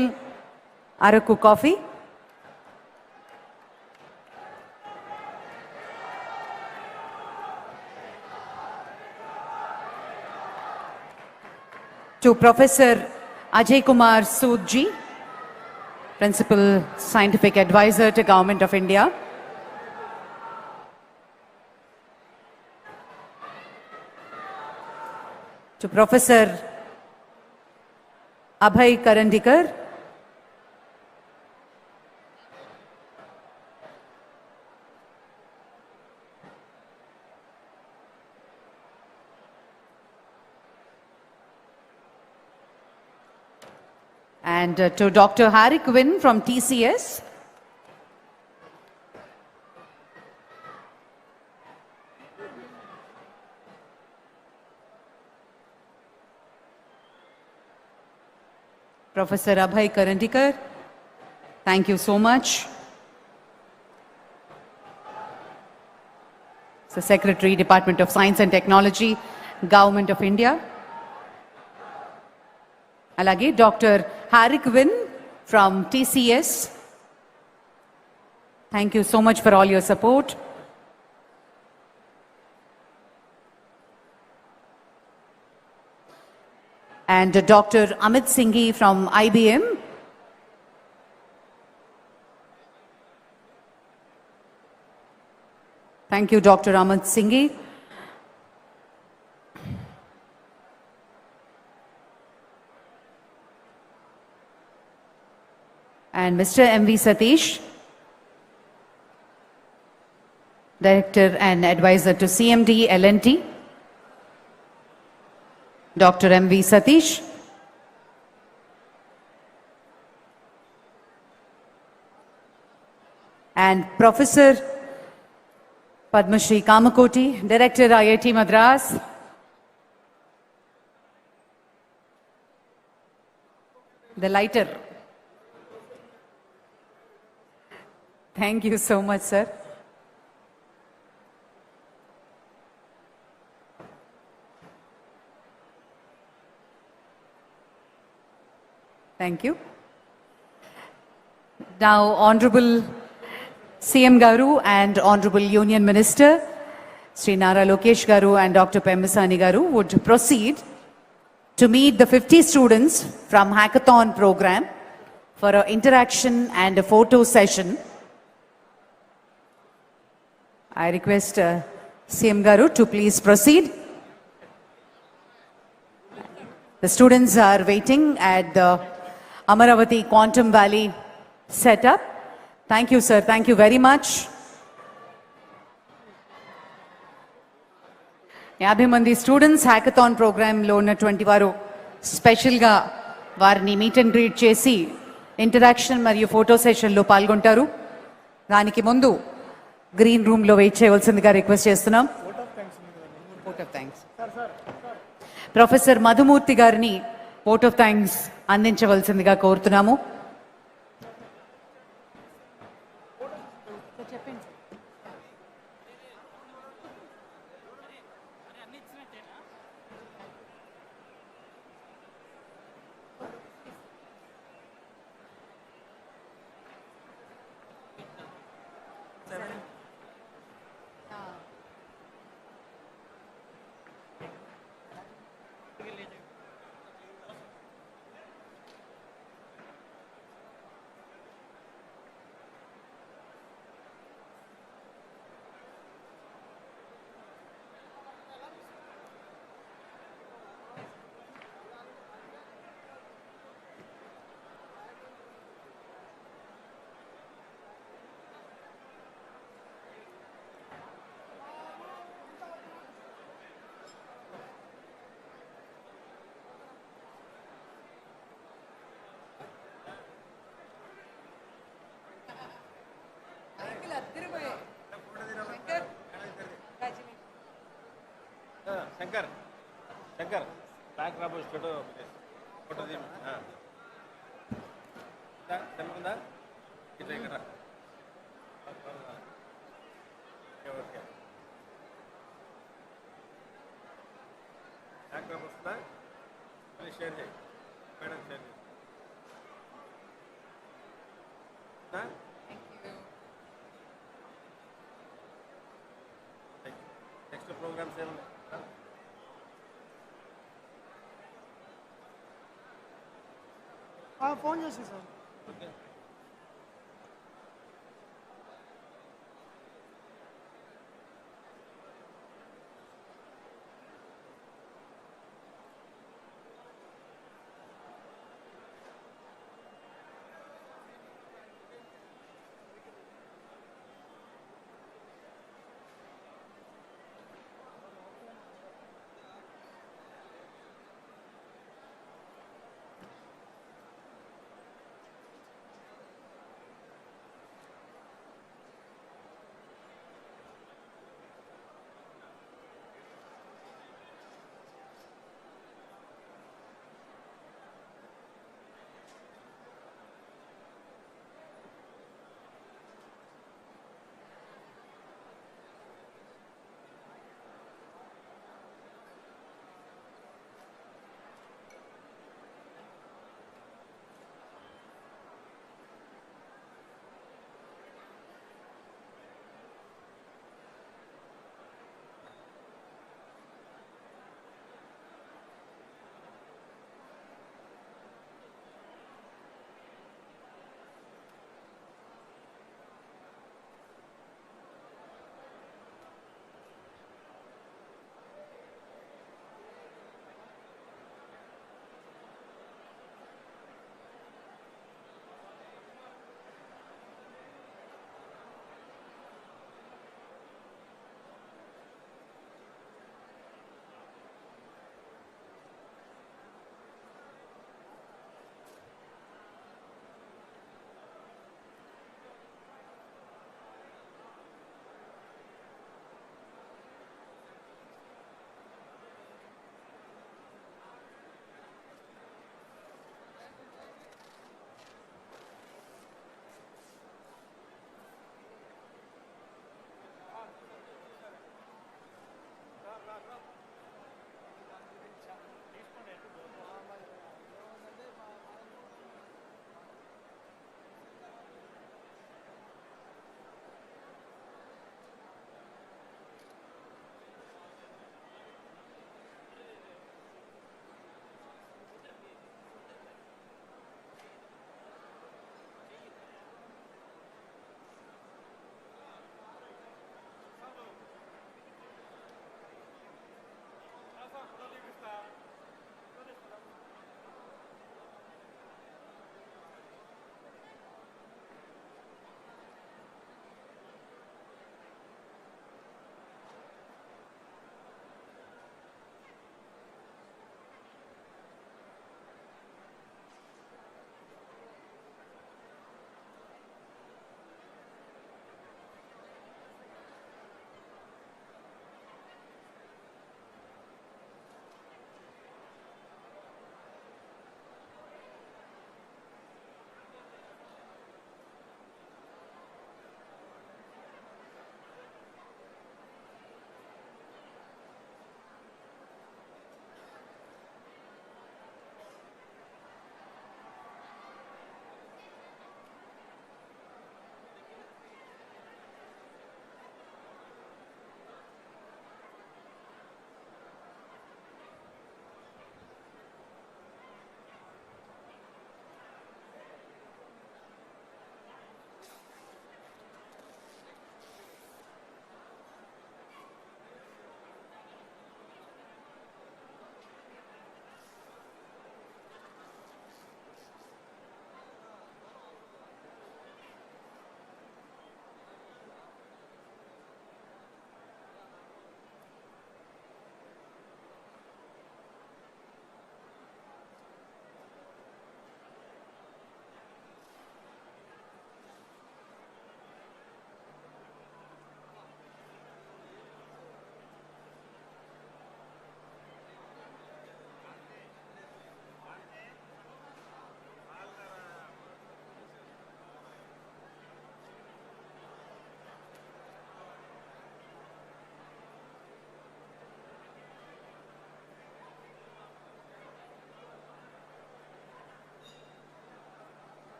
Araku coffee. To Professor Ajay Kumar Sood Ji, Principal Scientific Advisor to Government of India. To Professor Abhay Karandikar, and to Dr. Harik Win from TCS. Professor Abhay Karandikar, thank you so much. So Secretary, Department of Science and Technology, Government of India. Alage Dr. Harik Win from TCS. Thank you so much for all your support. And Dr. Amit Singhi from IBM. Thank you, Dr. Amit Singhi. And Mr. M.V. Satish, Director and Advisor to CMD L&T. Dr. M.V. Satish. And Professor Padma Shri Kamakoti, Director IIT Madras. The lighter. Thank you so much, sir. Thank you. Now, Honorable CM Garu and Honorable Union Minister, Sri Nara Lokesh Garu and Dr. Pemmasani Garu would proceed to meet the 50 students from Hackathon program for an interaction and a photo session. I request CM Garu to please proceed. The students are waiting at the Amaravati Quantum Valley setup. Thank you, sir. Thank you very much. 50 మంది students hackathon ప్రోగ్రాంలో ఉన్నటువంటి వారు స్పెషల్గా వారిని meet and greet చేసి interaction మరియు photo సెషన్లో పాల్గొంటారు. దానికి ముందు గ్రీన్ రూమ్లో వెయిట్ చేయవలసిందిగా రిక్వెస్ట్ చేస్తున్నాం. ప్రొఫెసర్ మధుమూర్తి గారిని ఓట్ ఆఫ్ థ్యాంక్స్ అందించవలసిందిగా కోరుతున్నాము. శంకర్ శంకర్ బ్యాక్ రాబో ఫోటో ఫోటో తెమ్ముకుందా ఇట్లా ఇక్కడ ఓకే బ్యాక్ రాబో వస్తుందా మళ్ళీ షేర్ చేయి మేడం షేర్ చేయి నెక్స్ట్ ప్రోగ్రామ్స్ ఏమన్నా ఫోన్ చేసి sir okay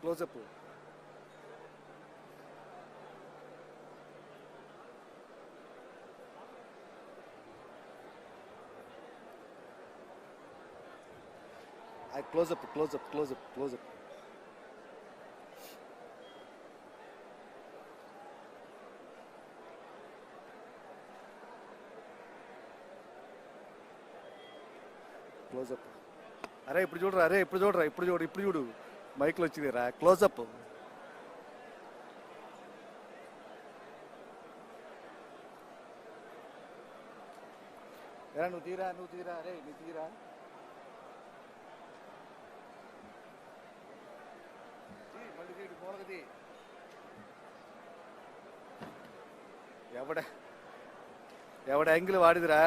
closeup. Closeup closeup closeup closeup. Closeup. అరే ఇప్పుడు చూడరా, అరే ఇప్పుడు చూడరా, ఇప్పుడు చూడు మైక్లో వచ్చింది రా. క్లోజప్. నువ్వు తీరా అరే నువ్వు తీరా. మళ్ళీ తీడు మూలగది. ఎవడ యాంగిల్ వాడిదిరా.